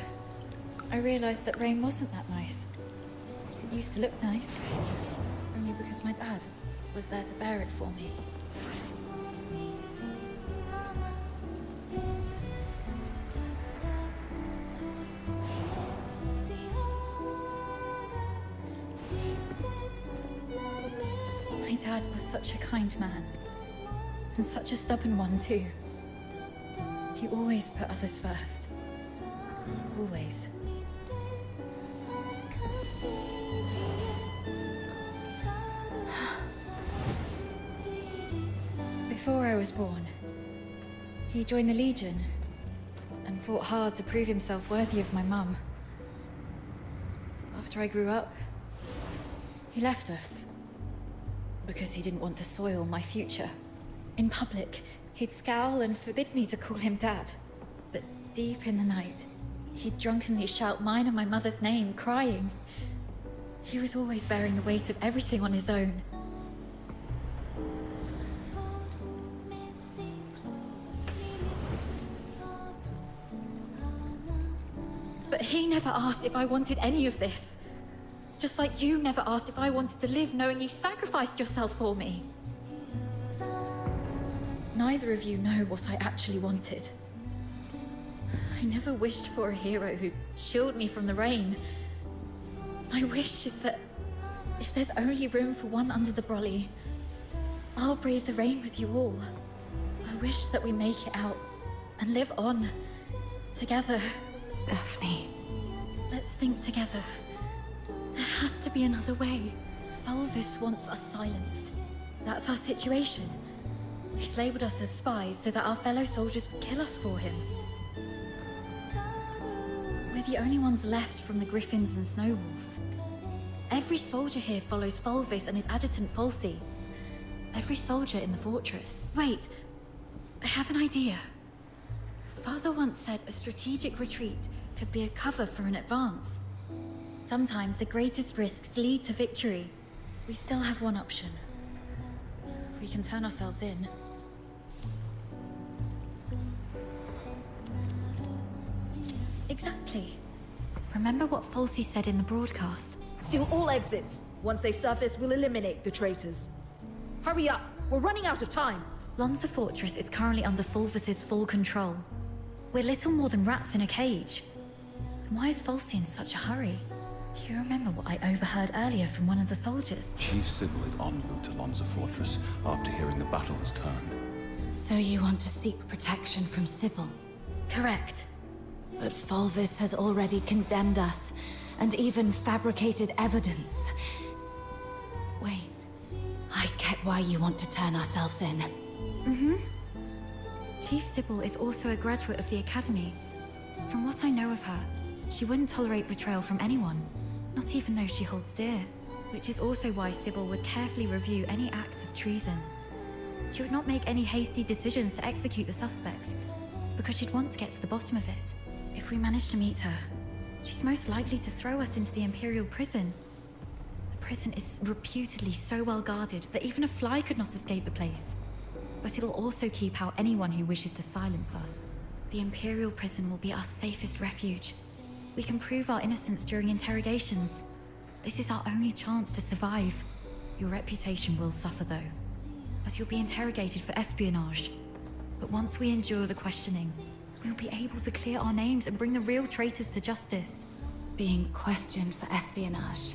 I realized that rain wasn't that nice. It used to look nice, only because my dad was there to bear it for me. My dad was such a kind man, and such a stubborn one too. He always put others first. Always. Before I was born, he joined the Legion and fought hard to prove himself worthy of my mum. After I grew up, he left us because he didn't want to soil my future. In public, he'd scowl and forbid me to call him Dad. But deep in the night, he'd drunkenly shout mine and my mother's name, crying. He was always bearing the weight of everything on his own. But he never asked if I wanted any of this. Just like you never asked if I wanted to live knowing you sacrificed yourself for me. Neither of you know what I actually wanted. I never wished for a hero who'd shield me from the rain. My wish is that if there's only room for one under the brolly, I'll brave the rain with you all. I wish that we make it out and live on together. Daphne. Let's think together. There has to be another way. Fulvis wants us silenced. That's our situation. He's labeled us as spies so that our fellow soldiers would kill us for him. We're the only ones left from the Griffins and Snowwolves. Every soldier here follows Fulvis and his adjutant Falsey. Every soldier in the fortress. Wait, I have an idea. Father once said a strategic retreat could be a cover for an advance. Sometimes the greatest risks lead to victory. We still have one option. We can turn ourselves in. Exactly. Remember what Falsey said in the broadcast? Seal all exits. Once they surface, we'll eliminate the traitors. Hurry up! We're running out of time. Lonza Fortress is currently under Fulvis's full control. We're little more than rats in a cage. Why is Falsey in such a hurry? Do you remember what I overheard earlier from one of the soldiers? Chief Sybil is en route to Lonza Fortress after hearing the battle has turned. So you want to seek protection from Sybil? Correct. But Fulvis has already condemned us, and even fabricated evidence. Wait, I get why you want to turn ourselves in. Mm-hmm. Chief Sybil is also a graduate of the Academy. From what I know of her, she wouldn't tolerate betrayal from anyone, not even those she holds dear. Which is also why Sybil would carefully review any acts of treason. She would not make any hasty decisions to execute the suspects, because she'd want to get to the bottom of it. If we manage to meet her, she's most likely to throw us into the Imperial prison. The prison is reputedly so well guarded that even a fly could not escape the place. But it'll also keep out anyone who wishes to silence us. The Imperial prison will be our safest refuge. We can prove our innocence during interrogations. This is our only chance to survive. Your reputation will suffer though, as you'll be interrogated for espionage. But once we endure the questioning, we'll be able to clear our names and bring the real traitors to justice. Being questioned for espionage.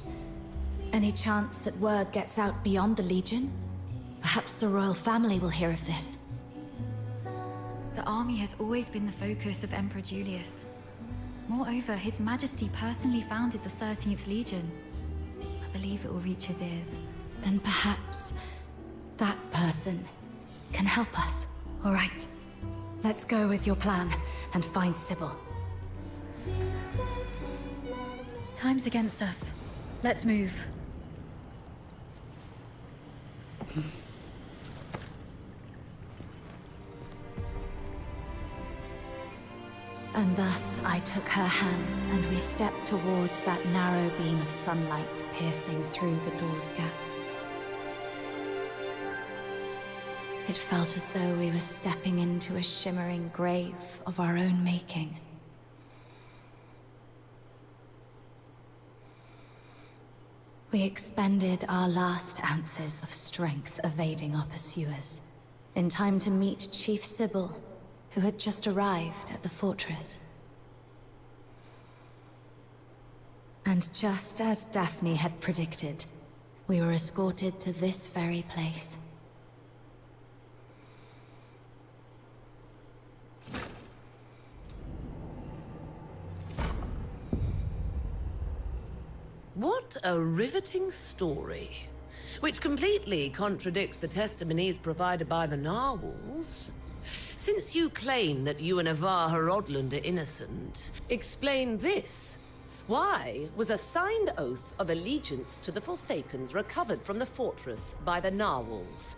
Any chance that word gets out beyond the Legion? Perhaps the royal family will hear of this. The army has always been the focus of Emperor Julius. Moreover, His Majesty personally founded the 13th Legion. I believe it will reach his ears. Then perhaps that person can help us. All right, let's go with your plan and find Sybil. Time's against us. Let's move. And thus I took her hand, and we stepped towards that narrow beam of sunlight piercing through the door's gap. It felt as though we were stepping into a shimmering grave of our own making. We expended our last ounces of strength evading our pursuers, in time to meet Chief Sybil, who had just arrived at the fortress. And just as Daphne had predicted, we were escorted to this very place. What a riveting story, which completely contradicts the testimonies provided by the narwhals. Since you claim that you and Avar Horodland are innocent, explain this. Why was a signed oath of allegiance to the Forsakens recovered from the fortress by the narwhals?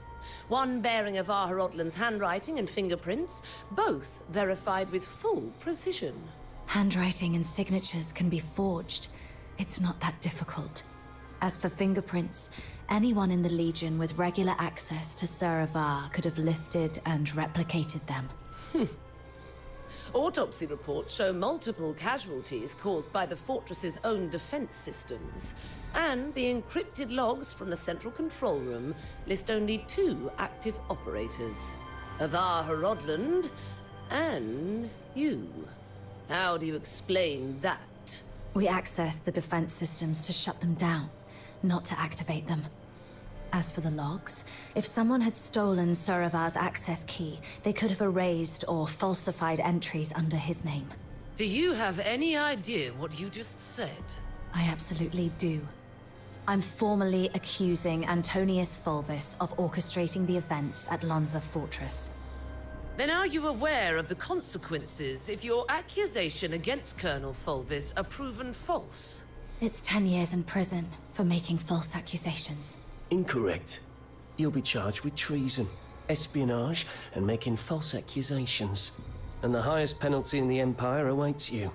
One bearing Avar Horodland's handwriting and fingerprints, both verified with full precision. Handwriting and signatures can be forged. It's not that difficult. As for fingerprints, anyone in the Legion with regular access to Sir Avar could have lifted and replicated them. Autopsy reports show multiple casualties caused by the fortress's own defense systems, and the encrypted logs from the central control room list only 2 active operators: Avar Horodland and you. How do you explain that? We accessed the defense systems to shut them down, not to activate them. As for the logs, if someone had stolen Sir Avar's access key, they could have erased or falsified entries under his name. Do you have any idea what you just said? I absolutely do. I'm formally accusing Antonius Fulvis of orchestrating the events at Lonza Fortress. Then are you aware of the consequences if your accusation against Colonel Fulvis are proven false? It's 10 years in prison for making false accusations. Incorrect. You'll be charged with treason, espionage, and making false accusations. And the highest penalty in the Empire awaits you.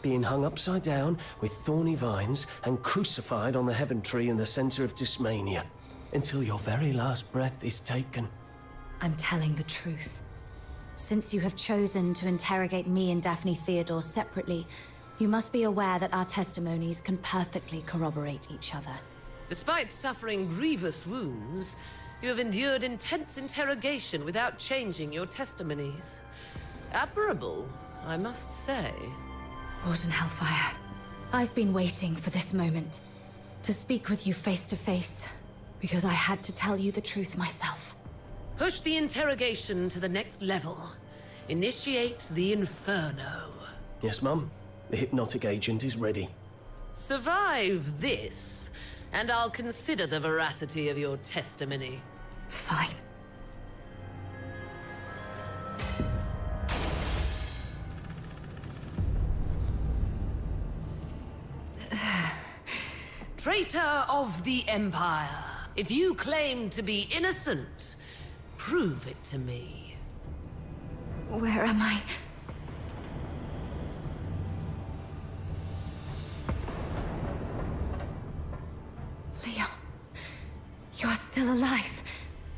Being hung upside down with thorny vines and crucified on the heaven tree in the center of Dysmania, until your very last breath is taken. I'm telling the truth. Since you have chosen to interrogate me and Daphne Theodore separately, you must be aware that our testimonies can perfectly corroborate each other. Despite suffering grievous wounds, You have endured intense interrogation without changing your testimonies. Admirable, I must say. Warden Hellfire, I've been waiting for this moment. To speak with you face to face, because I had to tell you the truth myself. Push the interrogation to the next level. Initiate the Inferno. Yes, Mum. The hypnotic agent is ready. Survive this, and I'll consider the veracity of your testimony. Fine. Traitor of the Empire, if you claim to be innocent, prove it to me. Where am I? Leon, you're still alive.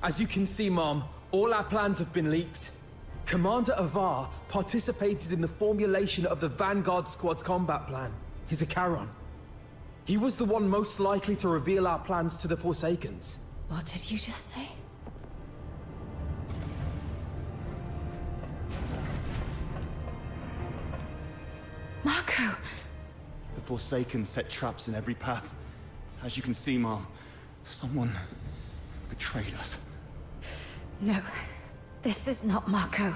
As you can see, Mom, all our plans have been leaked. Commander Avar participated in the formulation of the Vanguard Squad's combat plan. He's a Charon. He was the one most likely to reveal our plans to the Forsakens. What did you just say? Marco! The Forsaken set traps in every path. As you can see, Mom, someone betrayed us. No, this is not Marco.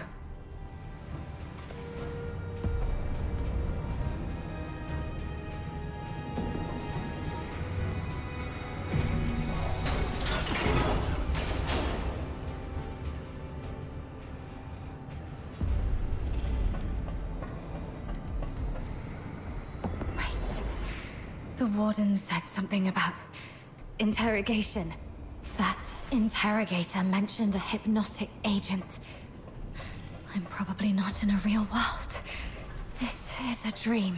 The Warden said something about interrogation. That interrogator mentioned a hypnotic agent. I'm probably not in a real world. This is a dream.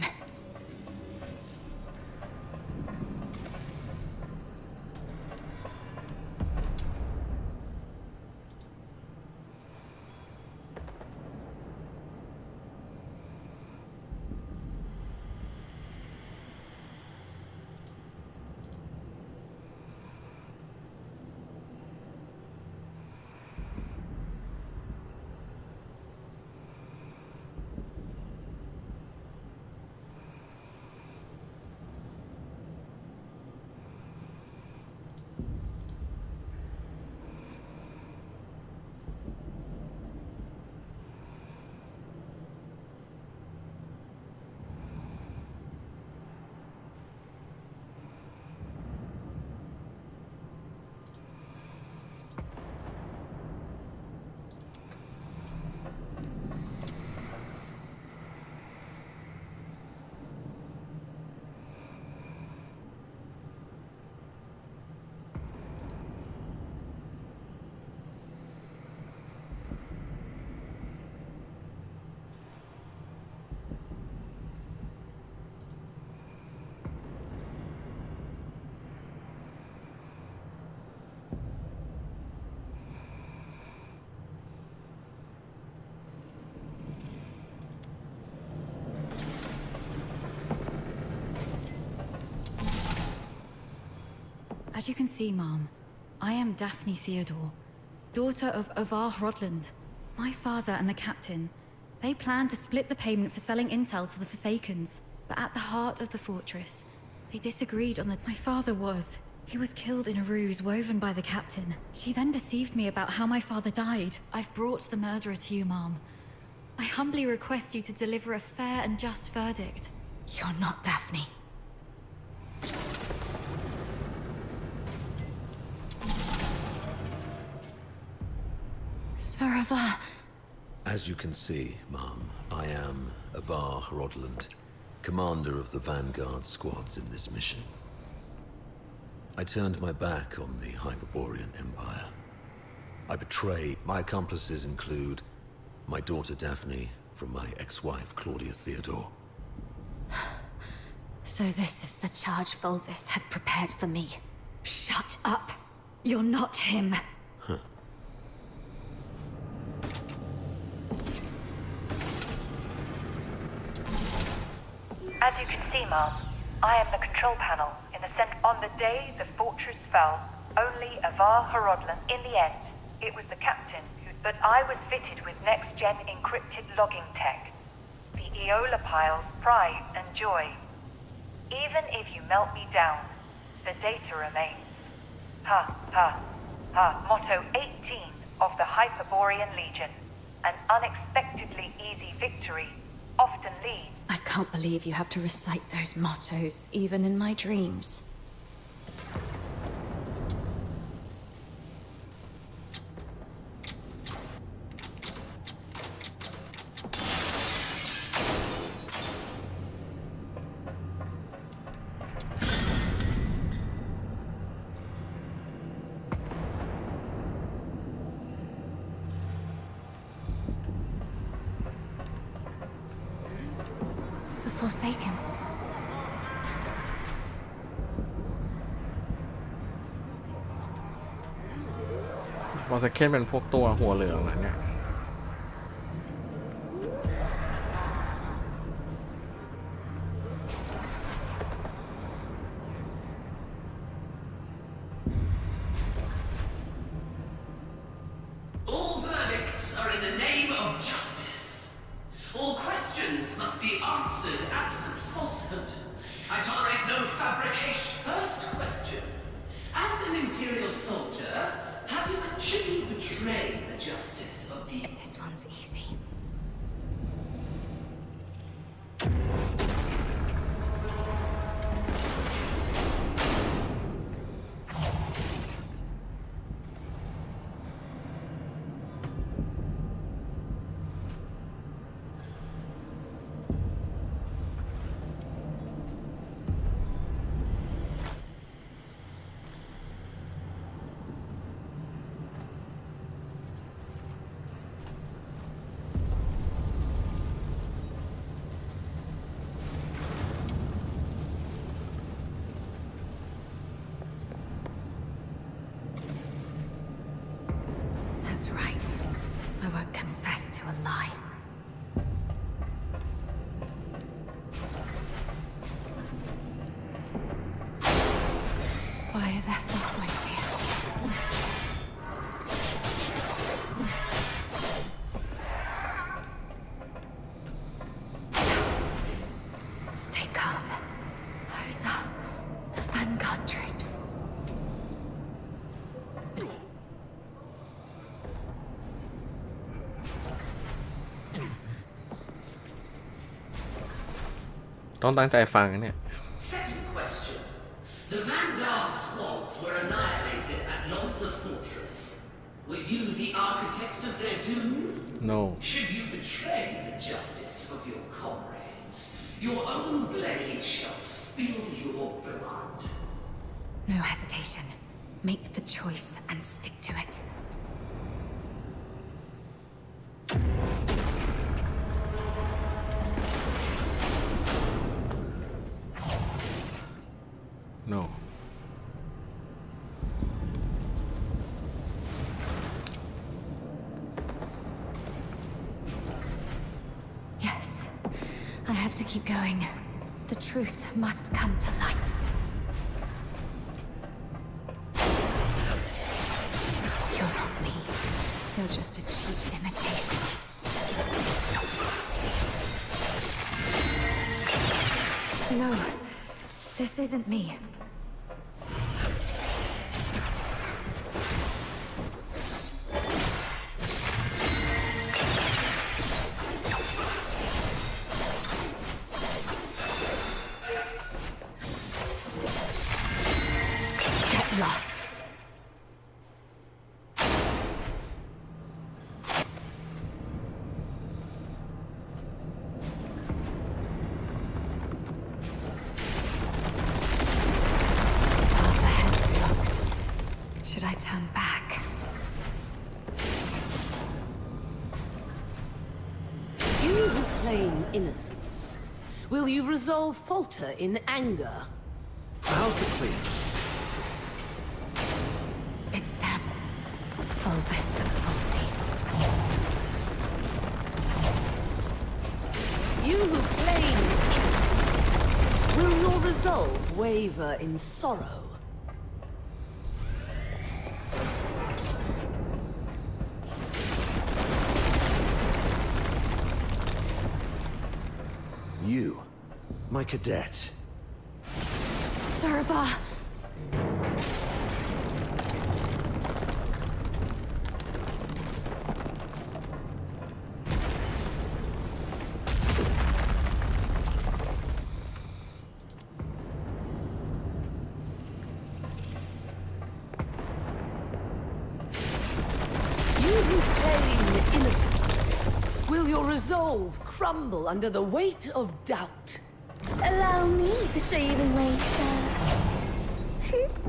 As you can see, Mom, I am Daphne Theodore, daughter of Avar Rodland. My father and the captain, they planned to split the payment for selling intel to the Forsakens. But at the heart of the fortress, they disagreed on my father was. He was killed in a ruse woven by the captain. She then deceived me about how my father died. I've brought the murderer to you, Mom. I humbly request you to deliver a fair and just verdict. You're not Daphne. Sir Avar. As you can see, Mom, I am Avar Rodland, commander of the Vanguard squads in this mission. I turned my back on the Hyperborean Empire. I betray. My accomplices include my daughter Daphne from my ex-wife Claudia Theodore. So this is the charge Fulvis had prepared for me. Shut up! You're not him! Huh. As you can see, Mom, I am the control panel in the on the day the fortress fell. only Avar Horodlan. In the end, it was the captain who... But I was fitted with next-gen encrypted logging tech. The Eola pile's pride and joy. Even if you melt me down, the data remains. Ha, ha, ha. Motto 18 of the Hyperborean Legion. An unexpectedly easy victory often leads... I can't believe you have to recite those mottos, even in my dreams. Forsakens. ฟอร์เซเคนเป็นพวกตัวหัวเหลืองนะเนี่ย All verdicts are in the name of justice. All questions must be answered absent falsehood. I tolerate no fabrication. First question. As an Imperial soldier, should you betray the justice of the... This one's easy. That's right. I won't confess to a lie. Why are there footprints here? Stay calm. Those are the Vanguard troops.ต้องตั้งใจฟังเนี่ย Second question. The Vanguard squads were annihilated at Lonza Fortress. Were you the architect of their doom? No. Should you betray the justice of your comrades, your own blade shall spill your blood. No hesitation. Make the choice and stick to it. No. Yes. I have to keep going. The truth must come to light. You're not me. You're just a cheap imitation. No. This isn't me. Get lost. Should I turn back? You who claim innocence, will you resolve falter in anger? Perfectly. It's them. Fulvis and Fulsi. You who claim innocence, will your resolve waver in sorrow? You, my cadet. Sir Ava. You who claim innocence, will your resolve crumble under the weight of doubt? Allow me to show you the way, sir.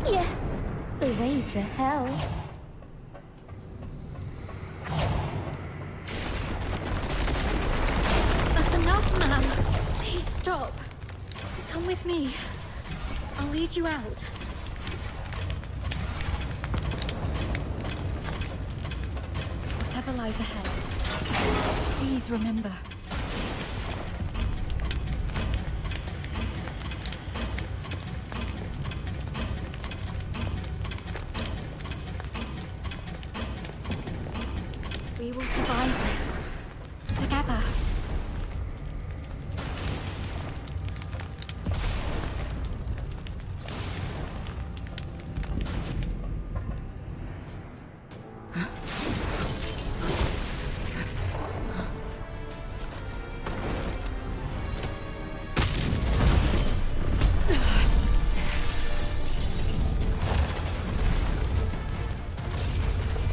Yes, the way to hell. That's enough, ma'am. Please stop. Come with me. I'll lead you out. Whatever lies ahead, please remember. We will survive this together.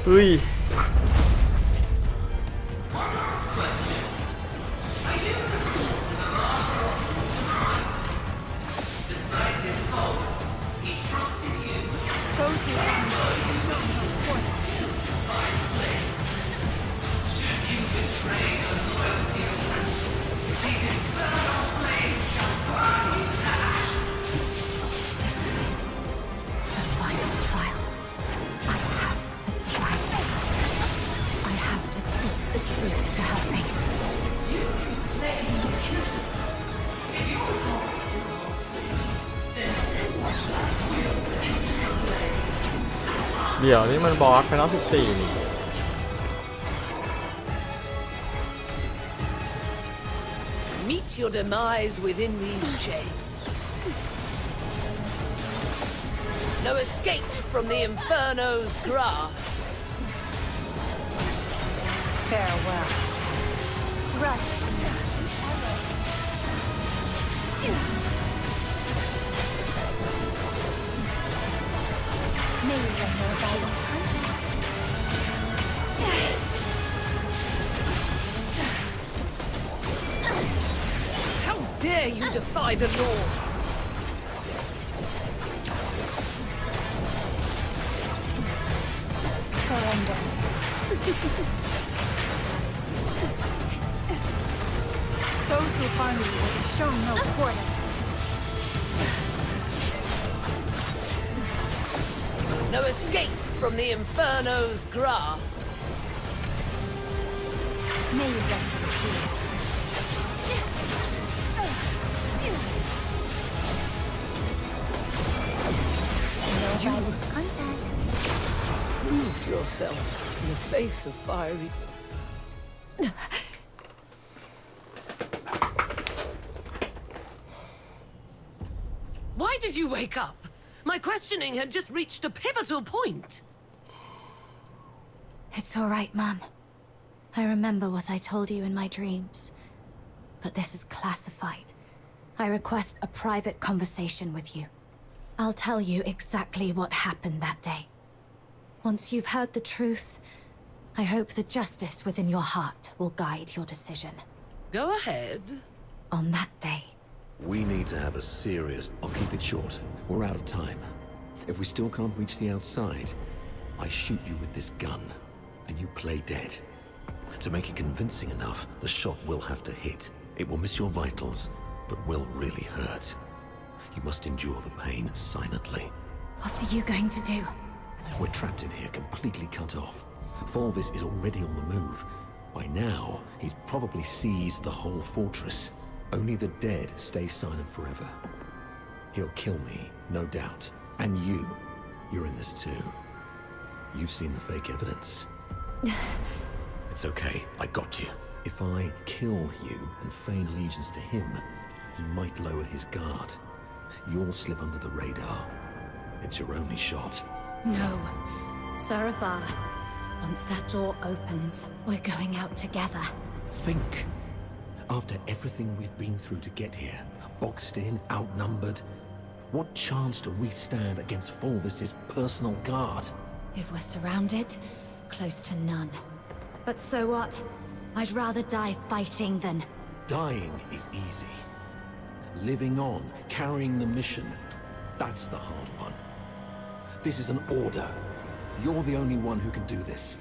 Ui. Despite his faults, he trusted you. Those who Should you betray the loyalty of friendship, these infernal flames shall burn you to ash. This is it. The final trial. I have to survive this. I have to speak the truth to her face. You claim innocence. If your resolve still holds me, then what shall I will entangle? เดี๋ยวนี่มันบอสไฟนอล14นี่ Meet your demise within these chains. No escape from the Inferno's grasp. Farewell. Right. May you rest your guidance. How dare you defy the law? Surrender. Those who harm you will be shown no quarter. No escape from the Inferno's grasp. May you rest in peace. Proved yourself in the face of fiery. Why did you wake up? My questioning had just reached a pivotal point. It's all right, Mum. I remember what I told you in my dreams. But this is classified. I request a private conversation with you. I'll tell you exactly what happened that day. Once you've heard the truth, I hope the justice within your heart will guide your decision. Go ahead. On that day. We need to have a serious... I'll keep it short. We're out of time. If we still can't reach the outside, I shoot you with this gun, and you play dead. To make it convincing enough, the shot will have to hit. It will miss your vitals, but will really hurt. You must endure the pain silently. What are you going to do? We're trapped in here, completely cut off. Fulvis is already on the move. By now, he's probably seized the whole fortress. Only the dead stay silent forever. He'll kill me, no doubt. And you. You're in this too. You've seen the fake evidence. It's okay, I got you. If I kill you and feign allegiance to him, he might lower his guard. You'll slip under the radar. It's your only shot. No. Sir Avar, once that door opens, we're going out together. Think. After everything we've been through to get here, boxed in, outnumbered, what chance do we stand against Fulvis's personal guard? If we're surrounded, close to none. But so what? I'd rather die fighting than... Dying is easy. Living on, carrying the mission, that's the hard one. This is an order. You're the only one who can do this.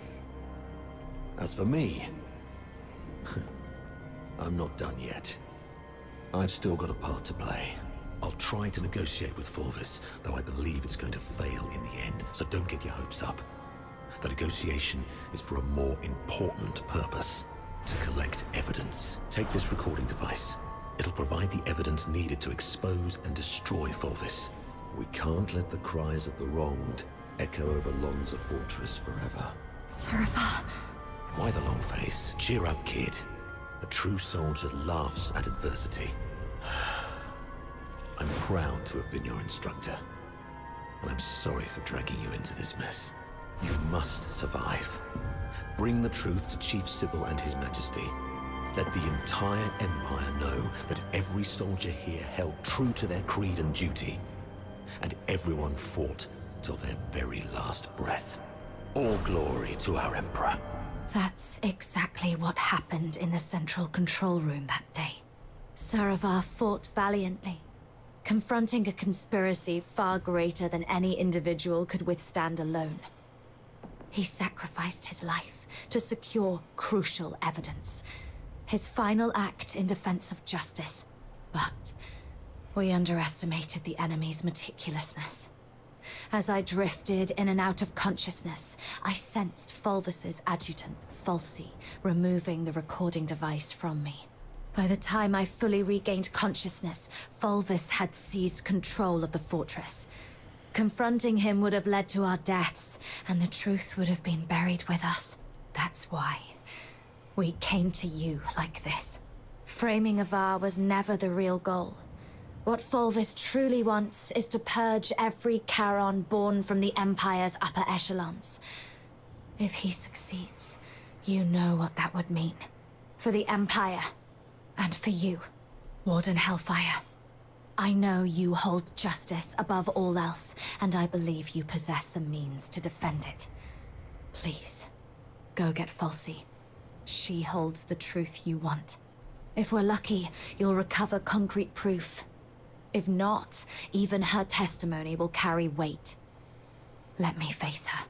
As for me, I'm not done yet. I've still got a part to play. I'll try to negotiate with Fulvis, though I believe it's going to fail in the end, so don't get your hopes up. The negotiation is for a more important purpose. To collect evidence. Take this recording device. It'll provide the evidence needed to expose and destroy Fulvis. We can't let the cries of the wronged echo over Lonza Fortress forever. Sir Avar. Why the long face? Cheer up, kid. A true soldier laughs at adversity. I'm proud to have been your instructor. And I'm sorry for dragging you into this mess. You must survive. Bring the truth to Chief Sybil and His Majesty. Let the entire Empire know that every soldier here held true to their creed and duty. And everyone fought till their very last breath. All glory to our Emperor. That's exactly what happened in the central control room that day. Sir Avar fought valiantly, confronting a conspiracy far greater than any individual could withstand alone. He sacrificed his life to secure crucial evidence. His final act in defense of justice. But we underestimated the enemy's meticulousness. As I drifted in and out of consciousness, I sensed Fulvis's adjutant, Falsey, removing the recording device from me. By the time I fully regained consciousness, Fulvis had seized control of the fortress. Confronting him would have led to our deaths, and the truth would have been buried with us. That's why we came to you like this. Framing Avar was never the real goal. What Fulvis truly wants is to purge every Charon born from the Empire's upper echelons. If he succeeds, you know what that would mean. For the Empire, and for you, Warden Hellfire. I know you hold justice above all else, and I believe you possess the means to defend it. Please, go get Falsey. She holds the truth you want. If we're lucky, you'll recover concrete proof. If not, even her testimony will carry weight. Let me face her,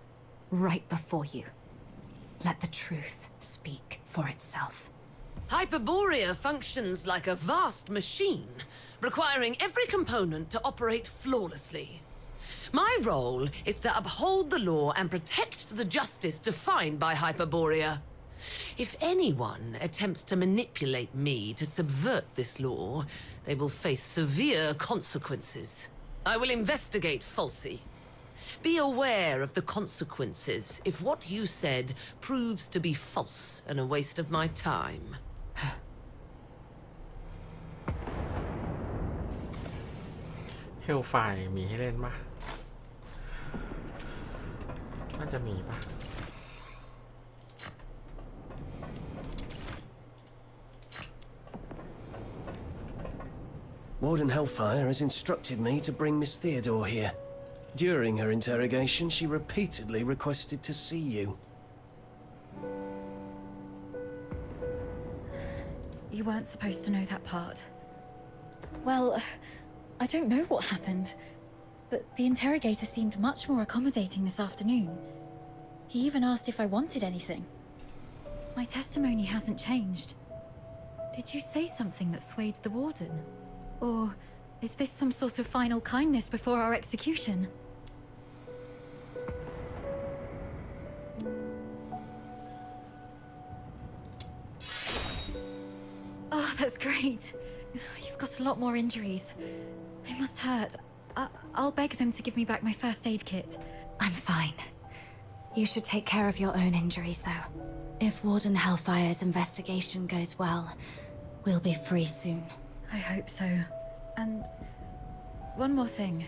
right before you. Let the truth speak for itself. Hyperborea functions like a vast machine, requiring every component to operate flawlessly. My role is to uphold the law and protect the justice defined by Hyperborea. If anyone attempts to manipulate me to subvert this law, they will face severe consequences. I will investigate Falsey. Be aware of the consequences if what you said proves to be false and a waste of my time. เฮลไฟมีให้เล่นปะน่าจะมีปะ Warden Hellfire has instructed me to bring Miss Theodore here. During her interrogation, she repeatedly requested to see you. You weren't supposed to know that part. Well, I don't know what happened, but the interrogator seemed much more accommodating this afternoon. He even asked if I wanted anything. My testimony hasn't changed. Did you say something that swayed the warden? Or is this some sort of final kindness before our execution? Oh, that's great. You've got a lot more injuries. They must hurt. I'll beg them to give me back my first aid kit. I'm fine. You should take care of your own injuries, though. If Warden Hellfire's investigation goes well, we'll be free soon. I hope so. And one more thing.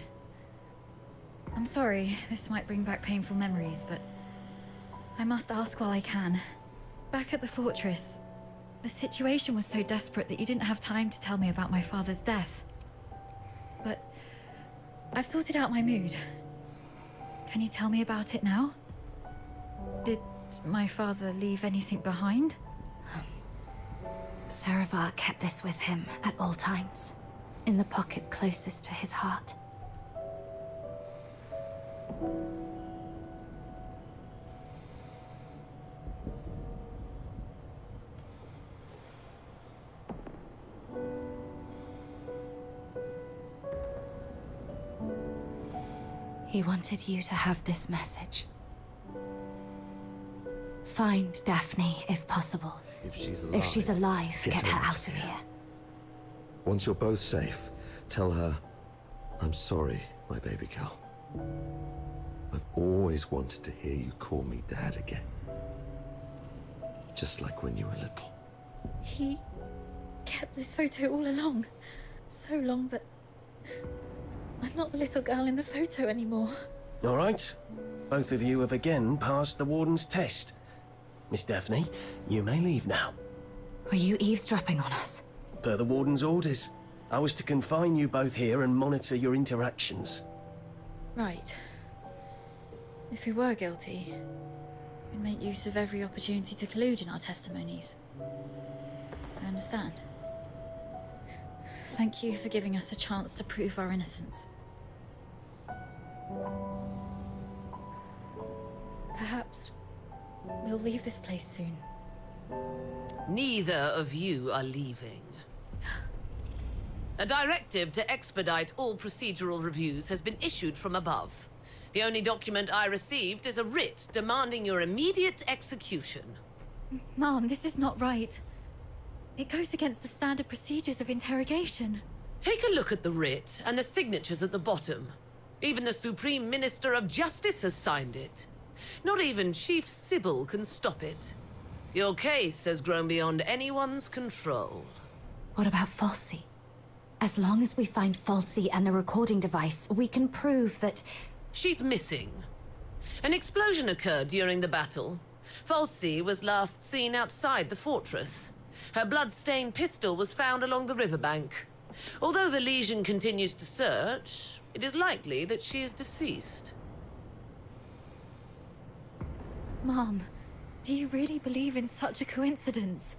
I'm sorry, this might bring back painful memories, but I must ask while I can. Back at the fortress, the situation was so desperate that you didn't have time to tell me about my father's death. But I've sorted out my mood. Can you tell me about it now? Did my father leave anything behind? Saravar kept this with him at all times, in the pocket closest to his heart. He wanted you to have this message. Find Daphne, if possible. If she's alive, Get her out of here. Once you're both safe, tell her, I'm sorry, my baby girl. I've always wanted to hear you call me Dad again. Just like when you were little. He kept this photo all along. So long that I'm not the little girl in the photo anymore. All right. Both of you have again passed the Warden's test. Miss Daphne, you may leave now. Were you eavesdropping on us? Per the Warden's orders. I was to confine you both here and monitor your interactions. Right. If we were guilty, we'd make use of every opportunity to collude in our testimonies. I understand. Thank you for giving us a chance to prove our innocence. Perhaps we'll leave this place soon. Neither of you are leaving. A directive to expedite all procedural reviews has been issued from above. The only document I received is a writ demanding your immediate execution. Mom, this is not right. It goes against the standard procedures of interrogation. Take a look at the writ and the signatures at the bottom. Even the Supreme Minister of Justice has signed it. Not even Chief Sybil can stop it. Your case has grown beyond anyone's control. What about Falsey? As long as we find Falsey and a recording device, we can prove that... She's missing. An explosion occurred during the battle. Falsey was last seen outside the fortress. Her blood-stained pistol was found along the riverbank. Although the Legion continues to search, it is likely that she is deceased. Mom, do you really believe in such a coincidence?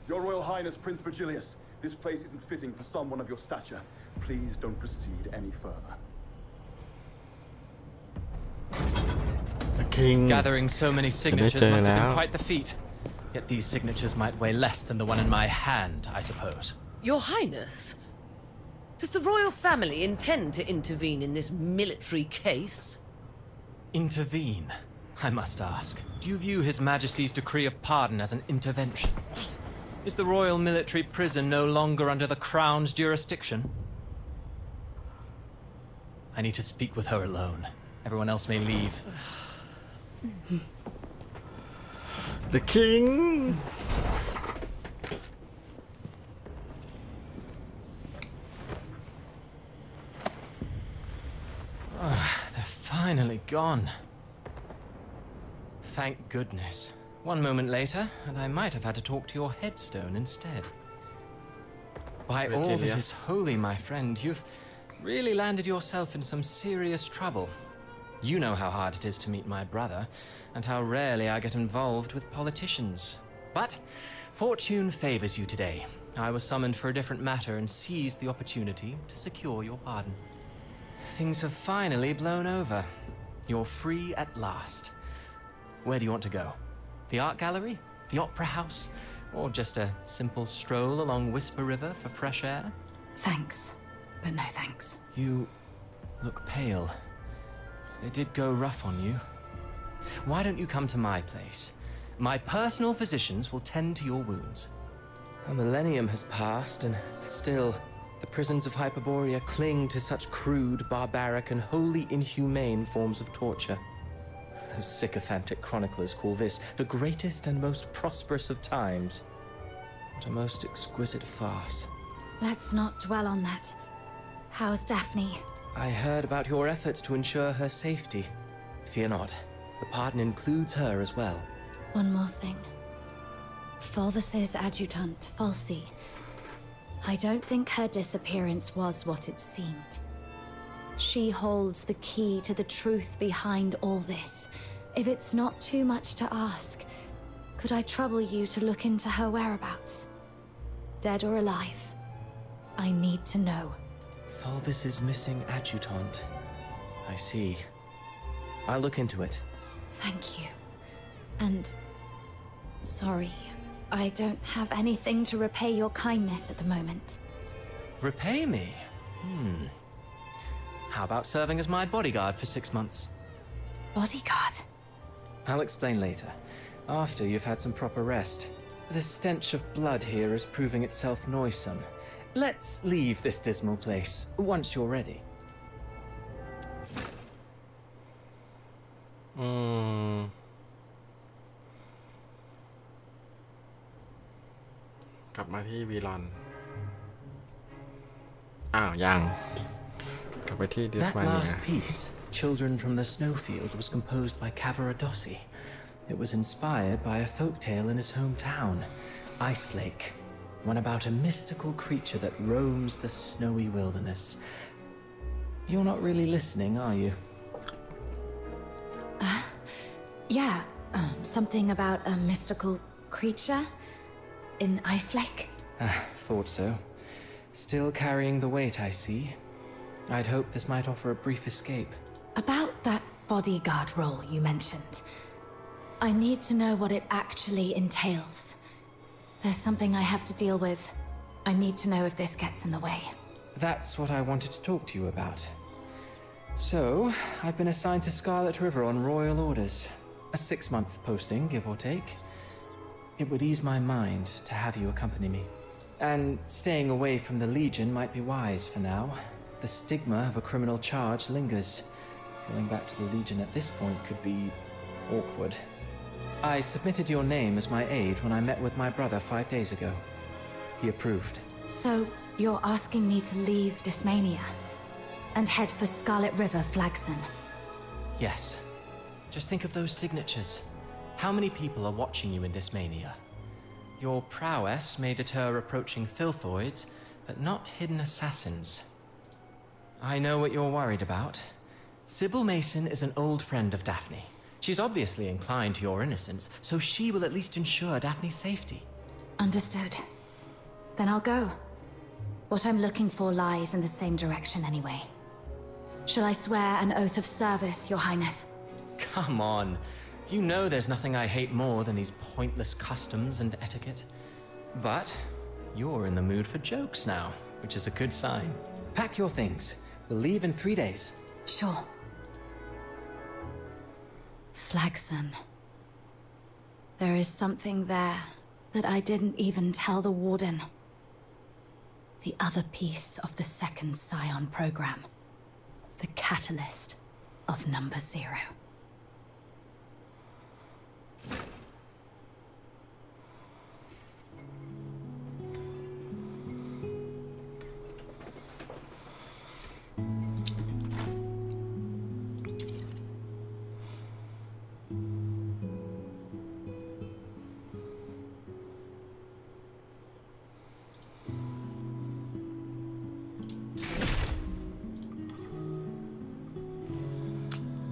Your Royal Highness, Prince Virgilius, this place isn't fitting for someone of your stature. Please don't proceed any further. The king. Gathering so many signatures must have been quite the feat. Yet these signatures might weigh less than the one in my hand, I suppose. Your Highness, does the royal family intend to intervene in this military case? Intervene? I must ask. Do you view His Majesty's decree of pardon as an intervention? Is the royal military prison no longer under the Crown's jurisdiction? I need to speak with her alone. Everyone else may leave. The king. They're finally gone. Thank goodness. One moment later, and I might have had to talk to your headstone instead. By all that is holy, my friend, you've really landed yourself in some serious trouble. You know how hard it is to meet my brother, and how rarely I get involved with politicians. But fortune favors you today. I was summoned for a different matter and seized the opportunity to secure your pardon. Things have finally blown over. You're free at last. Where do you want to go? The art gallery? The opera house? Or just a simple stroll along Whisper River for fresh air? Thanks, but no thanks. You look pale. They did go rough on you. Why don't you come to my place? My personal physicians will tend to your wounds. A millennium has passed, and still, the prisons of Hyperborea cling to such crude, barbaric, and wholly inhumane forms of torture. Those sycophantic chroniclers call this the greatest and most prosperous of times. What a most exquisite farce. Let's not dwell on that. How's Daphne? I heard about your efforts to ensure her safety. Fear not, the pardon includes her as well. One more thing. Fulvis's adjutant, Falsey. I don't think her disappearance was what it seemed. She holds the key to the truth behind all this. If it's not too much to ask, could I trouble you to look into her whereabouts? Dead or alive? I need to know. Fulvis's missing adjutant. I see. I'll look into it. Thank you. And... sorry, I don't have anything to repay your kindness at the moment. Repay me? How about serving as my bodyguard for 6 months? Bodyguard? I'll explain later, after you've had some proper rest. The stench of blood here is proving itself noisome. Let's leave this dismal place once you're ready. กลับมาที่วีลอน อ้าว ยัง กลับไปที่ดิส That มาเนีย last piece, Children from the Snowfield, was composed by Cavaradossi. It was inspired by a folktale in his hometown, Ice Lake, one about a mystical creature that roams the snowy wilderness. You're not really listening, are you? Yeah, something about a mystical creature in Ice Lake? Thought so. Still carrying the weight, I see. I'd hoped this might offer a brief escape. About that bodyguard role you mentioned. I need to know what it actually entails. There's something I have to deal with. I need to know if this gets in the way. That's what I wanted to talk to you about. So, I've been assigned to Scarlet River on royal orders. A 6-month posting, give or take. It would ease my mind to have you accompany me. And staying away from the Legion might be wise for now. The stigma of a criminal charge lingers. Going back to the Legion at this point could be awkward. I submitted your name as my aide when I met with my brother 5 days ago. He approved. So, you're asking me to leave Dysmania and head for Scarlet River, Flagson? Yes. Just think of those signatures. How many people are watching you in Dysmania? Your prowess may deter approaching filthoids, but not hidden assassins. I know what you're worried about. Sybil Mason is an old friend of Daphne. She's obviously inclined to your innocence, so she will at least ensure Daphne's safety. Understood. Then I'll go. What I'm looking for lies in the same direction anyway. Shall I swear an oath of service, Your Highness? Come on. You know there's nothing I hate more than these pointless customs and etiquette. But you're in the mood for jokes now, which is a good sign. Pack your things. We'll leave in 3 days. Sure. Flagson. There is something there that I didn't even tell the Warden. The other piece of the second Scion program. The catalyst of Number 0.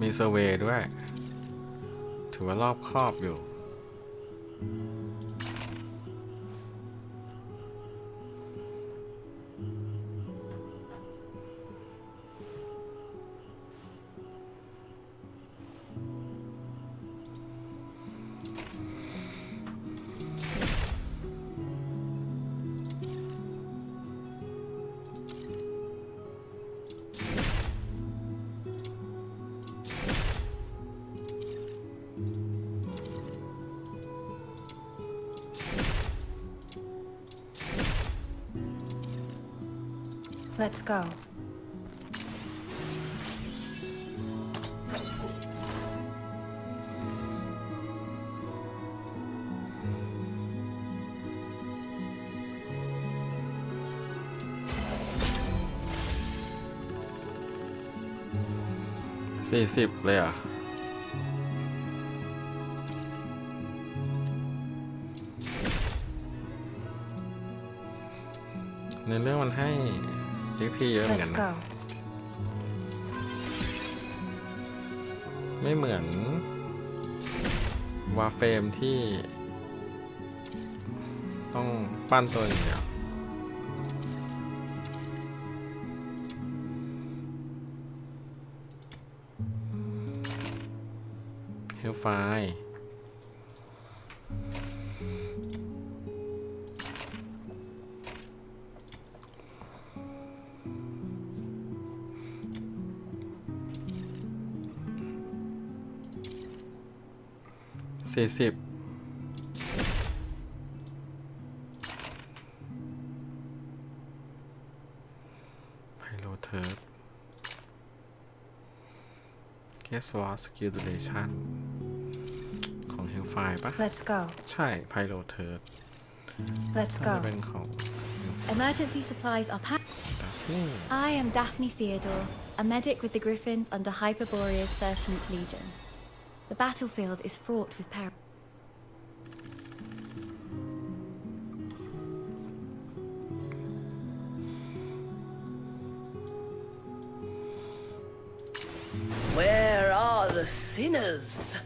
มีเซอร์เวย์ด้วย ถือว่ารอบคอบอยู่ Let's go. 40เลยอ่ะในเรื่องมันให้ XP เยอะเหมือนกันนะ ไม่เหมือนวาเฟรมที่ต้องปั้นตัวอย่างเดียวเฮลไฟ40ไพโลเทิร์ดแกสวอสกิลดูเลชั่นของเฮลไฟปะ Let's go ใช่ไพโลเทิร์ด Let's จะ go เป็นของ Emergency supplies are packed. I am Daphne Theodore, a medic with the Griffins under Hyperborea's 13th Legion. The battlefield is fraught with peril. Where are the sinners?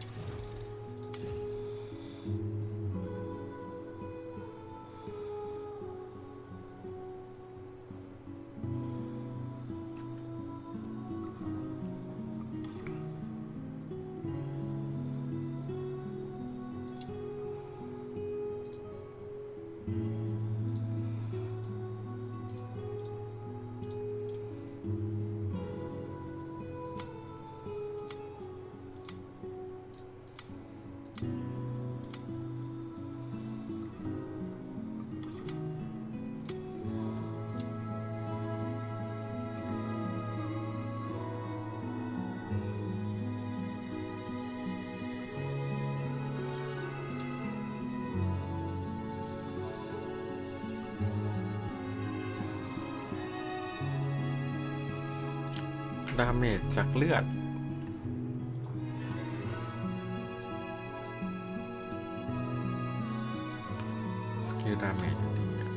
ดาเมจจากเลือดสกิลดาเมจอยู่ดีอะ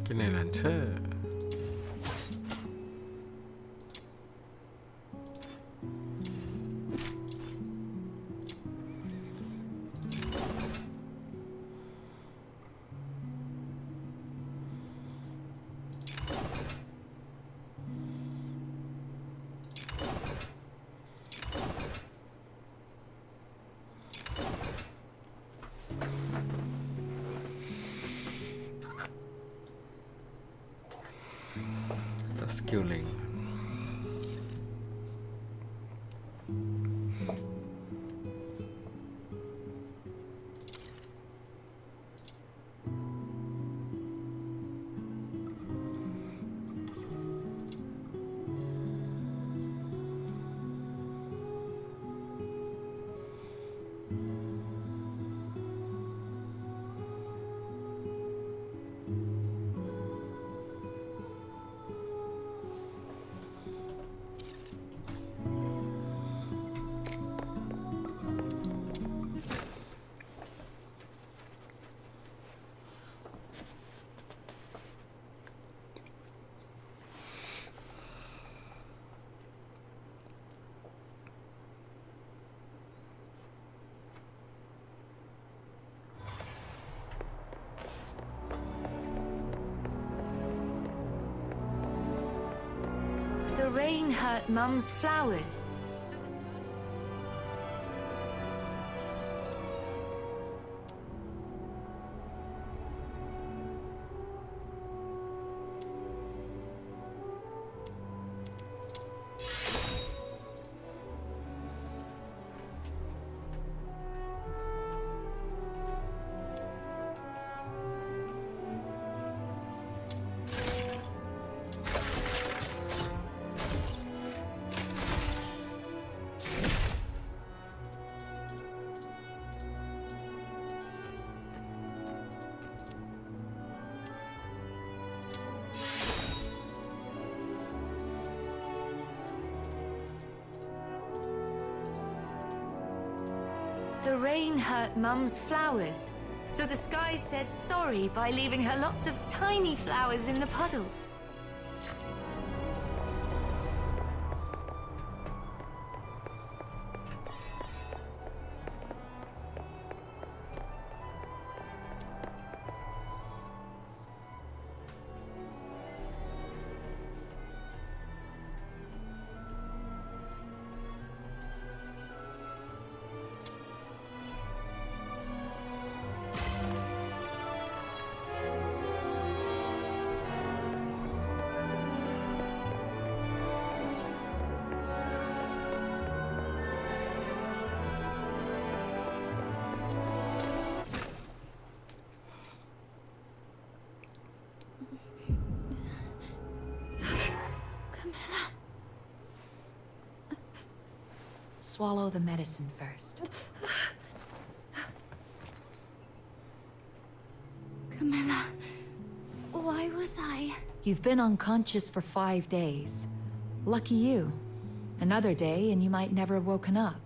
กินในลันเชอร์สกิลเล็ง The rain hurt Mum's flowers. The rain hurt Mum's flowers, so the sky said sorry by leaving her lots of tiny flowers in the puddles. Swallow the medicine first. Camilla, why was I? You've been unconscious for 5 days. Lucky you. Another day and you might never have woken up.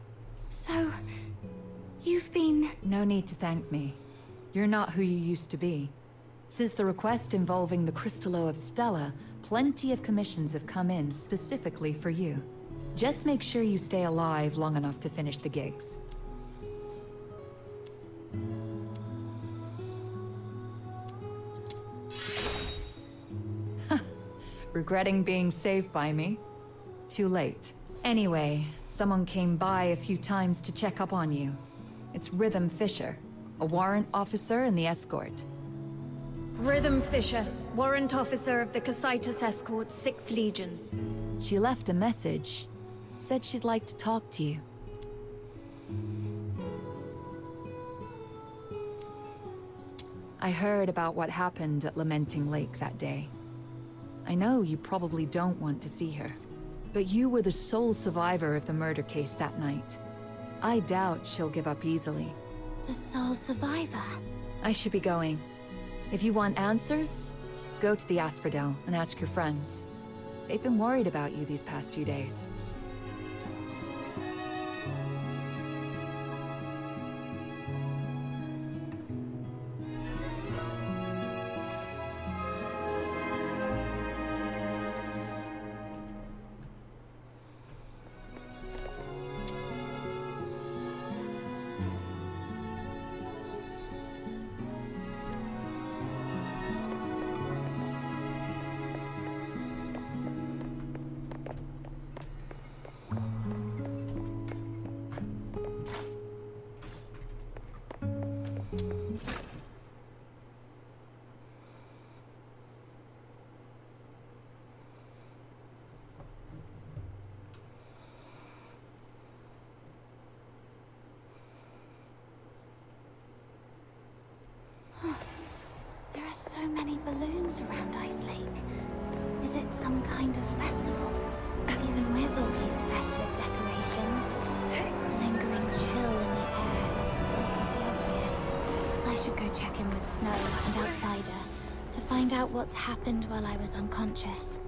So, you've been... No need to thank me. You're not who you used to be. Since the request involving the Crystallo of Stella, plenty of commissions have come in specifically for you. Just make sure you stay alive long enough to finish the gigs. Regretting being saved by me? Too late. Anyway, someone came by a few times to check up on you. It's Rhythm Fisher, a warrant officer in the escort. Rhythm Fisher, warrant officer of the Cassitus Escort, 6th Legion. She left a message. Said she'd like to talk to you. I heard about what happened at Lamenting Lake that day. I know you probably don't want to see her, but you were the sole survivor of the murder case that night. I doubt she'll give up easily. The sole survivor? I should be going. If you want answers, go to the Asphodel and ask your friends. They've been worried about you these past few days. There are so many balloons around Ice Lake. Is it some kind of festival? Even with all these festive decorations, the lingering chill in the air is still pretty obvious. I should go check in with Snow and Outsider to find out what's happened while I was unconscious.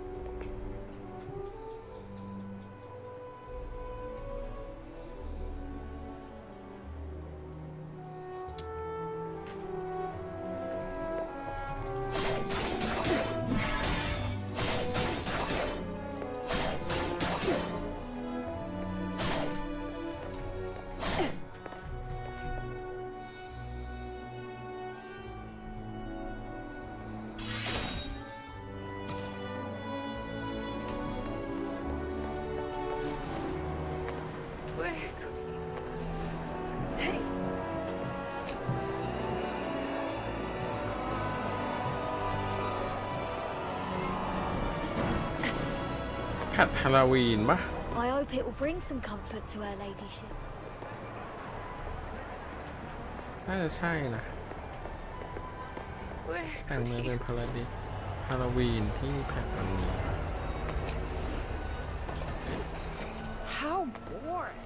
Where could he? Hey! Cat Halloween ปะ I hope it will bring some comfort to her ladyship. น่าจะใช่นะ Where แต่ง could มา he? เป็นพาราดีฮาโลวีนที่แพทวันนี้ How boring.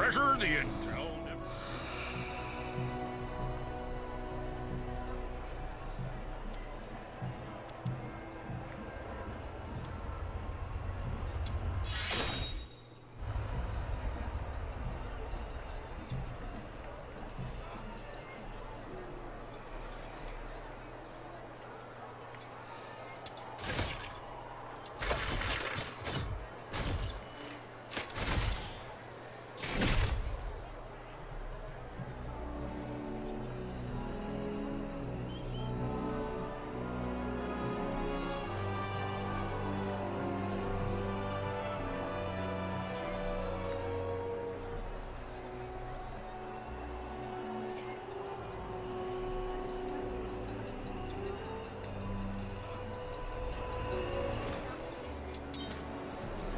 Treasure the intel never...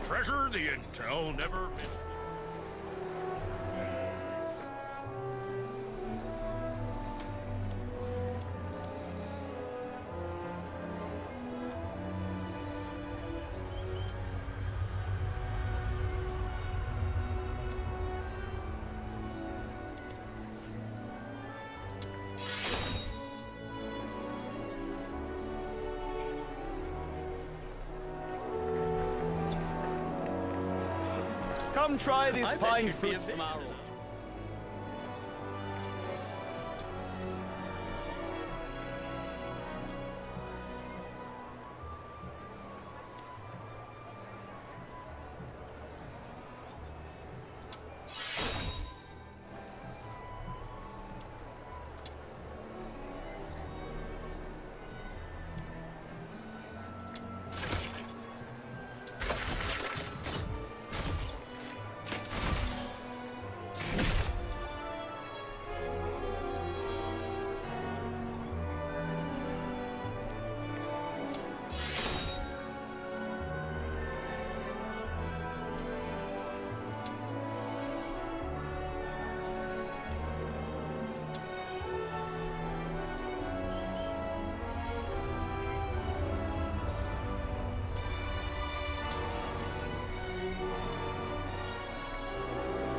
Treasure the intel never miss... Come try these fine fruits from our orchard.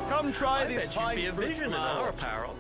Come try these fine fruits from our apparel.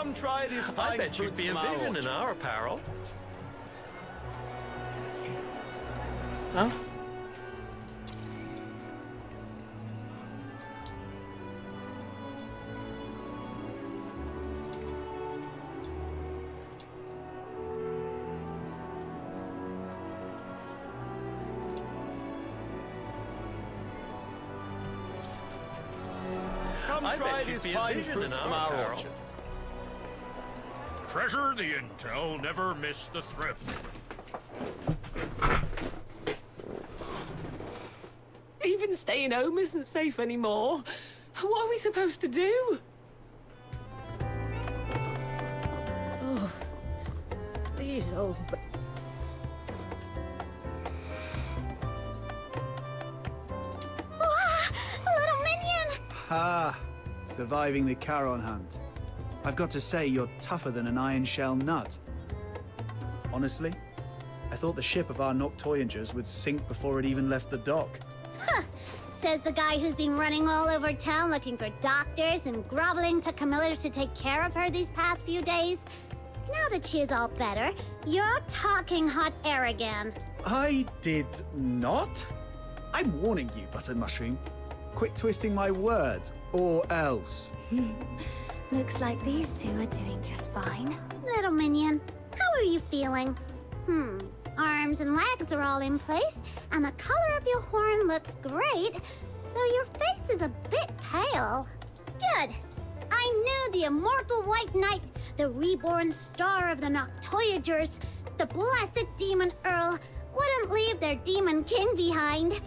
Come try these fine I bet you'd be a vision in our apparel. Huh? Come I try bet these you'd be a fine vision fruits in from our our apparel. orchard. Treasure the intel never miss the thrift. Even staying home isn't safe anymore. What are we supposed to do? Oh, these old... Little minion! Ah, surviving the Charon hunt. I've got to say, you're tougher than an iron shell nut. Honestly, I thought the ship of our Noctoyangers would sink before it even left the dock. Huh. Says the guy who's been running all over town looking for doctors and groveling to Camilla to take care of her these past few days. Now that she is all better, you're talking hot air again. I did not? I'm warning you, Buttered Mushroom. Quit twisting my words, or else. Looks like these two are doing just fine. Little minion, how are you feeling? Arms and legs are all in place, and the color of your horn looks great, though your face is a bit pale. Good. I knew the immortal White Knight, the reborn star of the Noctoyagers, the blessed Demon Earl, wouldn't leave their Demon King behind.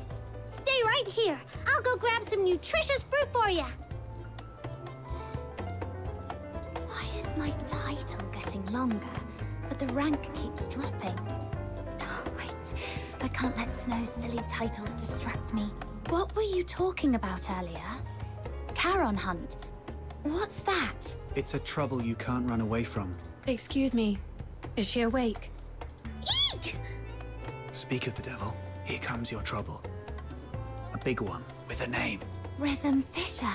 Stay right here. I'll go grab some nutritious fruit for you. Why is my title getting longer, but the rank keeps dropping? Oh, wait. I can't let Snow's silly titles distract me. What were you talking about earlier? Charon Hunt. What's that? It's a trouble you can't run away from. Excuse me. Is she awake? Eek! Speak of the devil, here comes your trouble. A big one, with a name. Rhythm Fisher.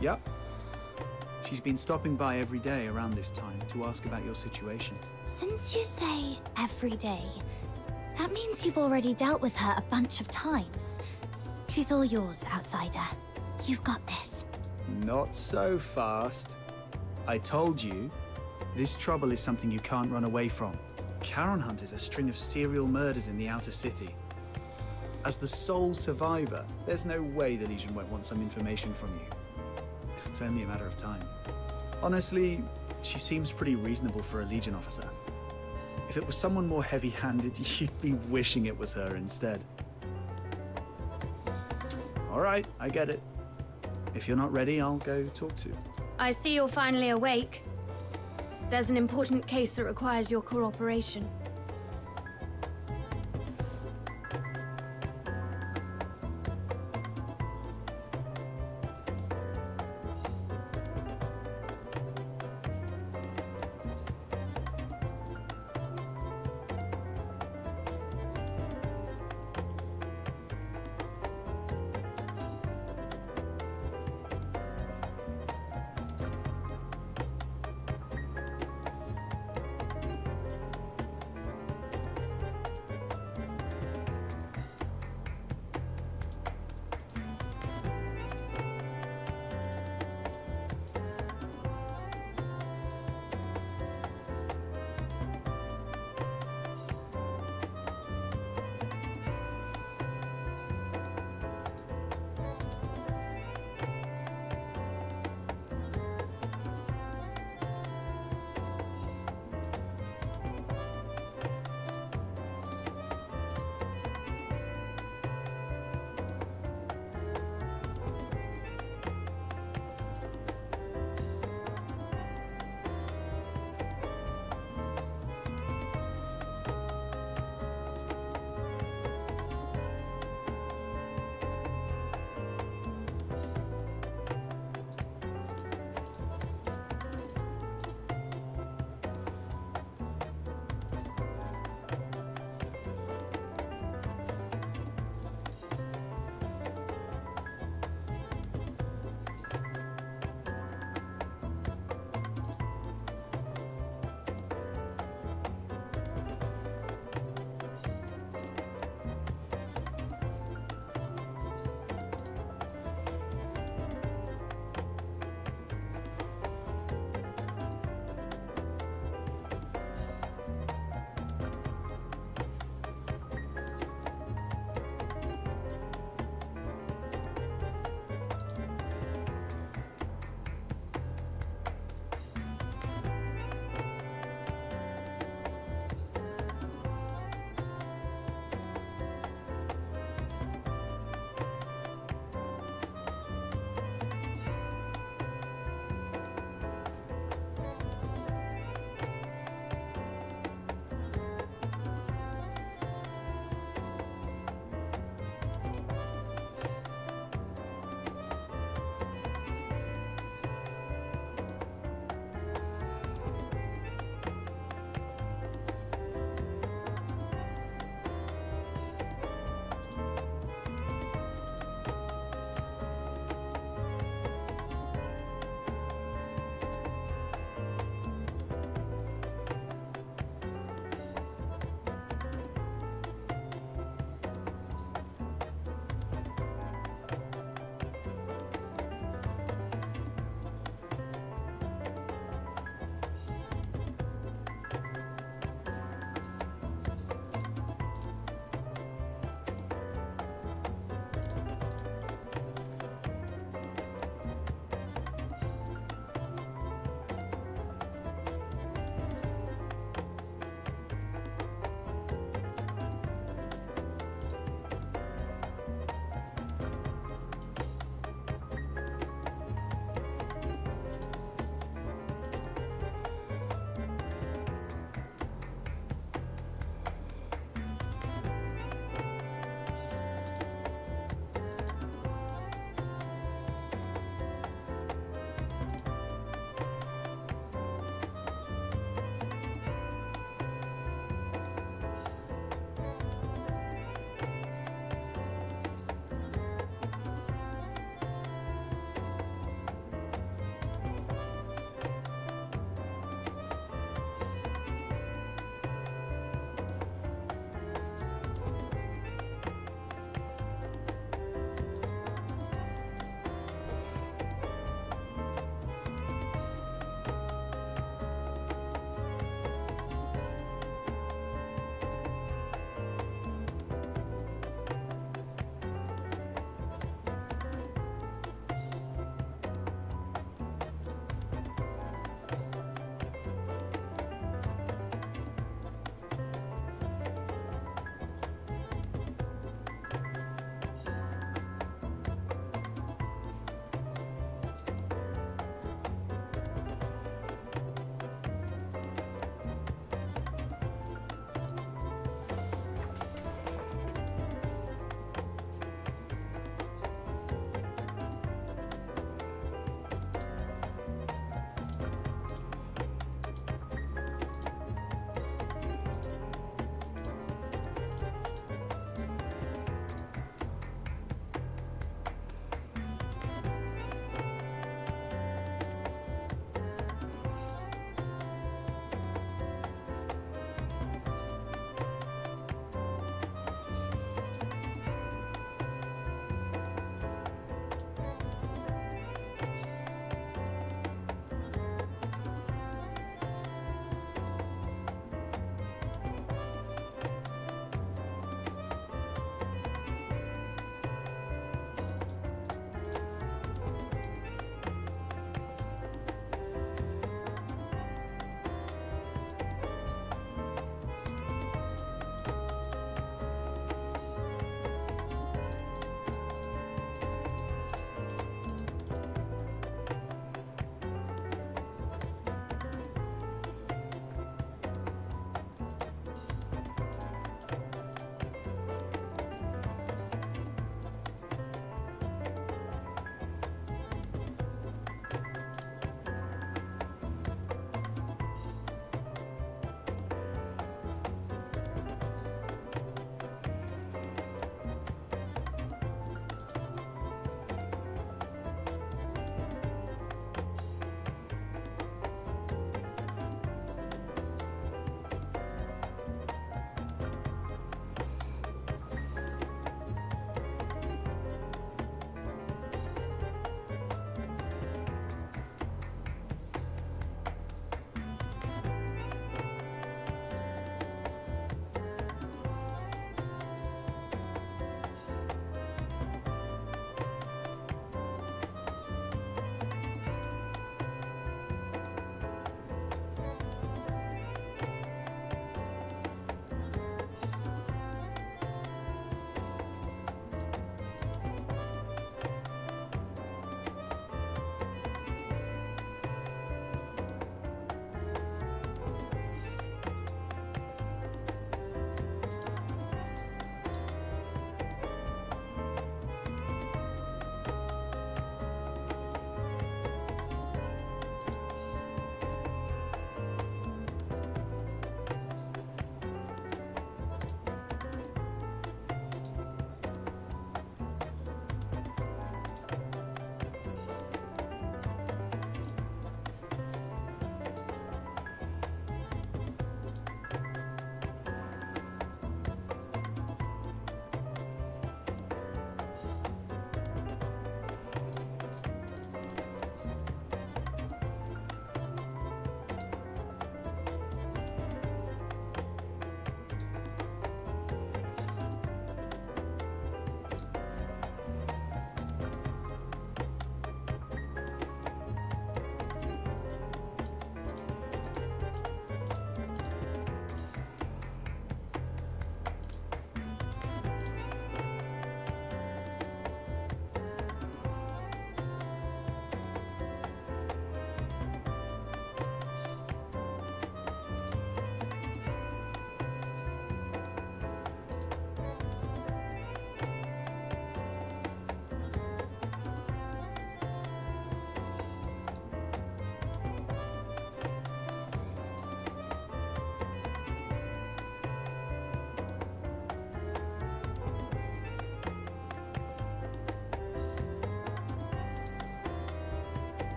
Yep. She's been stopping by every day around this time to ask about your situation. Since you say every day, that means you've already dealt with her a bunch of times. She's all yours, outsider. You've got this. Not so fast. I told you, this trouble is something you can't run away from. Charon Hunt is a string of serial murders in the outer city. As the sole survivor, there's no way the Legion won't want some information from you. It's only a matter of time. Honestly, she seems pretty reasonable for a Legion officer. If it was someone more heavy-handed, you'd be wishing it was her instead. All right, I get it. If you're not ready, I'll go talk to. I see you're finally awake. There's an important case that requires your cooperation.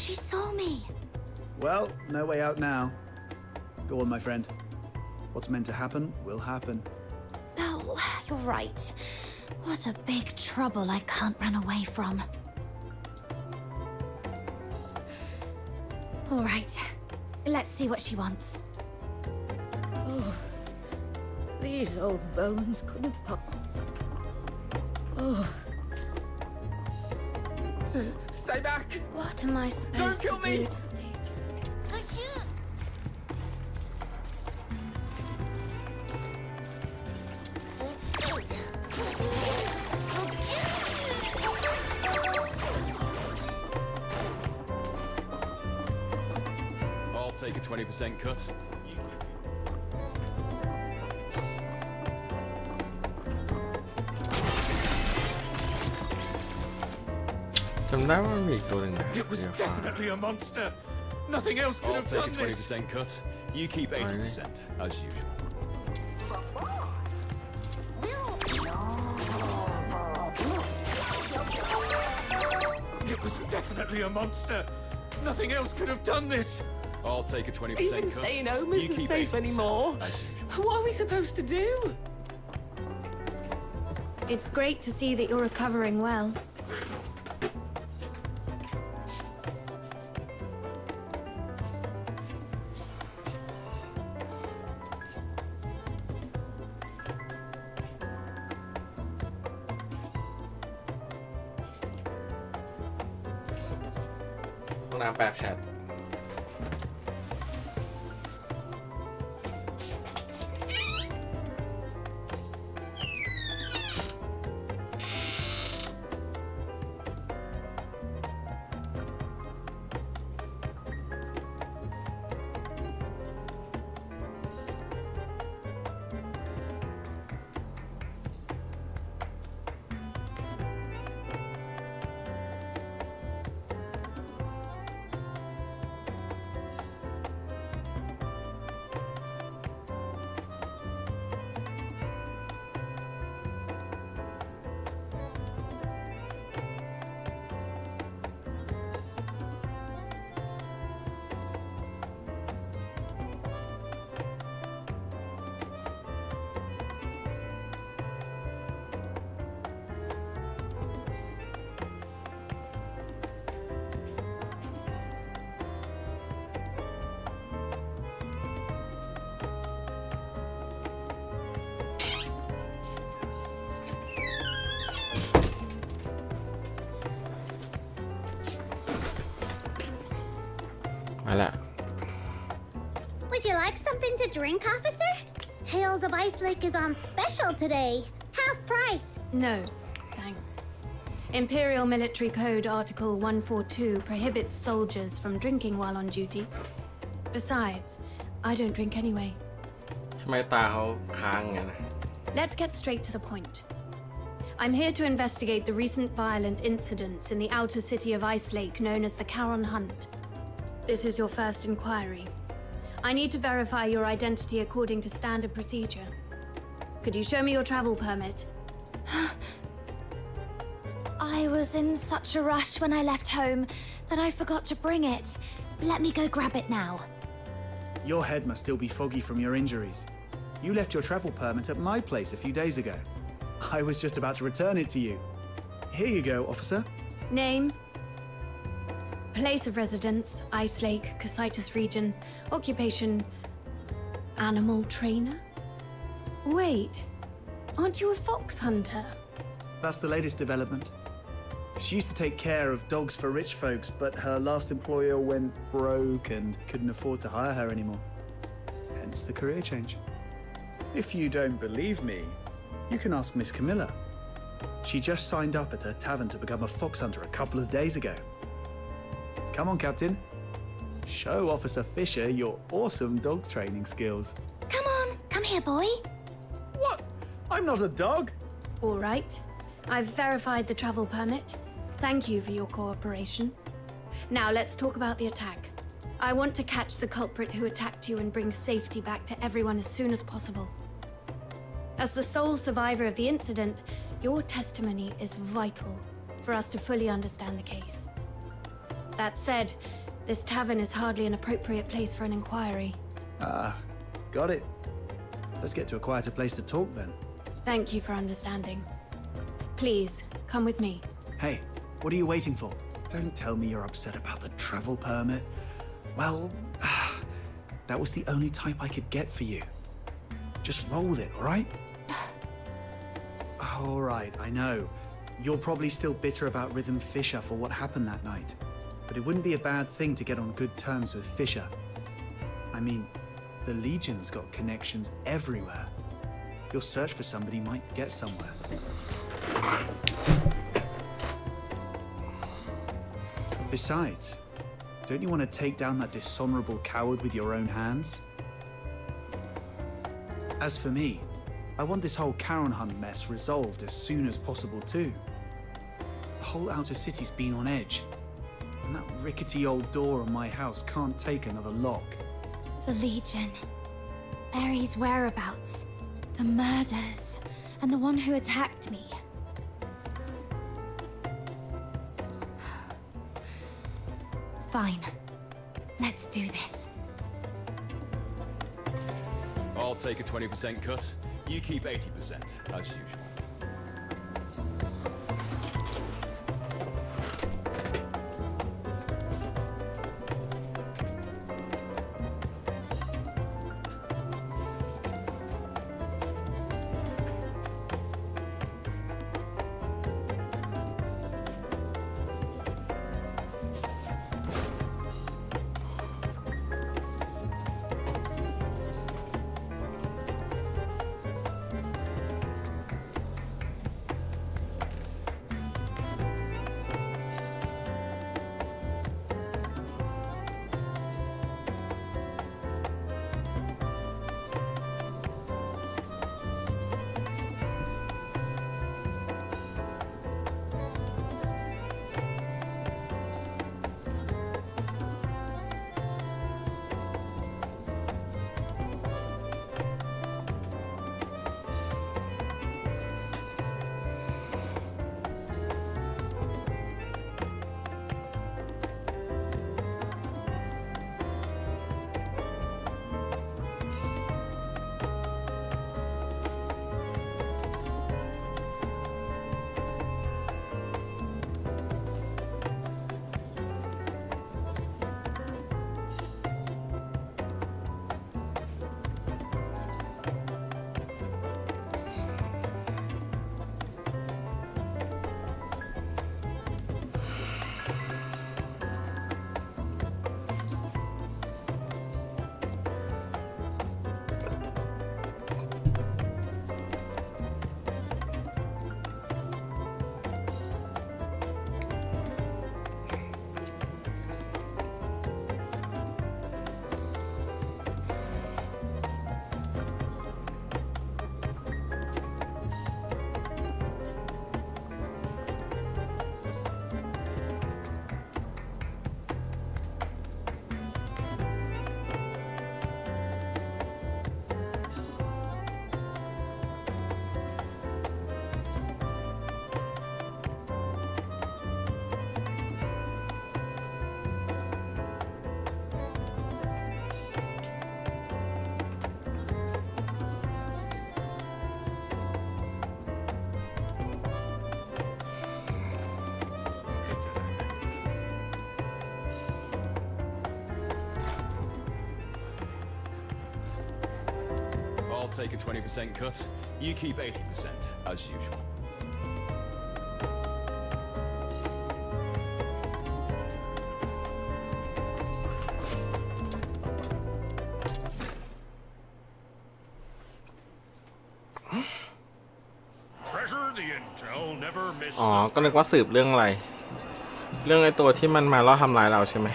She saw me. Well, no way out now. Go on, my friend. What's meant to happen will happen. Oh, you're right. What a big trouble I can't run away from. All right. Let's see what she wants. Oh, these old bones couldn't pop. Oh. Stay back! What am I supposed Don't kill to me! do to stay? I'll take a 20% cut. It was definitely a monster. Nothing else could I'll have take a done this. 20% cut. You keep 80%, as usual. It was definitely a monster. Nothing else could have done this. I'll take a 20% Even cut. staying home You isn't keep safe 80%, anymore. as usual. What are we supposed to do? It's great to see that you're recovering well.ห้องน้ำแบบแชท มาละ Would you like something to drink, officer? Tales of Ice Lake is on special today. Half price. No, thanks. Imperial Military Code Article 142 prohibits soldiers from drinking while on duty. Besides, I don't drink anyway. ทำไมตาเขาค้างงั้นนะ Let's get straight to the point. I'm here to investigate the recent violent incidents in the outer city of Ice Lake known as the Charon Hunt. This is your first inquiry. I need to verify your identity according to standard procedure. Could you show me your travel permit? I was in such a rush when I left home that I forgot to bring it. Let me go grab it now. Your head must still be foggy from your injuries. You left your travel permit at my place a few days ago. I was just about to return it to you. Here you go, officer. Name? Place of residence, Ice Lake, Casitas region. Occupation, animal trainer? Wait, aren't you a fox hunter? That's the latest development. She used to take care of dogs for rich folks, but her last employer went broke and couldn't afford to hire her anymore. Hence the career change. If you don't believe me, you can ask Miss Camilla. She just signed up at her tavern to become a fox hunter a couple of days ago. Come on, Captain. Show Officer Fisher your awesome dog training skills. Come on, come here, boy. What? I'm not a dog. All right. I've verified the travel permit. Thank you for your cooperation. Now let's talk about the attack. I want to catch the culprit who attacked you and bring safety back to everyone as soon as possible. As the sole survivor of the incident, your testimony is vital for us to fully understand the case. That said, this tavern is hardly an appropriate place for an inquiry. Got it. Let's get to a quieter place to talk then. Thank you for understanding. Please, come with me. Hey, what are you waiting for? Don't tell me you're upset about the travel permit. Well, that was the only type I could get for you. Just roll with it, all right? All right, I know. You're probably still bitter about Rhythm Fisher for what happened that night. But it wouldn't be a bad thing to get on good terms with Fisher. I mean, the Legion's got connections everywhere. Your search for somebody might get somewhere. Besides, don't you want to take down that dishonorable coward with your own hands? As for me, I want this whole Charon Hunt mess resolved as soon as possible too. The whole outer city's been on edge, and that rickety old door on my house can't take another lock. The Legion, Barry's whereabouts, the murders, and the one who attacked me. Fine. Let's do this. I'll take a 20% cut. You keep 80%, as usual. Take a 20% cut. You keep 80%, as usual. Treasure the intel, never miss. อ๋อ ก็นึกว่าสืบเรื่องอะไร เรื่องไอ้ตัวที่มันมาล่อทำร้ายเราใช่ไหม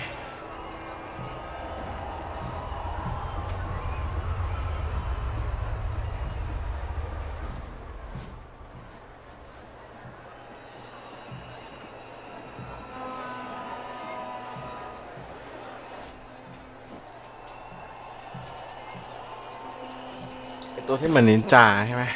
ตัวที่เหมือนนินจาใช่ไหม I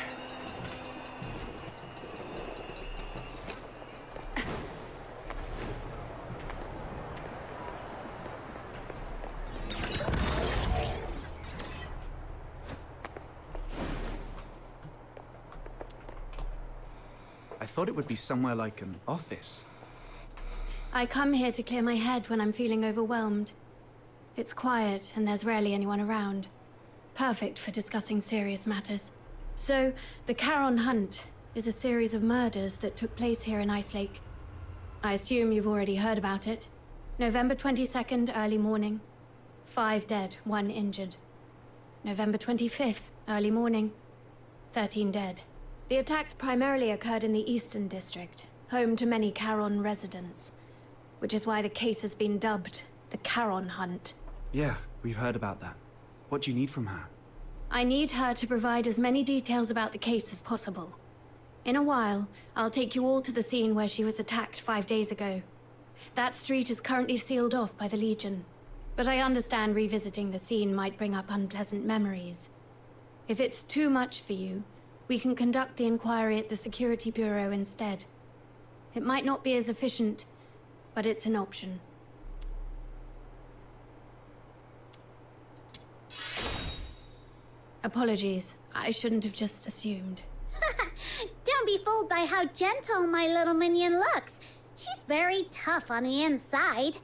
I thought it would be somewhere like an office. I come here to clear my head when I'm feeling overwhelmed. It's quiet and there's rarely anyone around. Perfect for discussing serious matters. So, the Charon Hunt is a series of murders that took place here in Ice Lake. I assume you've already heard about it. November 22nd, early morning. 5 dead, 1 injured. November 25th, early morning. 13 dead. The attacks primarily occurred in the Eastern District, home to many Charon residents, which is why the case has been dubbed the Charon Hunt. Yeah, we've heard about that. What do you need from her? I need her to provide as many details about the case as possible. In a while, I'll take you all to the scene where she was attacked 5 days ago. That street is currently sealed off by the Legion, but I understand revisiting the scene might bring up unpleasant memories. If it's too much for you, we can conduct the inquiry at the Security Bureau instead. It might not be as efficient, but it's an option. Apologies, I shouldn't have just assumed. Don't be fooled by how gentle my little minion looks. She's very tough on the inside.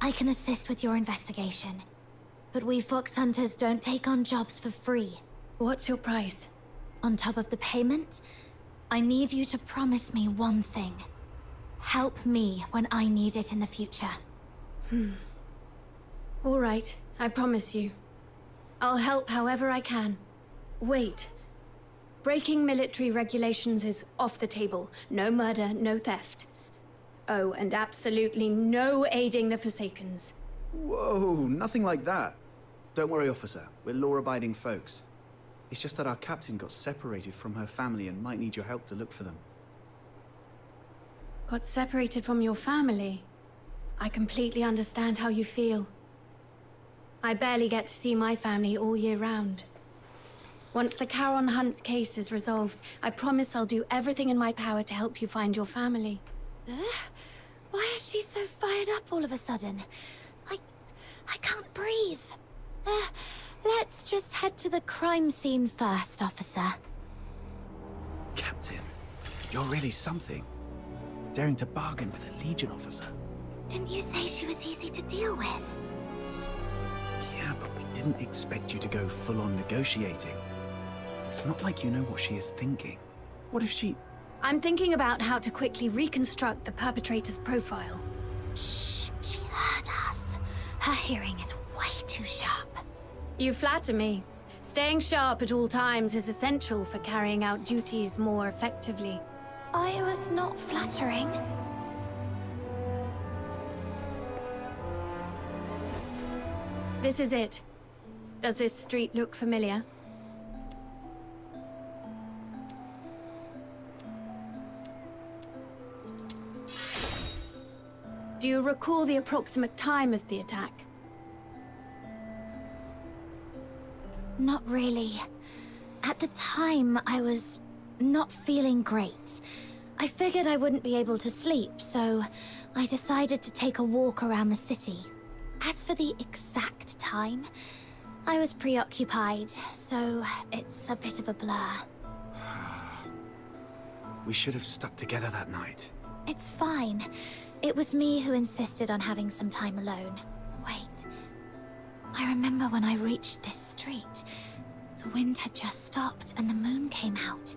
I can assist with your investigation, but we fox hunters don't take on jobs for free. What's your price? On top of the payment, I need you to promise me one thing. Help me when I need it in the future. All right, I promise you. I'll help however I can. Wait. Breaking military regulations is off the table. No murder, no theft. Oh, and absolutely no aiding the Forsakens. Whoa, nothing like that. Don't worry, officer. We're law-abiding folks. It's just that our captain got separated from her family and might need your help to look for them. Got separated from your family? I completely understand how you feel. I barely get to see my family all year round. Once the Charon Hunt case is resolved, I promise I'll do everything in my power to help you find your family. Why is she so fired up all of a sudden? I can't breathe. Let's just head to the crime scene first, officer. Captain, you're really something. Daring to bargain with a Legion officer. Didn't you say she was easy to deal with? Yeah, but we didn't expect you to go full-on negotiating. It's not like you know what she is thinking. What if she... I'm thinking about how to quickly reconstruct the perpetrator's profile. Shh, she heard us. Her hearing is way too sharp. You flatter me. Staying sharp at all times is essential for carrying out duties more effectively. I was not flattering. This is it. Does this street look familiar? Do you recall the approximate time of the attack? Not really. At the time, I was not feeling great. I figured I wouldn't be able to sleep, so I decided to take a walk around the city. As for the exact time, I was preoccupied, so it's a bit of a blur. We should have stuck together that night. It's fine. It was me who insisted on having some time alone. Wait. I remember when I reached this street. The wind had just stopped and the moon came out.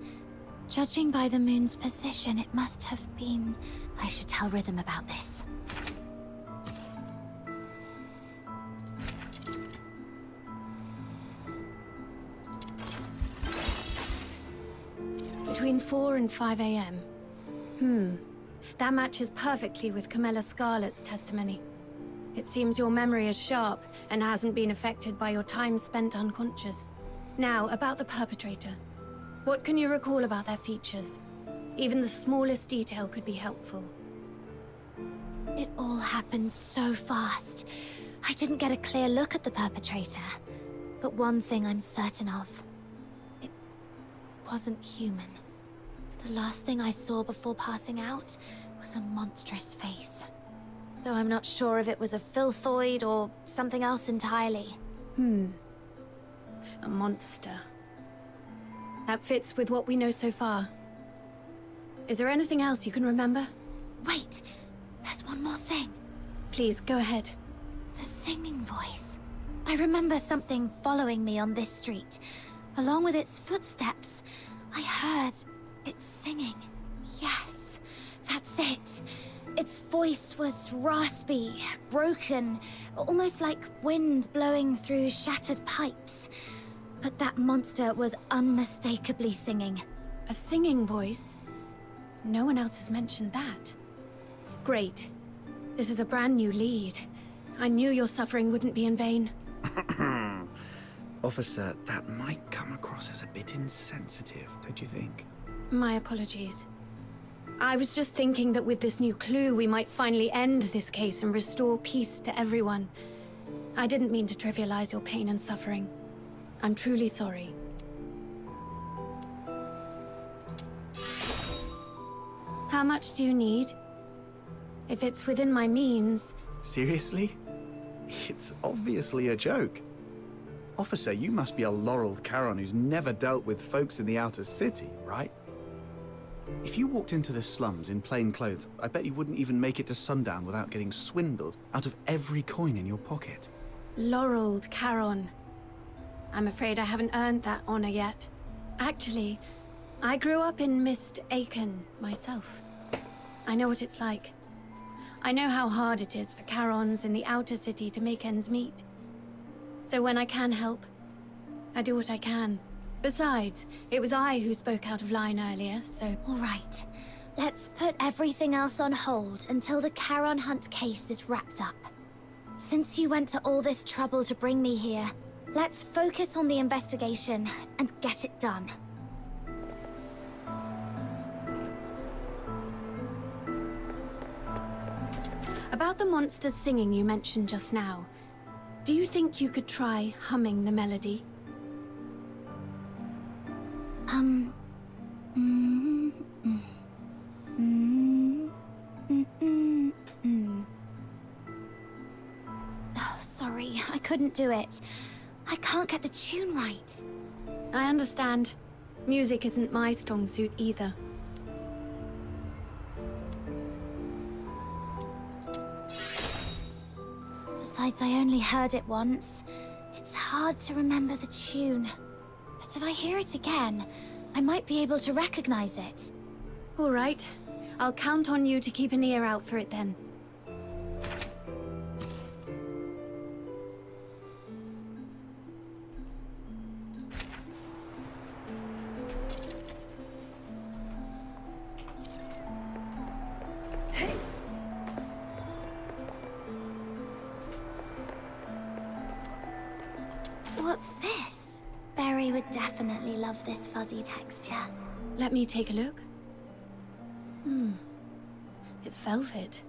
Judging by the moon's position, it must have been... I should tell Rhythm about this. Between 4 and 5 a.m. That matches perfectly with Camilla Scarlet's testimony. It seems your memory is sharp and hasn't been affected by your time spent unconscious. Now, about the perpetrator. What can you recall about their features? Even the smallest detail could be helpful. It all happened so fast. I didn't get a clear look at the perpetrator. But one thing I'm certain of. It wasn't human. The last thing I saw before passing out was a monstrous face. Though I'm not sure if it was a filthoid or something else entirely. A monster. That fits with what we know so far. Is there anything else you can remember? Wait, there's one more thing. Please, go ahead. The singing voice. I remember something following me on this street. Along with its footsteps, I heard it singing. Yes, that's it. Its voice was raspy, broken, almost like wind blowing through shattered pipes. But that monster was unmistakably singing. A singing voice? No one else has mentioned that. Great. This is a brand new lead. I knew your suffering wouldn't be in vain. Officer, that might come across as a bit insensitive, don't you think? My apologies. I was just thinking that with this new clue, we might finally end this case and restore peace to everyone. I didn't mean to trivialize your pain and suffering. I'm truly sorry. How much do you need? If it's within my means... Seriously? It's obviously a joke. Officer, you must be a laureled Charon who's never dealt with folks in the outer city, right? If you walked into the slums in plain clothes, I bet you wouldn't even make it to sundown without getting swindled out of every coin in your pocket. Laureled Charon. I'm afraid I haven't earned that honor yet. Actually, I grew up in Mist Aiken myself. I know what it's like. I know how hard it is for Charons in the outer city to make ends meet. So when I can help, I do what I can. Besides, it was I who spoke out of line earlier, so... All right. Let's put everything else on hold until the Charon Hunt case is wrapped up. Since you went to all this trouble to bring me here, let's focus on the investigation and get it done. About the monsters singing you mentioned just now, do you think you could try humming the melody? Oh, sorry, I couldn't do it. I can't get the tune right. I understand. Music isn't my strong suit either. Besides, I only heard it once. It's hard to remember the tune. But if I hear it again, I might be able to recognize it. All right. I'll count on you to keep an ear out for it then. What's this? Barry would definitely love this fuzzy texture. Let me take a look. It's velvet.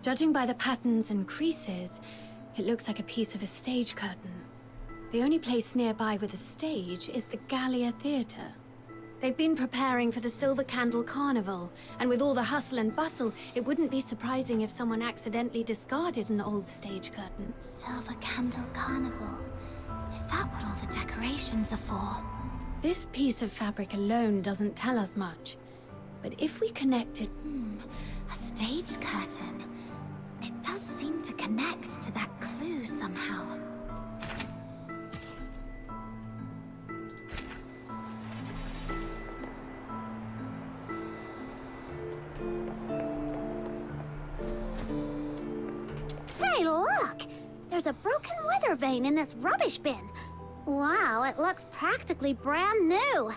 Judging by the patterns and creases, it looks like a piece of a stage curtain. The only place nearby with a stage is the Gallia Theatre. They've been preparing for the Silver Candle Carnival, and with all the hustle and bustle, it wouldn't be surprising if someone accidentally discarded an old stage curtain. Silver Candle Carnival. Is that what all the decorations are for? This piece of fabric alone doesn't tell us much. But if we connected... a stage curtain. It does seem to connect to that clue somehow. Hey, look! There's a broken weather vane in this rubbish bin. Wow, it looks practically brand new.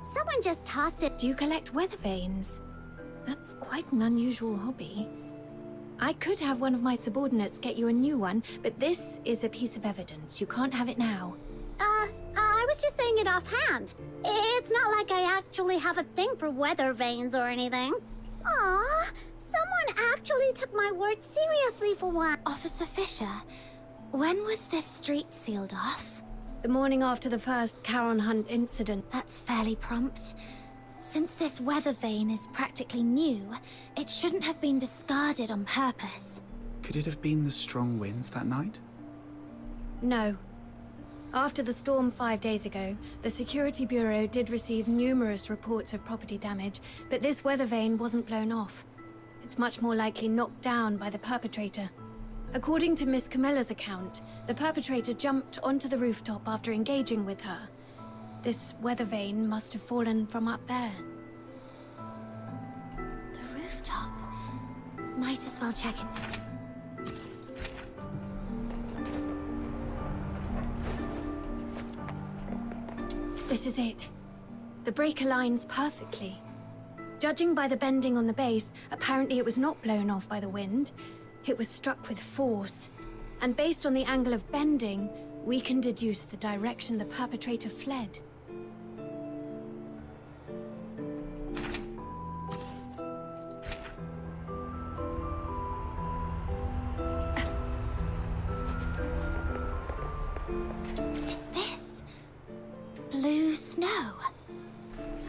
Someone just tossed it. Do you collect weather vanes? That's quite an unusual hobby. I could have one of my subordinates get you a new one, but this is a piece of evidence. You can't have it now. I was just saying it offhand. It's not like I actually have a thing for weather vanes or anything. Aw, someone actually took my word seriously for once. Officer Fisher, when was this street sealed off? The morning after the first Charon Hunt incident. That's fairly prompt. Since this weather vane is practically new, it shouldn't have been discarded on purpose. Could it have been the strong winds that night? No. After the storm 5 days ago, the Security Bureau did receive numerous reports of property damage, but this weather vane wasn't blown off. It's much more likely knocked down by the perpetrator. According to Miss Camilla's account, the perpetrator jumped onto the rooftop after engaging with her. This weather vane must have fallen from up there. The rooftop. Might as well check it. This is it. The break aligns perfectly. Judging by the bending on the base, apparently it was not blown off by the wind. It was struck with force. And based on the angle of bending, we can deduce the direction the perpetrator fled. Is this blue snow?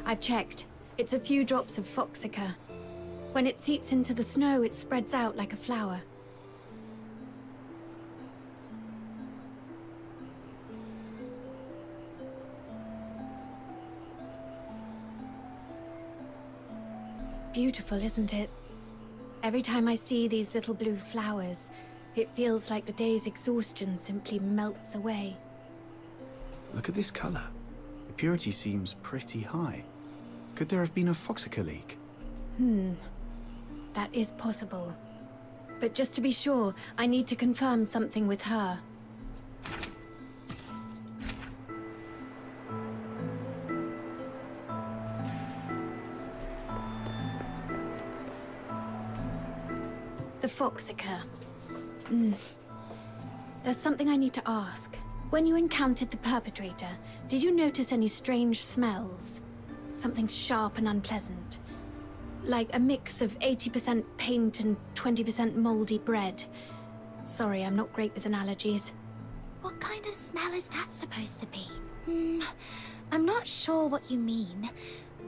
I've checked. It's a few drops of foxica. When it seeps into the snow, it spreads out like a flower. Beautiful, isn't it? Every time I see these little blue flowers, it feels like the day's exhaustion simply melts away. Look at this color. The purity seems pretty high. Could there have been a foxica leak? That is possible. But just to be sure, I need to confirm something with her. The foxica. There's something I need to ask. When you encountered the perpetrator, did you notice any strange smells? Something sharp and unpleasant? Like a mix of 80% paint and 20% moldy bread. Sorry, I'm not great with analogies. What kind of smell is that supposed to be? I'm not sure what you mean,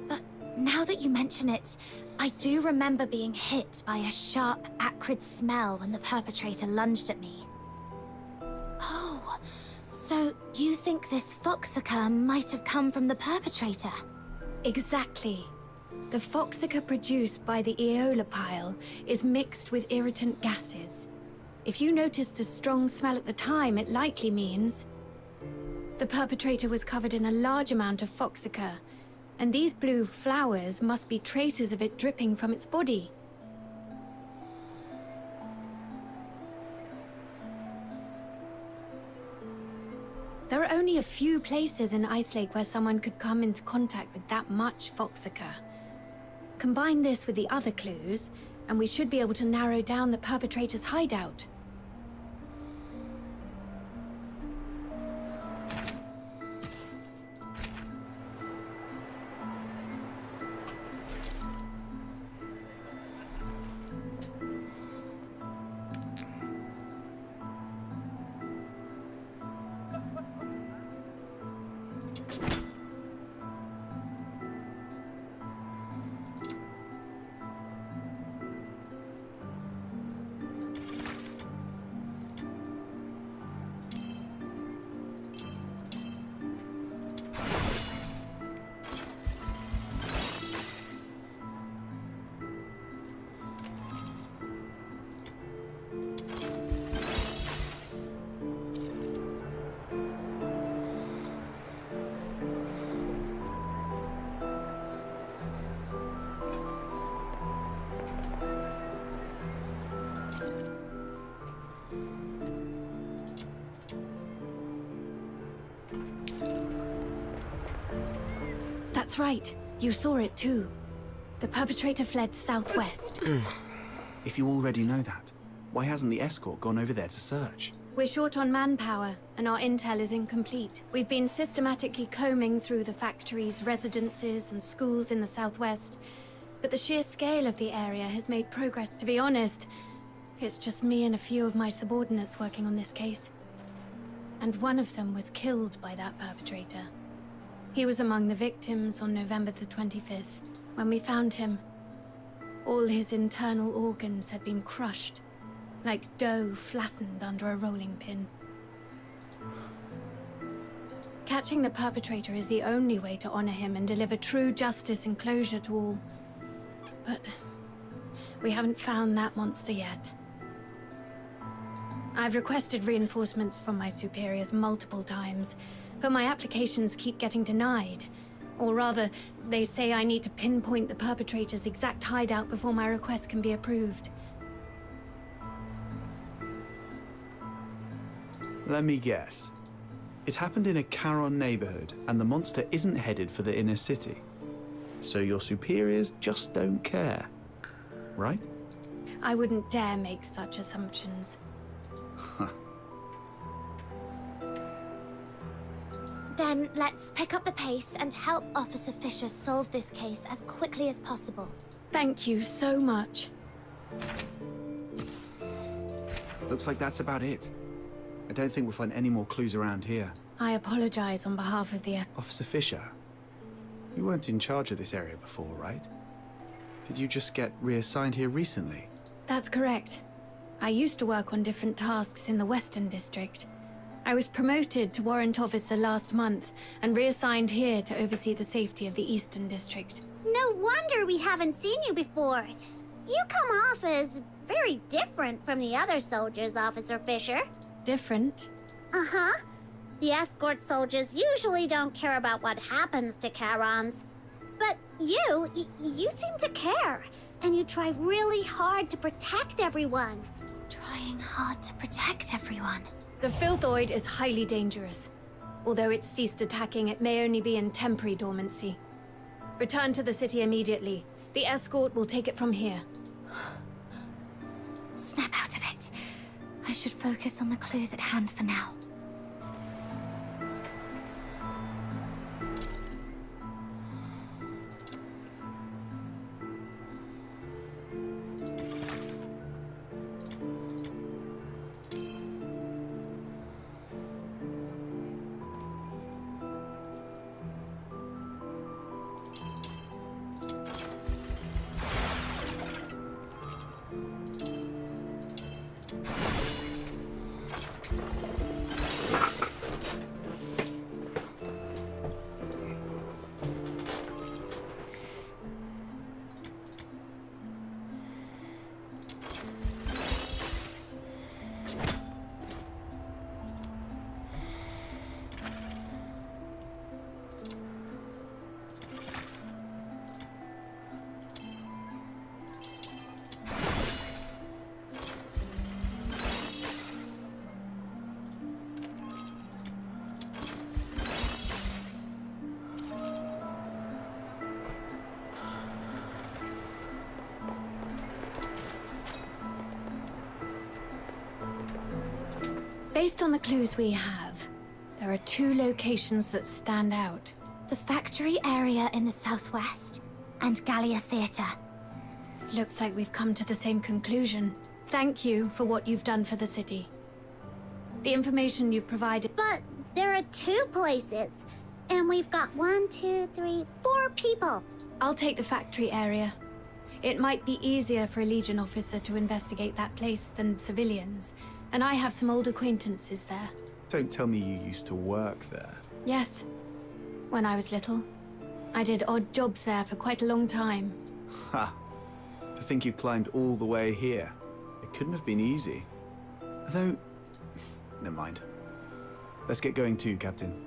but now that you mention it, I do remember being hit by a sharp, acrid smell when the perpetrator lunged at me. Oh, so you think this foxica might have come from the perpetrator? Exactly. The foxica produced by the Aeola pile is mixed with irritant gases. If you noticed a strong smell at the time, it likely means the perpetrator was covered in a large amount of foxica, and these blue flowers must be traces of it dripping from its body. There are only a few places in Ice Lake where someone could come into contact with that much foxica. Combine this with the other clues, and we should be able to narrow down the perpetrator's hideout. That's right. You saw it too. The perpetrator fled southwest. If you already know that, why hasn't the escort gone over there to search? We're short on manpower, and our intel is incomplete. We've been systematically combing through the factories, residences, and schools in the southwest, but the sheer scale of the area has made progress. To be honest, it's just me and a few of my subordinates working on this case. And one of them was killed by that perpetrator. He was among the victims on November the 25th. When we found him, all his internal organs had been crushed, like dough flattened under a rolling pin. Catching the perpetrator is the only way to honor him and deliver true justice and closure to all. But we haven't found that monster yet. I've requested reinforcements from my superiors multiple times, but my applications keep getting denied. Or rather, they say I need to pinpoint the perpetrator's exact hideout before my request can be approved. Let me guess. It happened in a Charon neighborhood, and the monster isn't headed for the inner city. So your superiors just don't care, right? I wouldn't dare make such assumptions. Then let's pick up the pace and help Officer Fisher solve this case as quickly as possible. Thank you so much. Looks like that's about it. I don't think we'll find any more clues around here. I apologize on behalf of the... Officer Fisher, you weren't in charge of this area before, right? Did you just get reassigned here recently? That's correct. I used to work on different tasks in the Western District. I was promoted to Warrant Officer last month and reassigned here to oversee the safety of the Eastern District. No wonder we haven't seen you before. You come off as very different from the other soldiers, Officer Fisher. Different? Uh-huh. The escort soldiers usually don't care about what happens to Charons. But you seem to care. And you try really hard to protect everyone. Trying hard to protect everyone. The Filthoid is highly dangerous. Although it's ceased attacking, it may only be in temporary dormancy. Return to the city immediately. The escort will take it from here. Snap out of it. I should focus on the clues at hand for now. Based on the clues we have, there are two locations that stand out. The factory area in the southwest and Gallia Theatre. Looks like we've come to the same conclusion. Thank you for what you've done for the city. The information you've provided... But there are two places. And we've got 1, 2, 3, 4 people. I'll take the factory area. It might be easier for a Legion officer to investigate that place than civilians. And I have some old acquaintances there. Don't tell me you used to work there. Yes. When I was little. I did odd jobs there for quite a long time. Ha! To think you climbed all the way here. It couldn't have been easy. Though... never mind. Let's get going too, Captain.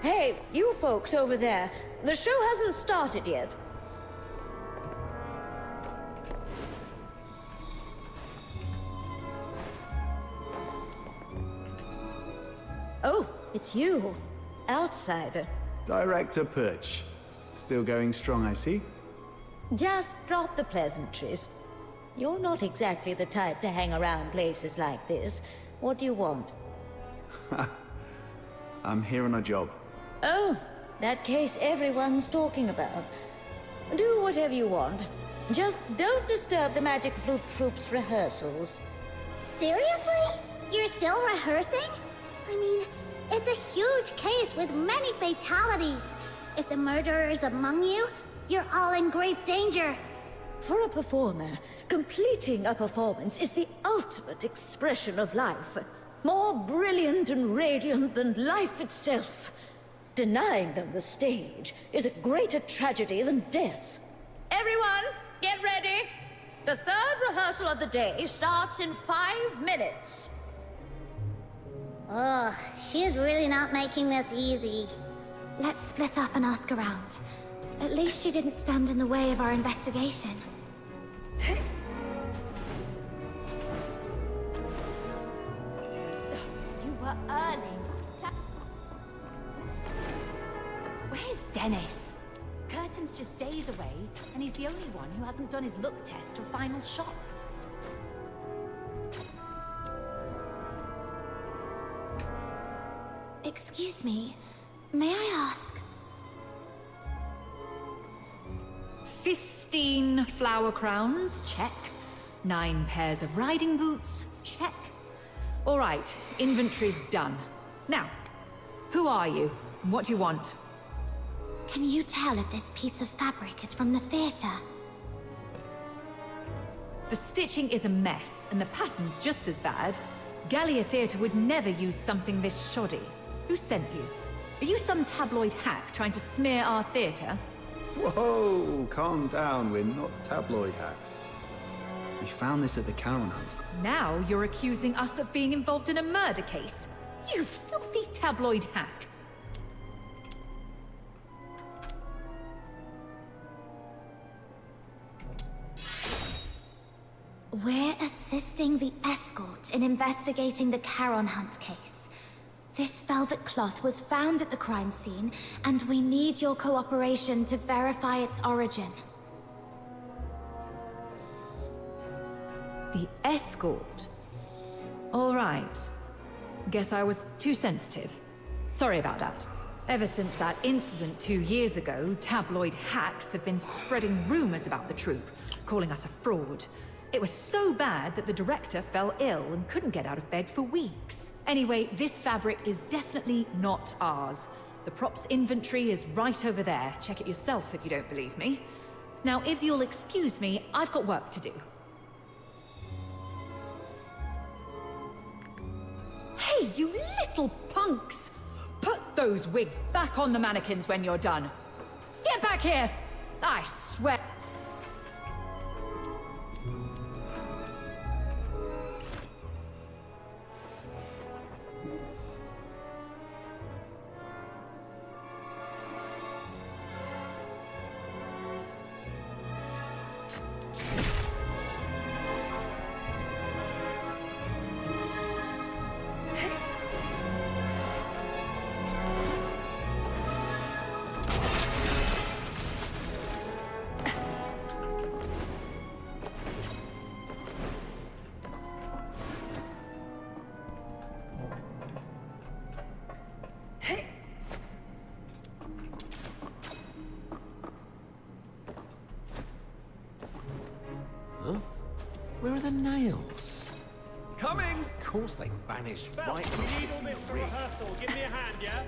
Hey, you folks over there. The show hasn't started yet. Oh, it's you. Outsider. Director Perch. Still going strong, I see. Just drop the pleasantries. You're not exactly the type to hang around places like this. What do you want? I'm here on a job. Oh, that case everyone's talking about. Do whatever you want. Just don't disturb the Magic Flute Troop's rehearsals. Seriously? You're still rehearsing? I mean, it's a huge case with many fatalities. If the murderer is among you, you're all in grave danger. For a performer, completing a performance is the ultimate expression of life. More brilliant and radiant than life itself. Denying them the stage is a greater tragedy than death. Everyone, get ready. The third rehearsal of the day starts in 5 minutes. Ugh, she's really not making this easy. Let's split up and ask around. At least she didn't stand in the way of our investigation. You were early. Where's Dennis? Curtain's just days away, and he's the only one who hasn't done his look test or final shots. Excuse me, may I ask? 15 flower crowns, check. 9 pairs of riding boots, check. All right, inventory's done. Now, who are you? What do you want? Can you tell if this piece of fabric is from the theater? The stitching is a mess, and the pattern's just as bad. Gallia Theatre would never use something this shoddy. Who sent you? Are you some tabloid hack trying to smear our theatre? Whoa, calm down. We're not tabloid hacks. We found this at the Caron Hunt. Now you're accusing us of being involved in a murder case. You filthy tabloid hack. We're assisting the escort in investigating the Caron Hunt case. This velvet cloth was found at the crime scene, and we need your cooperation to verify its origin. The escort? All right. Guess I was too sensitive. Sorry about that. Ever since that incident 2 years ago, tabloid hacks have been spreading rumors about the troupe, calling us a fraud. It was so bad that the director fell ill and couldn't get out of bed for weeks. Anyway, this fabric is definitely not ours. The props inventory is right over there. Check it yourself if you don't believe me. Now, if you'll excuse me, I've got work to do. Hey, you little punks! Put those wigs back on the mannequins when you're done. Get back here! I swear. Where are the nails? Coming! Of course they vanished Bell, right we when I need was all in this the for rig. rehearsal. Give me a hand, yeah?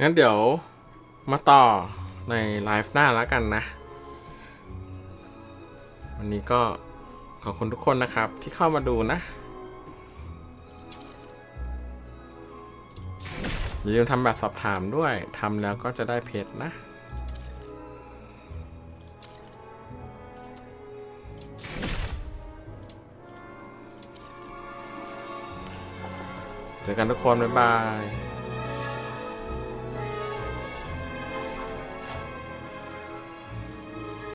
งั้นเดี๋ยวมาต่อในไลฟ์หน้าแล้วกันนะ วันนี้ก็ขอบคุณทุกคนนะครับที่เข้ามาดูนะ อย่าลืมทำแบบสอบถามด้วยทำแล้วก็จะได้เพชรนะเจอกันทุกคนบ๊ายบาย